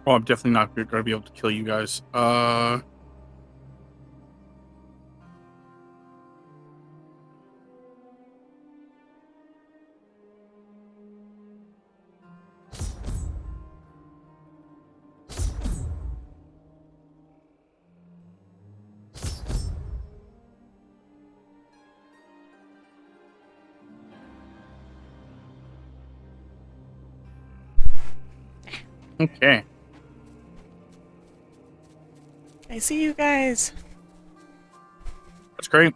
A: Oh, I'm definitely not going to be able to kill you guys. Okay.
B: I see you guys.
A: That's great.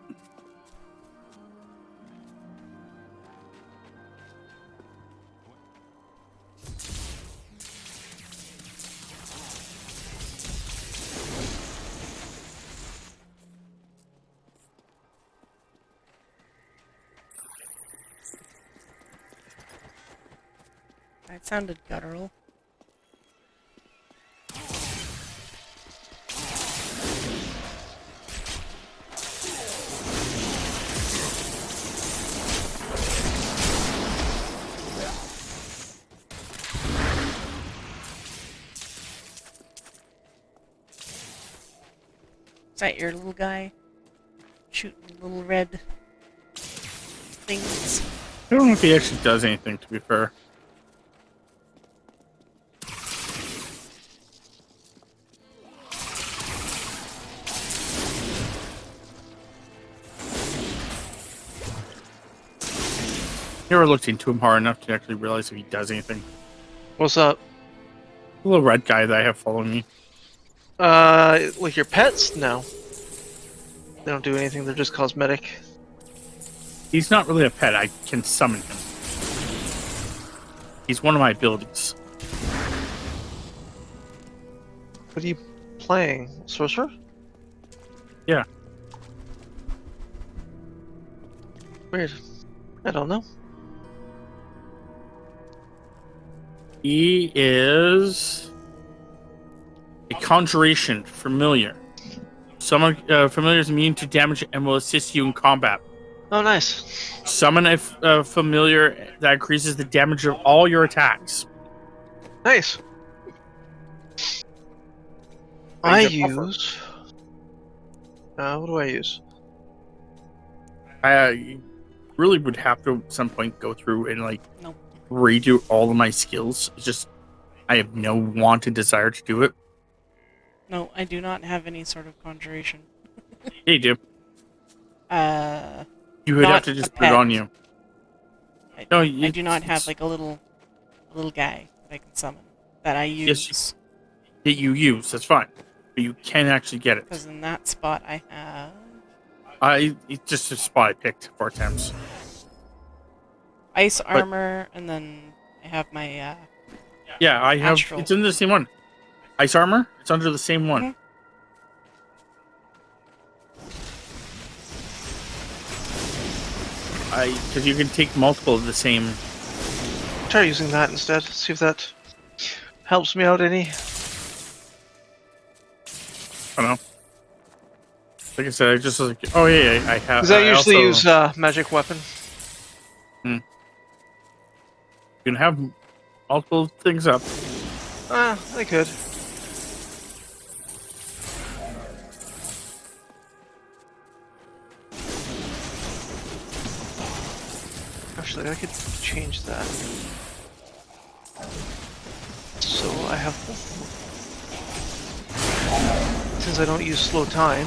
B: That sounded guttural. Is that your little guy? Shooting little red things.
A: I don't know if he actually does anything, to be fair. Never looked into him hard enough to actually realize if he does anything.
C: What's up?
A: The little red guy that I have following me.
C: Like your pets? No. They don't do anything, they're just cosmetic.
A: He's not really a pet. I can summon him. He's one of my abilities.
C: What are you playing? Sorcerer?
A: Yeah.
C: Weird. I don't know.
A: He is a conjuration familiar. Summon familiar is immune to damage and will assist you in combat.
C: Oh, nice.
A: Summon a familiar that increases the damage of all your attacks.
C: Nice. I use... what do I use?
A: I really would have to at some point go through and like
B: Nope.
A: redo all of my skills. It's just I have no want and desire to do it.
B: No, I do not have any sort of conjuration.
A: Yeah, you do. You would
B: Not
A: have to just
B: a
A: put it
B: pet.
A: on you.
B: I
A: No,
B: do not have like a little guy that I can summon that I use.
A: Yes, that you use. That's fine, but you can actually get it.
B: Because in that spot I have
A: It's just a spot I picked 4 times.
B: ice armor, and then I have my
A: Yeah, I have.
B: Astral.
A: It's in the same one. Ice armor. It's under the same one.
B: Mhm.
A: Because you can take multiple of the same.
C: Try using that instead. See if that helps me out any.
A: I don't know. Like I said, I just was like, oh yeah, I have.
C: Because I usually
A: also,
C: use magic weapon.
A: You can have multiple things up.
C: I could. Actually, I could change that. So I have... Since I don't use slow time...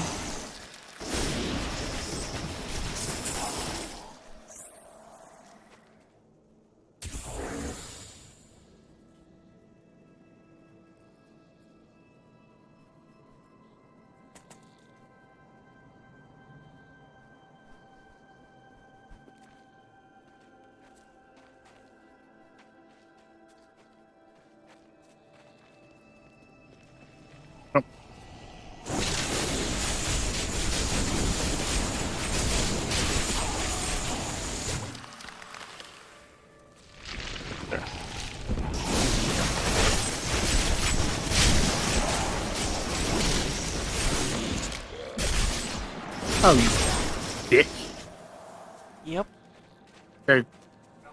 A: Oh, you dick!
B: Yep.
A: Guy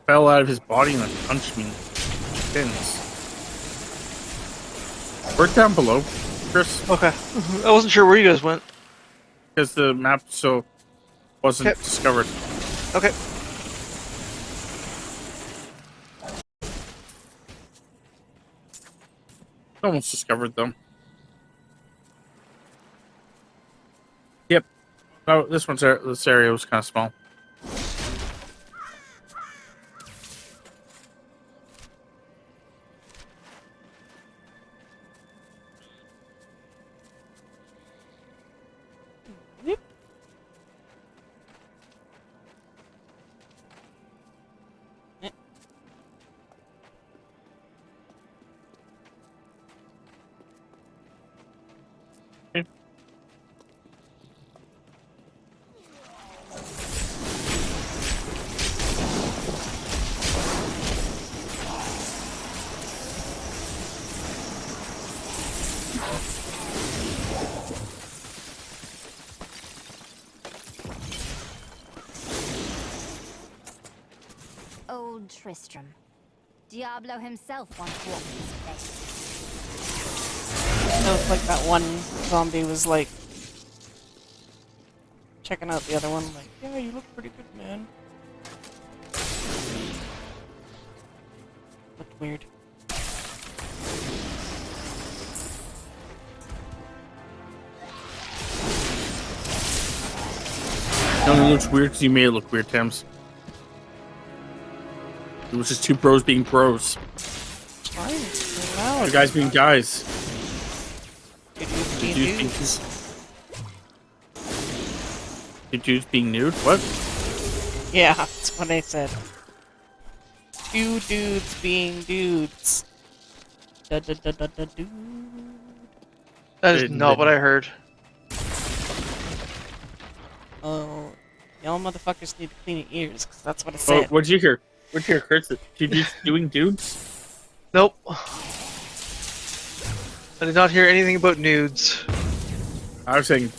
A: fell out of his body and then punched me. Fins. We're down below, Chris,
C: Okay. I wasn't sure where you guys went.
A: because the map still wasn't
C: Okay.
A: discovered.
C: Okay.
A: Almost discovered though. Yep. Oh, this area was kind of small.
B: Yep.
E: Old Tristram. Diablo himself once walked this place.
B: It looked like that one zombie was like checking out the other one. I'm like, yeah, you look pretty good, man. Looked weird.
A: It only looks weird because you made it look weird, Thames. It was just two bros being bros.
B: Fine. You're loud.
A: Two guys being guys.
B: Two dudes
A: Two
B: being
A: dudes being
B: dudes.
A: two dudes being nude? What?
B: Yeah, that's what I said. Two dudes being dudes. Da da da da da dude.
C: That is not what I heard.
B: Oh, y'all motherfuckers need to clean your ears, because that's what I
A: Oh,
B: said.
A: what'd you hear? What'd you hear, Chris? That two dudes doing dudes?
C: Nope. I did not hear anything about nudes.
A: I was saying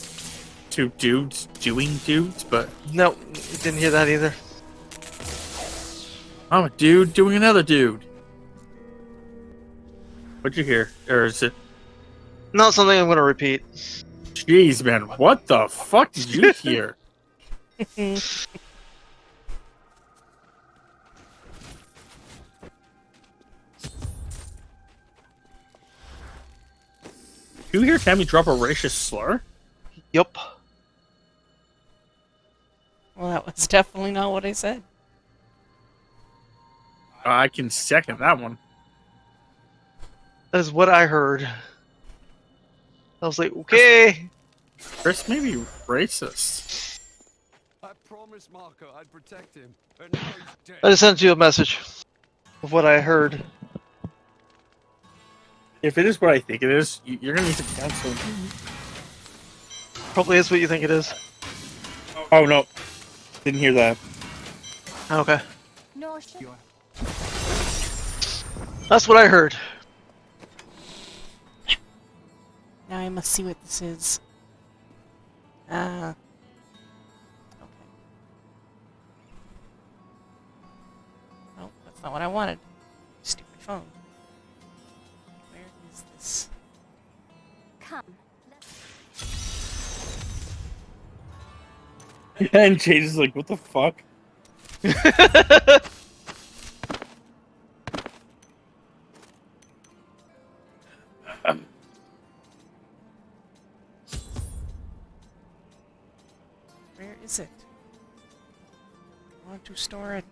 A: two dudes doing dudes, but
C: Nope, didn't hear that either.
A: I'm a dude doing another dude. What'd you hear? Or is it?
C: Not something I'm gonna repeat.
A: Jeez, man, what the fuck did you hear? Did you hear Tammy drop a racist slur?
C: Yup.
B: Well, that was definitely not what I said.
A: I can second that one.
C: That is what I heard. I was like, okay.
A: Chris may be racist.
D: I promised Marco I'd protect him, and now he's dead.
C: I just sent you a message of what I heard.
A: If it is what I think it is, you're gonna need some counseling.
C: Probably is what you think it is.
A: Oh no, didn't hear that.
C: Okay.
E: No, sure.
C: That's what I heard.
B: Now I must see what this is. Okay. Oh, that's not what I wanted. Stupid phone. Where is this?
E: Come.
A: And Jade is like, what the fuck?
B: Where is it? I want to store it.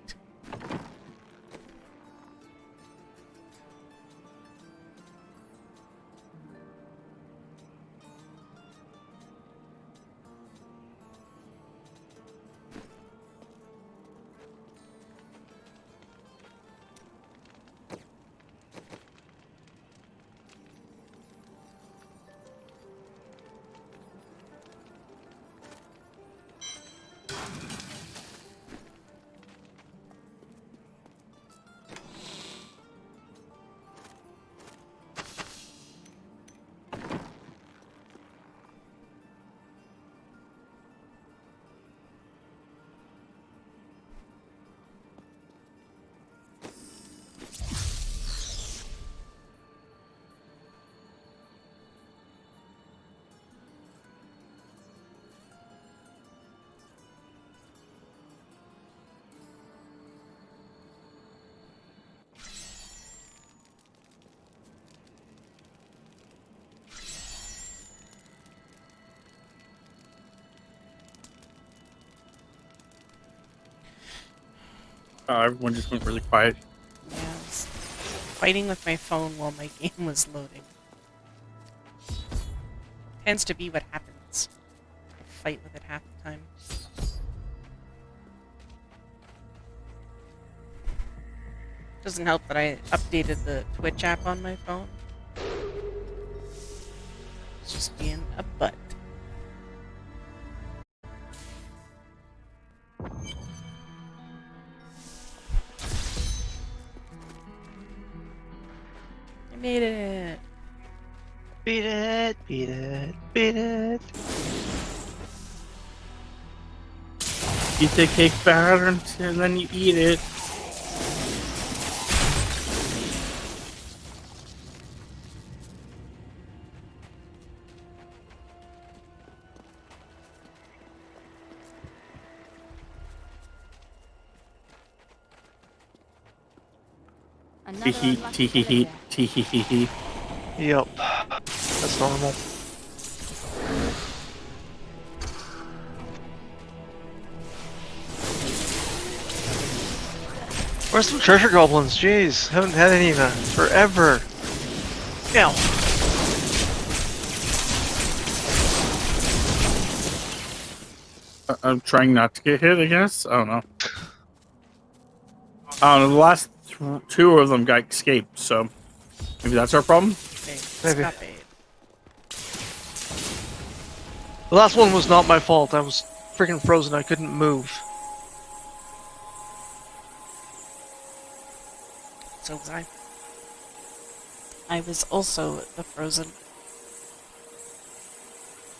A: Everyone just went really quiet.
B: Yeah, I was fighting with my phone while my game was loading. Tends to be what happens. I fight with it half the time. Doesn't help that I updated the Twitch app on my phone. It's just being a butt. I made it!
C: Beat it, beat it, beat it.
A: You take cake batter and then you eat it.
E: Another
A: Tee
E: unlucky
A: hee
E: villager.
A: tee hee.
C: Yep. That's normal. Where's some treasure goblins? Jeez, haven't had any of that forever. Ow.
A: I'm trying not to get hit, I guess. I don't know. The last two of them got escaped, so maybe that's our problem.
B: Bait.
C: Maybe.
B: Scott bait.
C: The last one was not my fault. I was freaking frozen. I couldn't move.
B: So was I. I was also the frozen.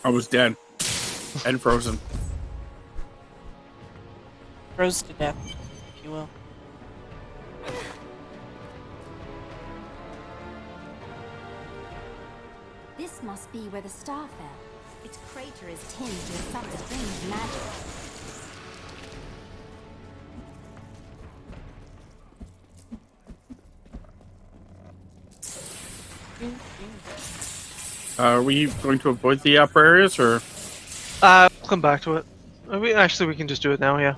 A: I was dead and frozen.
B: Froze to death, if you will.
E: This must be where the star fell. Its crater is tinged with some strange magic.
A: Are we going to avoid the upper areas, or
C: We'll come back to it. We can just do it now, yeah.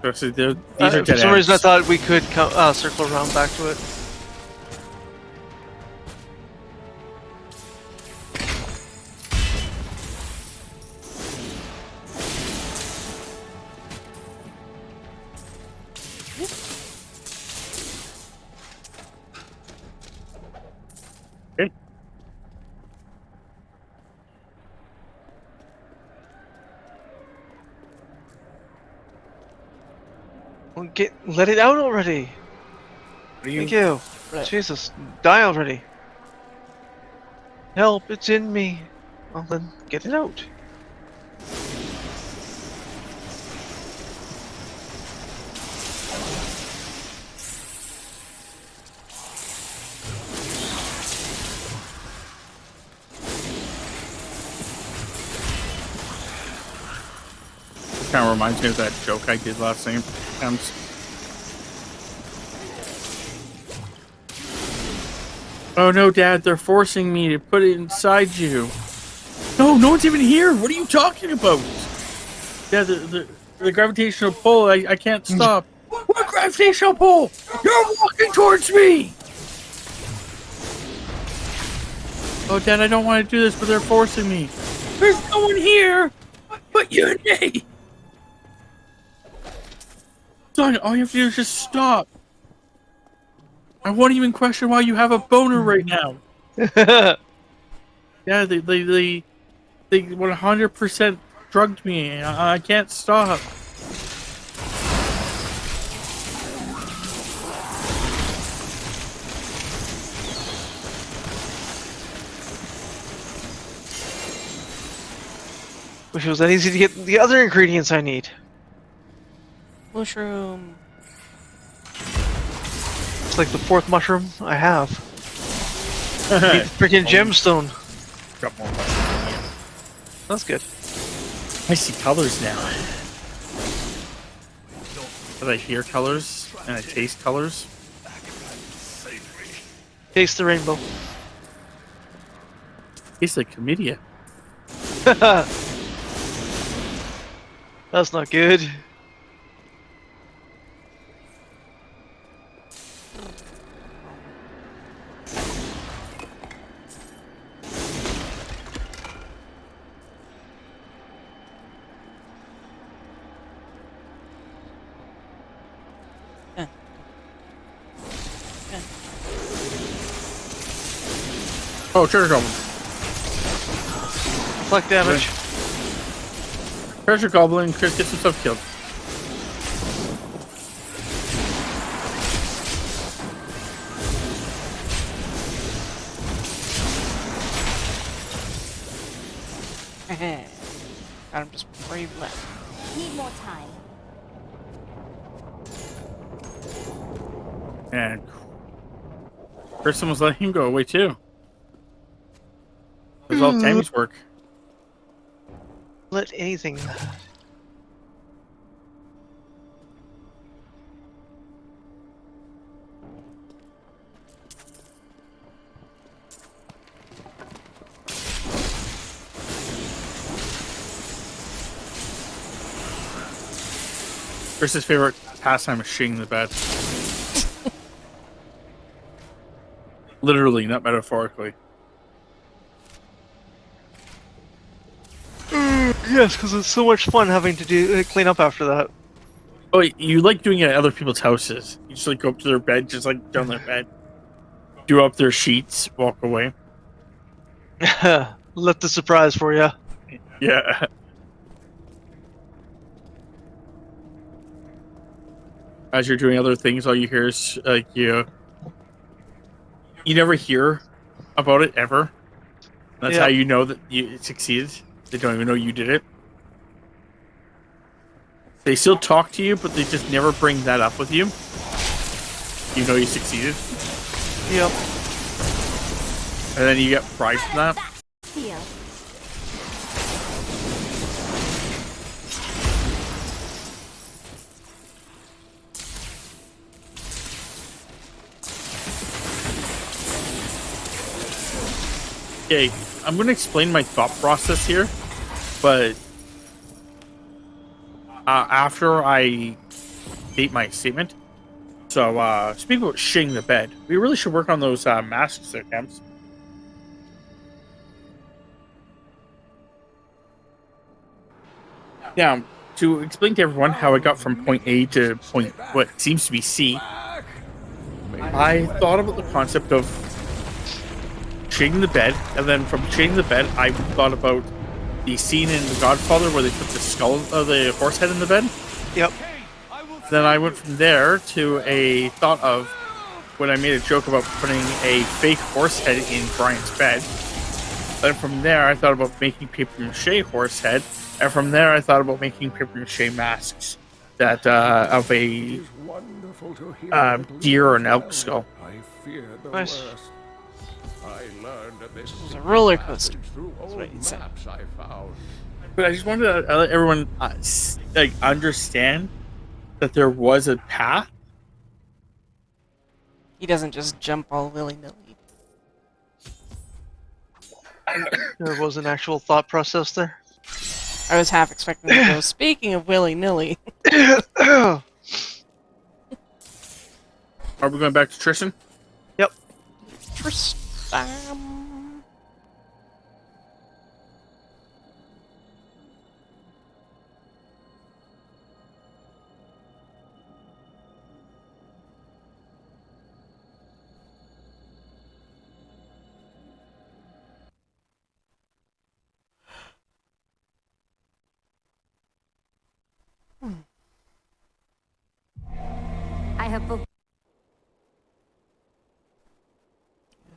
A: these are dead
C: For some reason I
A: ends?
C: thought we could circle around back to it.
A: Okay.
C: Well, let it out already. Thank you.
B: Right.
C: Jesus, die already. Help, it's in me. Well then, get it out.
A: Kind of reminds me of that joke I did last time. Oh no, Dad, they're forcing me to put it inside you. No, no one's even here. What are you talking about? Yeah, the gravitational pull, I can't stop. What gravitational pull? You're walking towards me! Oh, Dad, I don't want to do this, but they're forcing me. There's no one here but you and me! Son, all you have to do is just stop. I won't even question why you have a boner right now. Yeah, they 100% drugged me. I can't stop.
C: Wish it was that easy to get the other ingredients I need.
B: Mushroom.
C: It's like the fourth mushroom I have. I need the freaking gemstone.
A: Got more.
C: That's good.
A: I see colors now. But I hear colors and I taste colors.
C: Taste the rainbow.
A: Tastes like chlamydia.
C: That's not good.
A: Oh, treasure goblin.
C: Fleck damage.
A: Treasure goblin. Chris gets himself killed.
B: Got him just before he left.
E: Need more time.
A: And Kristen was letting him go away too. That's all Tammy's work.
C: Let anything.
A: Chris's favorite pastime is shitting the bed. Literally, not metaphorically.
C: Yes, because it's so much fun having to do clean up after that.
A: Oh, you like doing it at other people's houses. You just like go up to their bed, just like down their bed, do up their sheets, walk away.
C: Left the surprise for you.
A: Yeah. As you're doing other things, all you hear is like you never hear about it ever. That's how
C: Yep.
A: you know that you succeeded. They don't even know you did it. They still talk to you, but they just never bring that up with you. You know you succeeded,
C: Yep.
A: and then you get pride from that.
E: Feel.
A: Okay, I'm going to explain my thought process here, but after I state my statement. So, speaking about shitting the bed, we really should work on those masks there, Camps. Now, to explain to everyone how I got from point A to point what seems to be C, I thought about the concept of shitting the bed, and then from shitting the bed, I thought about the scene in The Godfather where they put the skull of the horse head in the bed.
C: Yep.
A: Then I went from there to a thought of when I made a joke about putting a fake horse head in Brian's bed. Then from there, I thought about making paper mache horse head, and from there, I thought about making paper mache masks that of a deer or an elk skull.
G: I fear the
C: Nice.
G: worst. I learned that this
B: was a roller coaster.
G: through
B: That's
G: old
B: what he said.
G: maps I found.
A: But I just wanted to let everyone like understand that there was a path.
B: He doesn't just jump all willy-nilly.
C: There was an actual thought process there.
B: I was half expecting to go, speaking of willy-nilly.
A: Are we going back to Tristan?
C: Yep.
B: Tristan.
E: I have booked.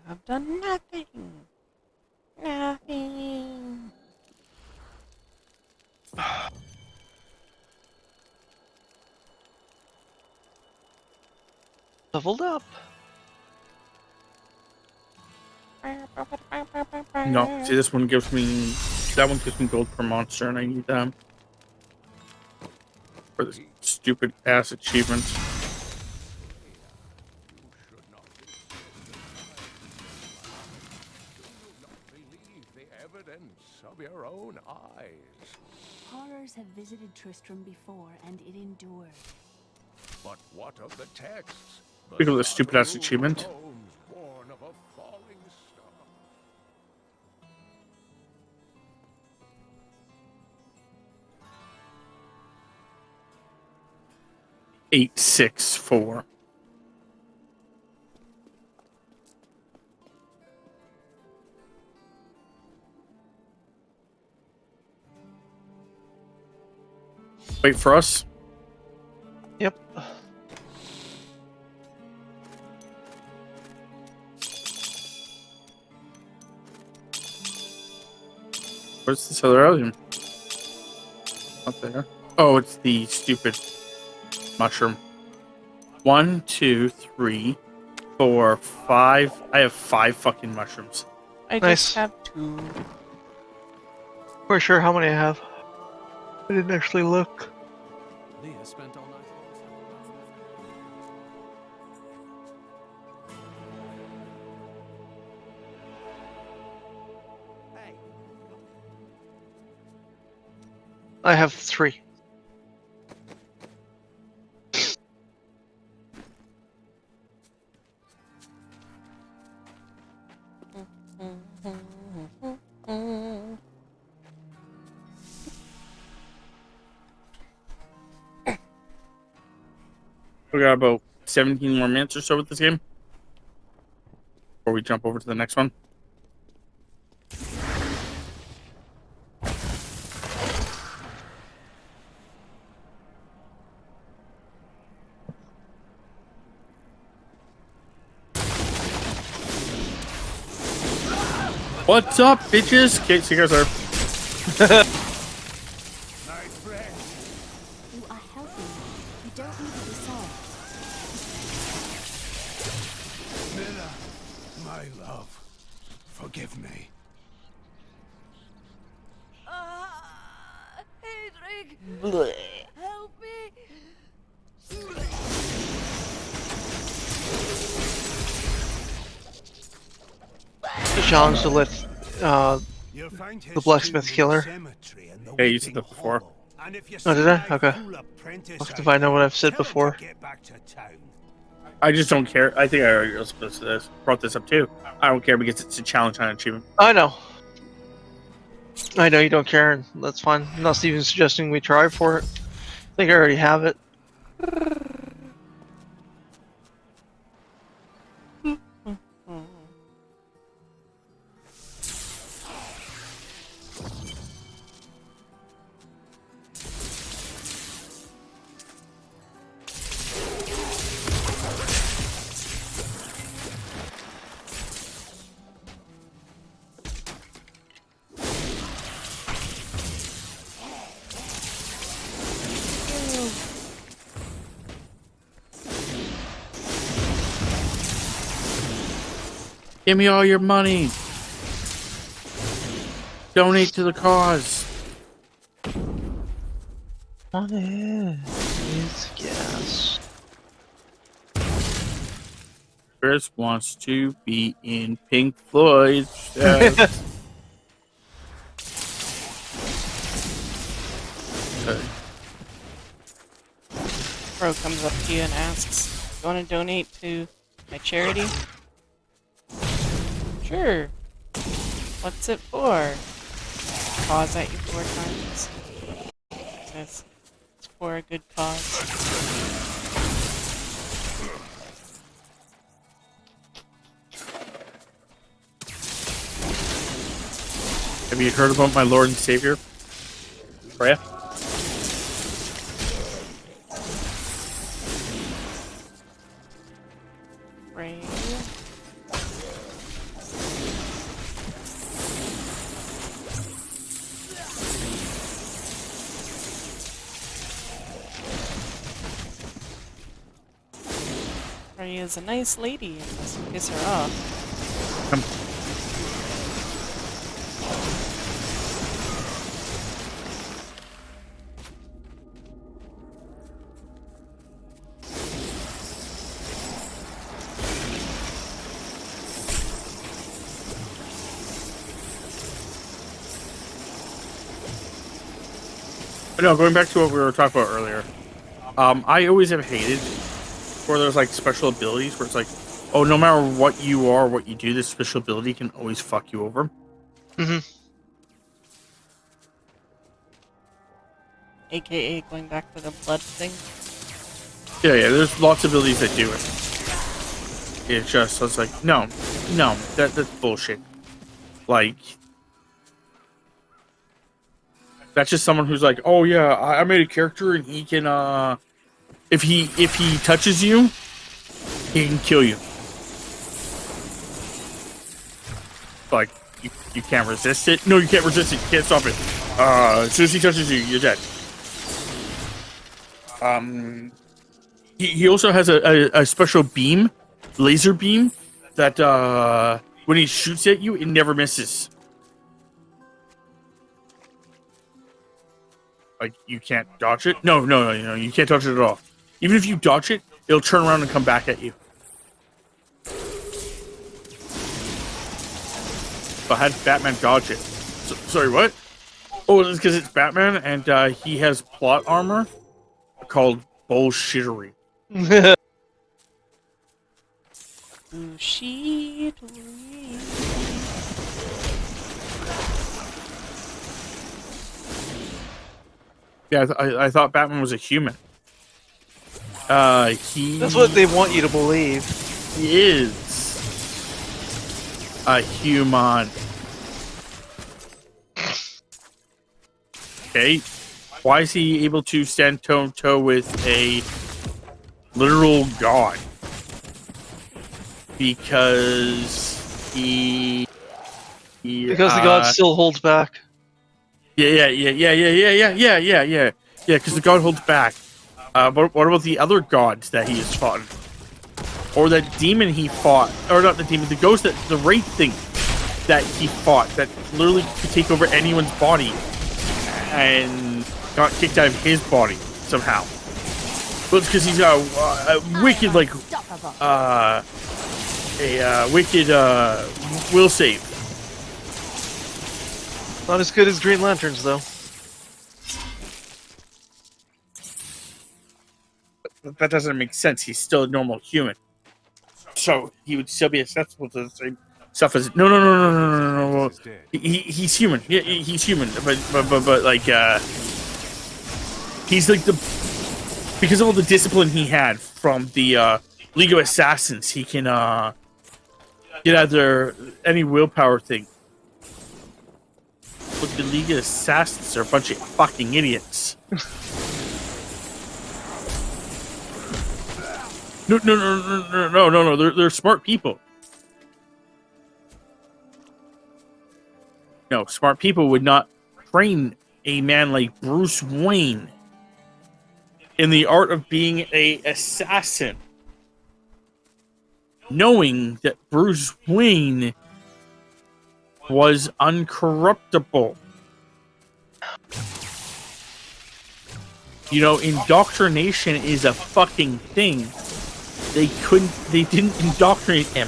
B: I've done nothing. Nothing.
C: Leveled up.
A: No. See, this one gives me. That one gives me gold per monster, and I need them for this stupid ass achievement.
G: Believe the evidence of your own eyes.
E: Horrors have visited Tristram before, and it endured.
G: But what of the texts?
A: Look at this stupid ass achievement.
G: Tomes born of a falling star.
A: 864. Wait for us.
C: Yep.
A: Where's this other alien? Up there. Oh, it's the stupid mushroom. 1, 2, 3, 4, 5. I have 5 fucking mushrooms.
B: I
C: Nice.
B: just have 2.
C: Quite sure how many I have. I didn't actually look.
D: Leah spent all night. Hey,
C: I have 3.
A: We got about 17 more minutes or so with this game before we jump over to the next one. What's up, bitches? Okay, see you guys are.
E: You are healthy. You don't need to be solved.
G: Miller, my love, forgive me.
B: Blech.
E: Help me!
C: The challenge to let
G: You'll find his
C: the blacksmith
G: tomb in
C: killer.
G: cemetery and the
A: Yeah, you said
G: Weeping
A: that before.
G: Hollow. And if you
C: Oh, did
G: see
C: I?
G: my
C: Okay.
G: fool apprentice
C: Look if
G: out
C: I know what I've said
G: there, tell him
C: before.
G: to get back to town.
A: I just don't care. I think I already was supposed to brought this up too. I don't care because it's a challenge, not an achievement.
C: I know. I know you don't care, and that's fine. I'm not even suggesting we try for it. I think I already have it.
A: Give me all your money. Donate to the cause.
C: Money is gas.
A: Chris wants to be in Pink Floyd. Okay.
B: Bro comes up to you and asks, "You want to donate to my charity?" Sure. What's it for? Pause at you 4 times. Says it's for a good cause.
A: Have you heard about my Lord and Savior? Freya?
B: Right. Ray is a nice lady unless you piss her off.
A: Come. But no, going back to what we were talking about earlier. I always have hated where there's like special abilities where it's like, oh, no matter what you are, what you do, this special ability can always fuck you over.
B: AKA going back to the blood thing.
A: Yeah, there's lots of abilities that do it. It's just, it's like, no, that's bullshit. Like, that's just someone who's like, oh yeah, I made a character and he can, if he touches you, he can kill you. Like, you can't resist it. No, you can't resist it. You can't stop it. As soon as he touches you, you're dead. He also has a special beam, laser beam, that when he shoots at you, it never misses. Like, you can't dodge it. No, you can't dodge it at all. Even if you dodge it, it'll turn around and come back at you. So I had Batman dodge it. Sorry, what? Oh, it's because it's Batman, and he has plot armor called bullshittery. Yeah, I thought Batman was a human.
C: That's what they want you to believe.
A: He is a human. Okay. Why is he able to stand toe to toe with a literal god? Because
C: Because the god still holds back.
A: Yeah. Because the god holds back. But what about the other gods that he has fought? Or that demon he fought? Or not the demon, the ghost, the wraith thing that he fought that literally could take over anyone's body and got kicked out of his body somehow. Well, it's because he's a wicked, like, wicked will save.
C: Not as good as Green Lanterns, though.
A: That doesn't make sense. He's still a normal human. So he would still be accessible to the same stuff as no. He's human. Yeah, he's human. But like he's like because of all the discipline he had from the League of Assassins, he can get out there any willpower thing. But the League of Assassins are a bunch of fucking idiots. No. They're smart people. No, smart people would not train a man like Bruce Wayne in the art of being an assassin, knowing that Bruce Wayne was uncorruptible. You know, indoctrination is a fucking thing. They didn't indoctrinate him.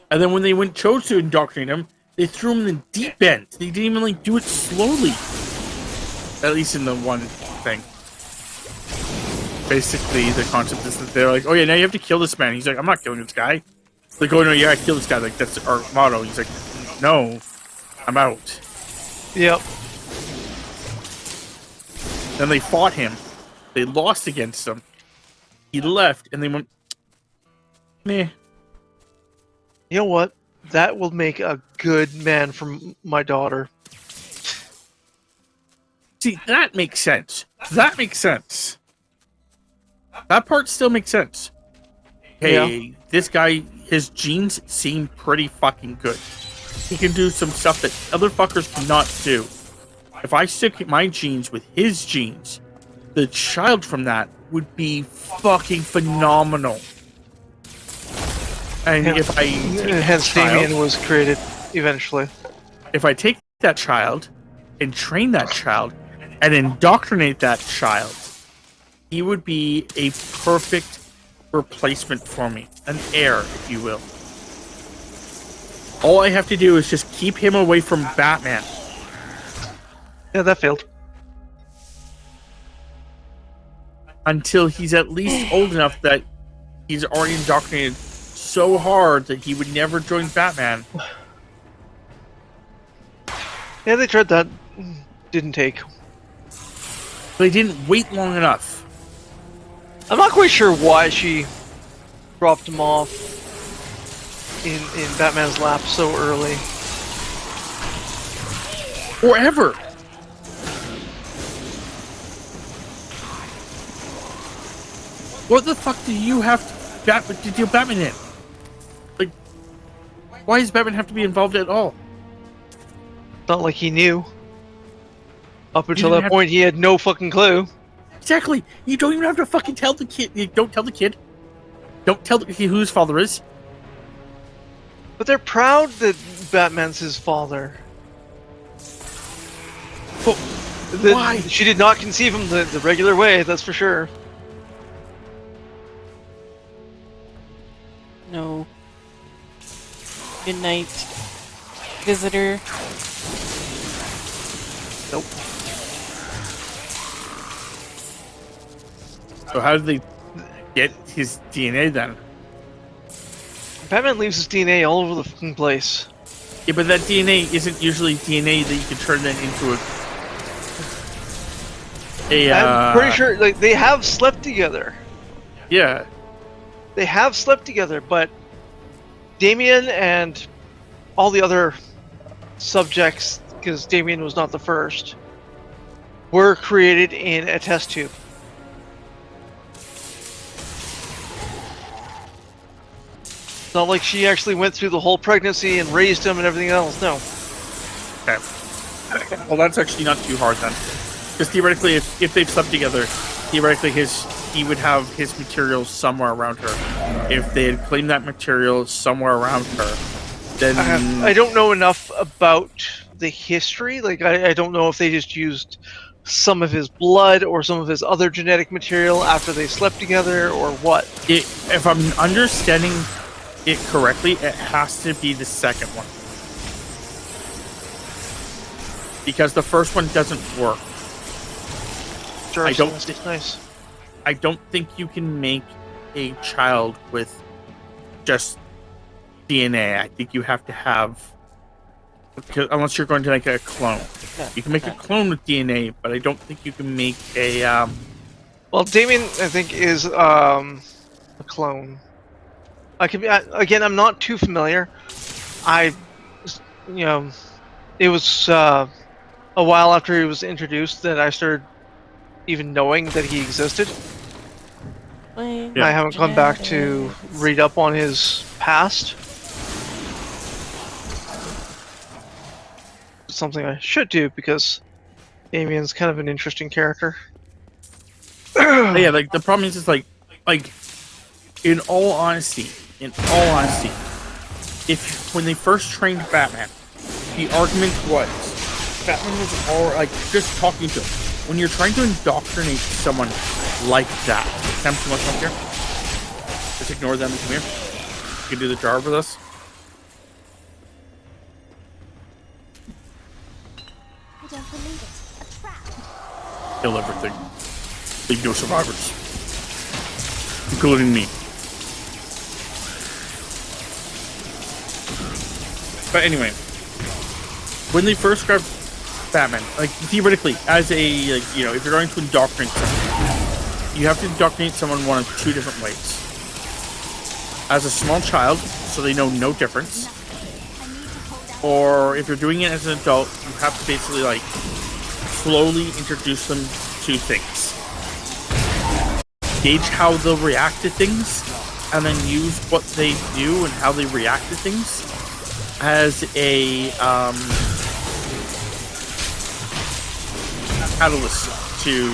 A: And then when they chose to indoctrinate him, they threw him in the deep end. They didn't even like do it slowly. At least in the one thing. Basically, the concept is that they're like, oh yeah, now you have to kill this man. He's like, I'm not killing this guy. Like, oh no, yeah, I kill this guy. Like, that's our motto. He's like, no, I'm out.
C: Yep.
A: Then they fought him. They lost against him. He left, and they went, meh.
C: You know what? That will make a good man for my daughter.
A: See, that makes sense. That makes sense. That part still makes sense. Hey, this guy, his genes seem pretty fucking good. He can do some stuff that other fuckers cannot do. If I stick my genes with his genes, the child from that would be fucking phenomenal. And if I
C: hence Damien was created eventually.
A: If I take that child and train that child and indoctrinate that child, he would be a perfect replacement for me, an heir, if you will. All I have to do is just keep him away from Batman.
C: Yeah, that failed.
A: Until he's at least old enough that he's already indoctrinated so hard that he would never join Batman.
C: Yeah, they tried that. Didn't take.
A: They didn't wait long enough.
C: I'm not quite sure why she dropped him off in Batman's lap so early.
A: Or ever. What the fuck do you have to deal Batman in? Like, why does Batman have to be involved at all?
C: Not like he knew. Up until that point, he had no fucking clue.
A: Exactly. You don't even have to fucking tell the kid. You don't tell the kid. Don't tell the kid who his father is.
C: But they're proud that Batman's his father.
A: But why?
C: She did not conceive him the regular way, that's for sure.
B: No. Good night, visitor.
C: Nope.
A: So how did they get his DNA then?
C: Batman leaves his DNA all over the fucking place.
A: Yeah, but that DNA isn't usually DNA that you can turn that into
C: I'm pretty sure like they have slept together.
A: Yeah.
C: They have slept together, but Damien and all the other subjects, because Damien was not the first, were created in a test tube. It's not like she actually went through the whole pregnancy and raised him and everything else. No.
A: Okay. Well, that's actually not too hard then, because theoretically, if they've slept together, theoretically he would have his materials somewhere around her. If they had claimed that material somewhere around her, then
C: I don't know enough about the history. Like, I don't know if they just used some of his blood or some of his other genetic material after they slept together or what.
A: If I'm understanding it correctly, it has to be the second one. Because the first one doesn't work.
C: Sure,
A: I don't
C: nice.
A: I don't think you can make a child with just DNA. I think you have to have, unless you're going to make a clone. You can make a clone with DNA, but I don't think you can make a
C: Well, Damien, I think, is a clone. I could be again. I'm not too familiar. It was a while after he was introduced that I started even knowing that he existed.
A: Yeah.
C: I haven't gone back to read up on his past. It's something I should do because Damien's kind of an interesting character.
A: Yeah, like the problem is like in all honesty, if when they first trained Batman, the argument was Batman was all like just talking to him. When you're trying to indoctrinate someone like that, come too much up here. Just ignore them and come here. You can do the jar with us.
E: I don't believe it. A trap.
A: Kill everything. Leave no survivors, including me. But anyway, when they first grabbed Batman, like theoretically, as a if you're going to indoctrinate someone, you have to indoctrinate someone one of two different ways. As a small child, so they know no difference, or if you're doing it as an adult, you have to basically like slowly introduce them to things, gauge how they'll react to things, and then use what they do and how they react to things as a catalyst to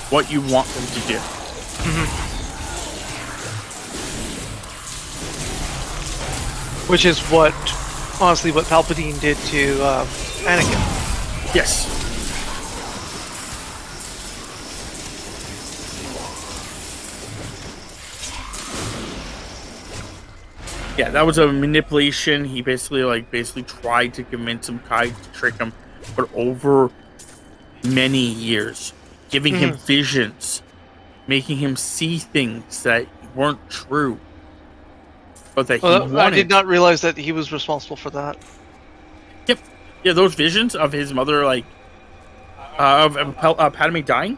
A: what you want them to do.
C: Which is what, honestly, what Palpatine did to Anakin.
A: Yes. Yeah, that was a manipulation. He basically tried to convince him, tried to trick him, but over many years, giving him visions, making him see things that weren't true, but that he wanted.
C: I did not realize that he was responsible for that.
A: Yep. Yeah, those visions of his mother, of Padme dying,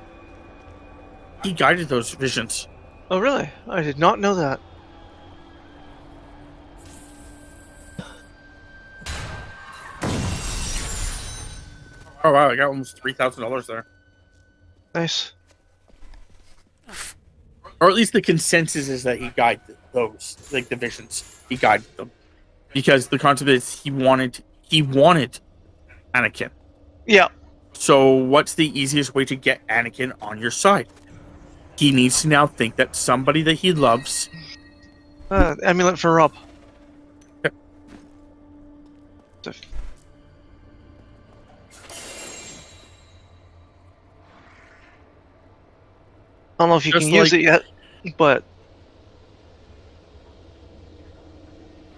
A: he guided those visions.
C: Oh, really? I did not know that.
A: Oh wow, I got almost $3,000 there.
C: Nice.
A: Or at least the consensus is that he guided those, like the visions. He guided them. Because the concept is he wanted Anakin.
C: Yeah.
A: So what's the easiest way to get Anakin on your side? He needs to now think that somebody that he loves.
C: Amulet for Rob.
A: Yep.
C: I don't know if you can use it yet, but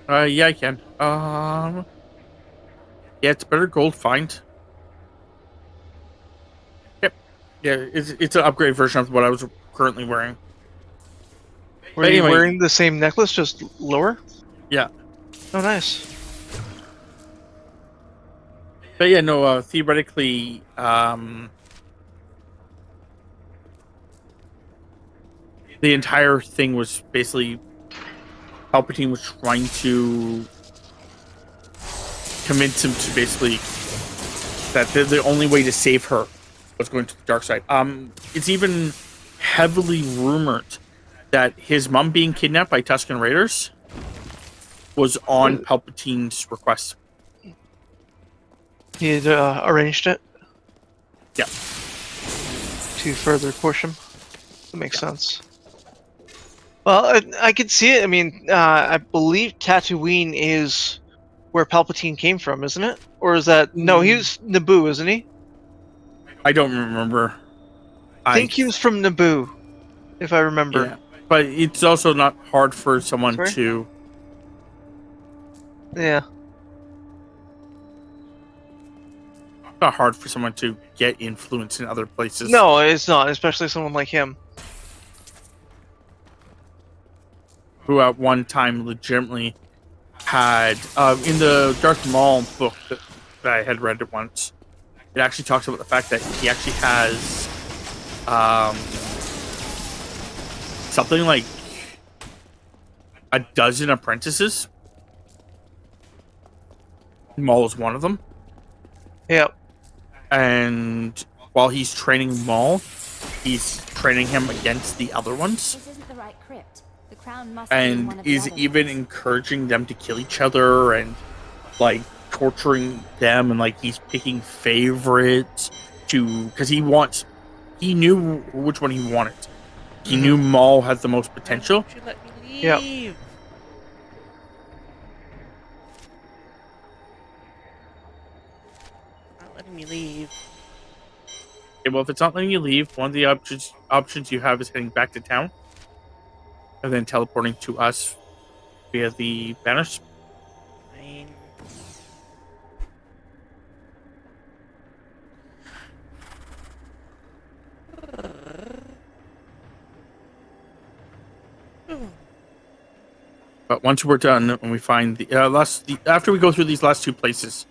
A: yeah, I can. Yeah, it's better gold find. Yep. Yeah, it's an upgrade version of what I was currently wearing.
C: Were you wearing the same necklace, just lower?
A: Yeah.
C: Oh, nice.
A: But yeah, no, theoretically, the entire thing was basically Palpatine was trying to convince him to basically that the only way to save her was going to the dark side. It's even heavily rumored that his mom being kidnapped by Tusken Raiders was on Palpatine's request.
C: He had arranged it
A: Yeah.
C: to further push him. That makes sense. Well, I could see it. I mean, I believe Tatooine is where Palpatine came from, isn't it? Or is that... No, he was Naboo, isn't he?
A: I don't remember.
C: I think he was from Naboo, if I remember.
A: Yeah, but it's also not hard for someone
C: Sorry?
A: to.
C: Yeah.
A: Not hard for someone to get influence in other places.
C: No, it's not, especially someone like him.
A: Who at one time legitimately had in the Darth Maul book that I had read it once. It actually talks about the fact that he actually has something like a dozen apprentices. Maul is one of them.
C: Yep.
A: And while he's training Maul, he's training him against the other ones.
E: This isn't the right crypt. The crown must be in one
A: And
E: of the
A: is
E: other
A: even
E: ones.
A: encouraging them to kill each other and like torturing them, and like he's picking favorites to because he knew which one he wanted. He knew Maul had the most potential.
B: Why don't you let me leave?
C: Yep.
B: Not letting me leave.
A: Okay, well, if it's not letting you leave, one of the options you have is heading back to town and then teleporting to us via the banners.
B: Fine.
A: But once we're done and we find after we go through these last two places,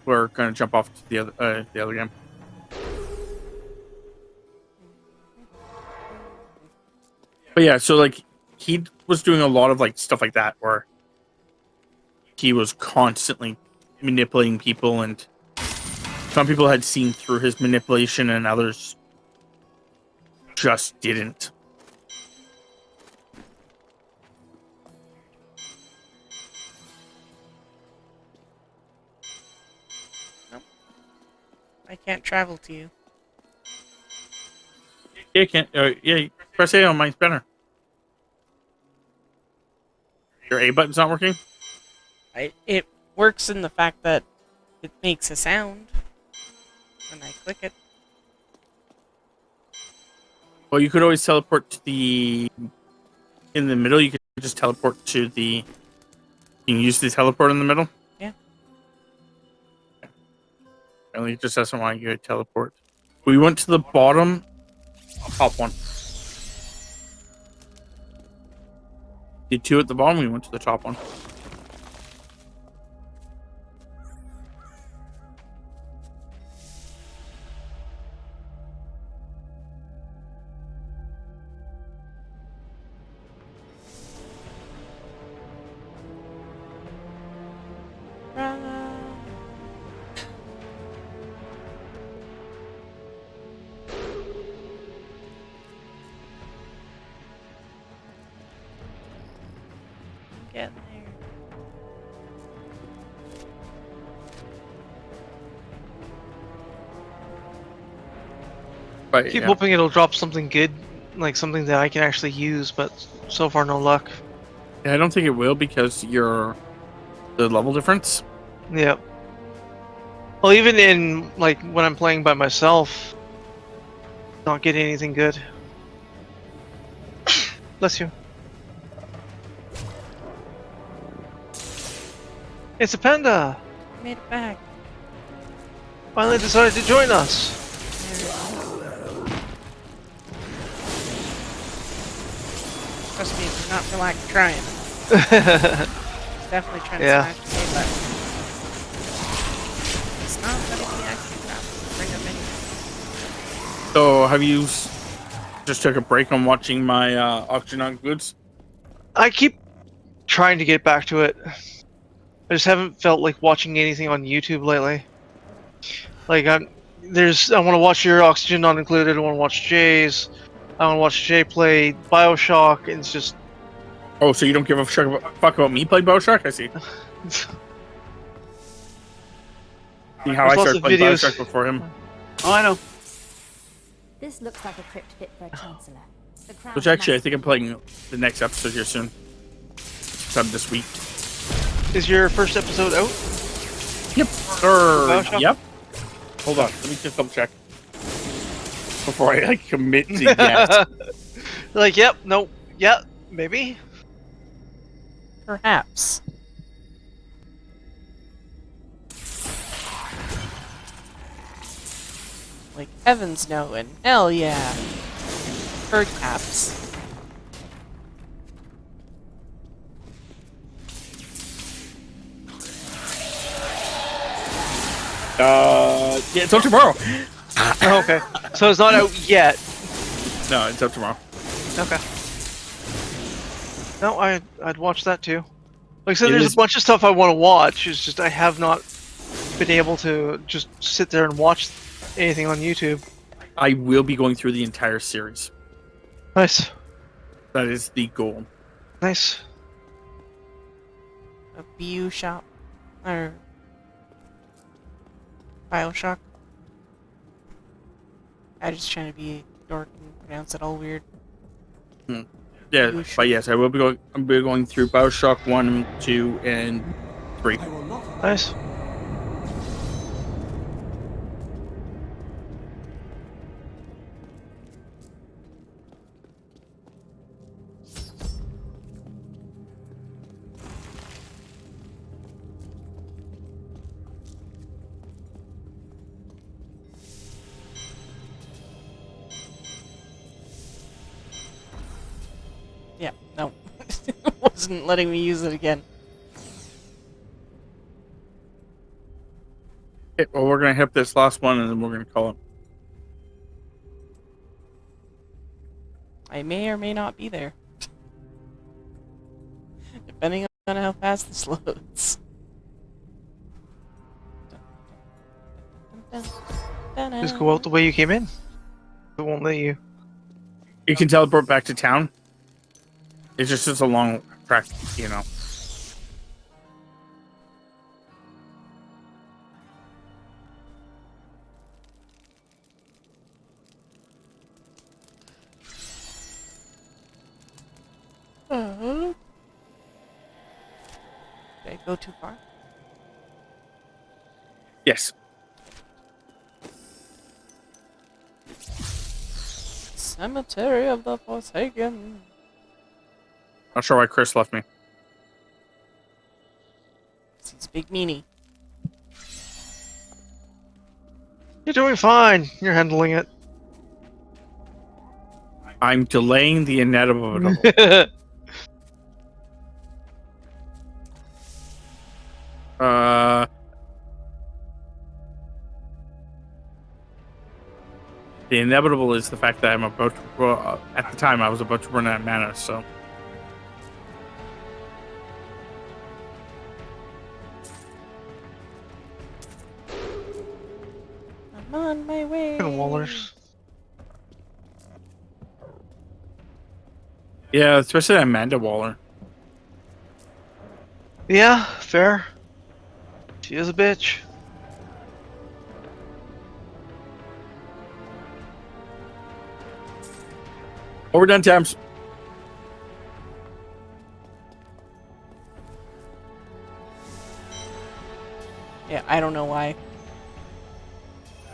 A: we're gonna jump off to the other game. But yeah, so like he was doing a lot of like stuff like that where he was constantly manipulating people, and some people had seen through his manipulation and others just didn't.
B: I can't travel to you.
A: Yeah, can't. Yeah, press A on my banner. Your A button's not working?
B: It works in the fact that it makes a sound when I click it.
A: Well, you could always teleport to in the middle. You could just teleport to you can use the teleport in the middle.
B: Yeah.
A: Only it just doesn't want you to teleport. We went to the bottom, top one. Did two at the bottom. We went to the top one.
B: Get there.
A: But
C: Keep
A: yeah.
C: hoping it'll drop something good, like something that I can actually use, but so far no luck.
A: Yeah, I don't think it will because the level difference.
C: Yep. Well, even in like when I'm playing by myself, not getting anything good. Bless you. It's a panda.
B: I made it back.
C: Finally decided to join us.
B: Trust me, if you're not for lack of trying. It's definitely trying to
C: Yeah.
B: smash the A button. It's not letting me actually grab bring up anything.
A: So have you Just took a break on watching my Oxygen on Goods.
C: I keep trying to get back to it. I just haven't felt like watching anything on YouTube lately. Like I want to watch your Oxygen Not Included. I want to watch Jay's. I want to watch Jay play Bioshock. And it's just
A: Oh, so you don't give a fuck about me playing Bioshock? I see. See how
C: There's
A: I
C: lots
A: started
C: of
A: playing
C: videos.
A: Bioshock before him.
C: Oh, I know.
E: This looks like a crypt fit for a chancellor. The crown
A: Which actually, I
E: must
A: think I'm playing the next episode here soon. Sometime this week.
C: Is your first episode out?
A: Yep.
C: Bioshock?
A: Yep. Hold on. Let me just double check. Before I commit to yes.
C: Like, yep, no, yeah, maybe.
B: Perhaps. Like heavens no and hell yeah. Perhaps.
A: Yeah, it's up tomorrow.
C: Oh, okay, so it's not out yet.
A: No, it's up tomorrow.
C: Okay. No, I'd watch that too. Like I said,
A: It
C: there's
A: is-
C: a bunch of stuff I want to watch. It's just I have not been able to just sit there and watch anything on YouTube.
A: I will be going through the entire series.
C: Nice,
A: That is the goal.
C: nice.
B: A BU shop. Or Bioshock. I just trying to be a dork and pronounce it all weird.
A: Yeah,
B: You should-
A: but yes, I will be going. I'll be going through Bioshock 1, 2, and 3.
C: Nice.
B: Yeah, no. Wasn't letting me use it again.
A: Okay, well, we're gonna hit this last one, and then we're gonna call it.
B: I may or may not be there. Depending on how fast this loads.
C: Just go out the way you came in. It won't let you.
A: You can teleport back to town. It's just a long track, you know.
B: Did I go too far?
A: Yes.
B: Cemetery of the Forsaken.
A: Not sure why Chris left me.
B: He's big meanie.
C: You're doing fine. You're handling it.
A: I'm delaying the inevitable. uh, the inevitable is the fact that I'm about to. Well, at the time, I was about to run out of mana, so.
B: I'm on my way.
C: Fucking Wallers.
A: Yeah, especially Amanda Waller.
C: Yeah, fair. She is a bitch.
A: Overdone times.
B: Yeah, I don't know why.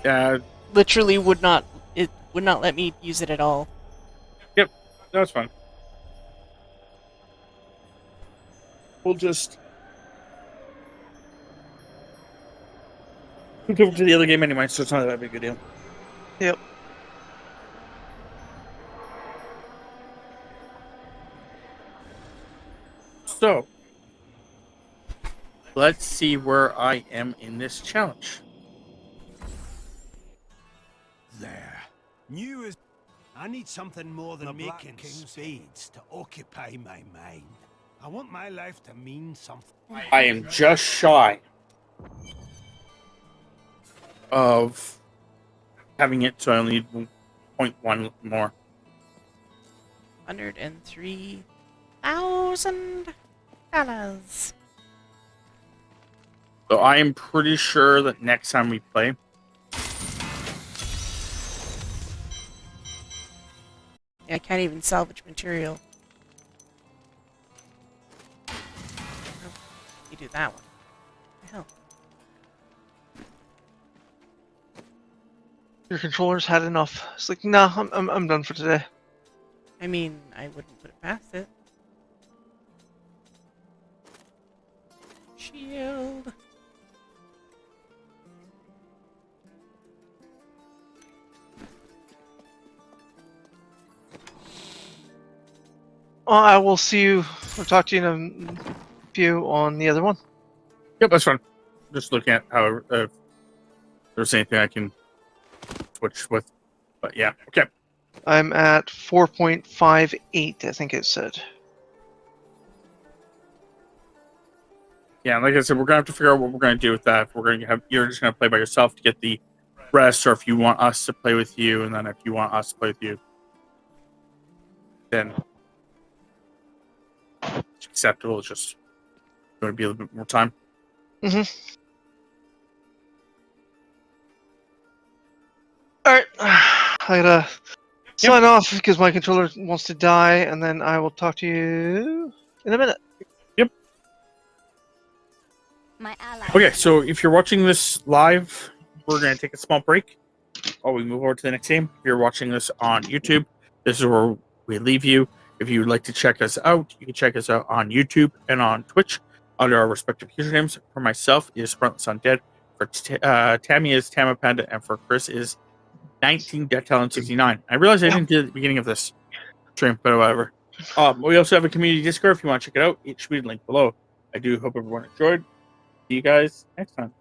A: Yeah,
B: Literally would not. It would not let me use it at all.
A: yep, that's fine. We'll just. We'll go to the other game anyway, so it's not that big a deal.
C: Yep.
A: So, let's see where I am in this challenge.
G: There. New as
I: I need something more than making spades to occupy my mind. I want my life to mean something.
A: I am just shy of having it, so I only need 0.1 more.
B: $103,000.
A: So I am pretty sure that next time we play,
B: I can't even salvage material. You do that one. What the hell?
C: Your controller's had enough. It's like, nah, I'm done for today.
B: I mean, I wouldn't put it past it. Shield.
C: I will see you, or talk to you in a few on the other one.
A: yep, that's fine. Just looking at how if there's anything I can switch with, but yeah, okay.
C: I'm at 4.58, I think it said.
A: Yeah, like I said, we're gonna have to figure out what we're gonna do with that. If we're gonna have you're just gonna play by yourself to get the rest, or if you want us to play with you, and then if you want us to play with you, then it's acceptable. It's just going to be a little bit more time.
C: Alright, I gotta sign off because my controller wants to die, and then I will talk to you in a minute.
A: Yep.
E: My ally.
A: Okay, so if you're watching this live, we're going to take a small break while we move over to the next game. If you're watching this on YouTube, this is where we leave you. If you'd like to check us out, you can check us out on YouTube and on Twitch under our respective usernames. For myself is TheRelentlessUndead. For Tammy is Tama Panda, and for Chris is 19Talent69. I realized I didn't do it at the beginning of this stream, but whatever. We also have a community Discord if you want to check it out. It should be linked below. I do hope everyone enjoyed. See you guys next time.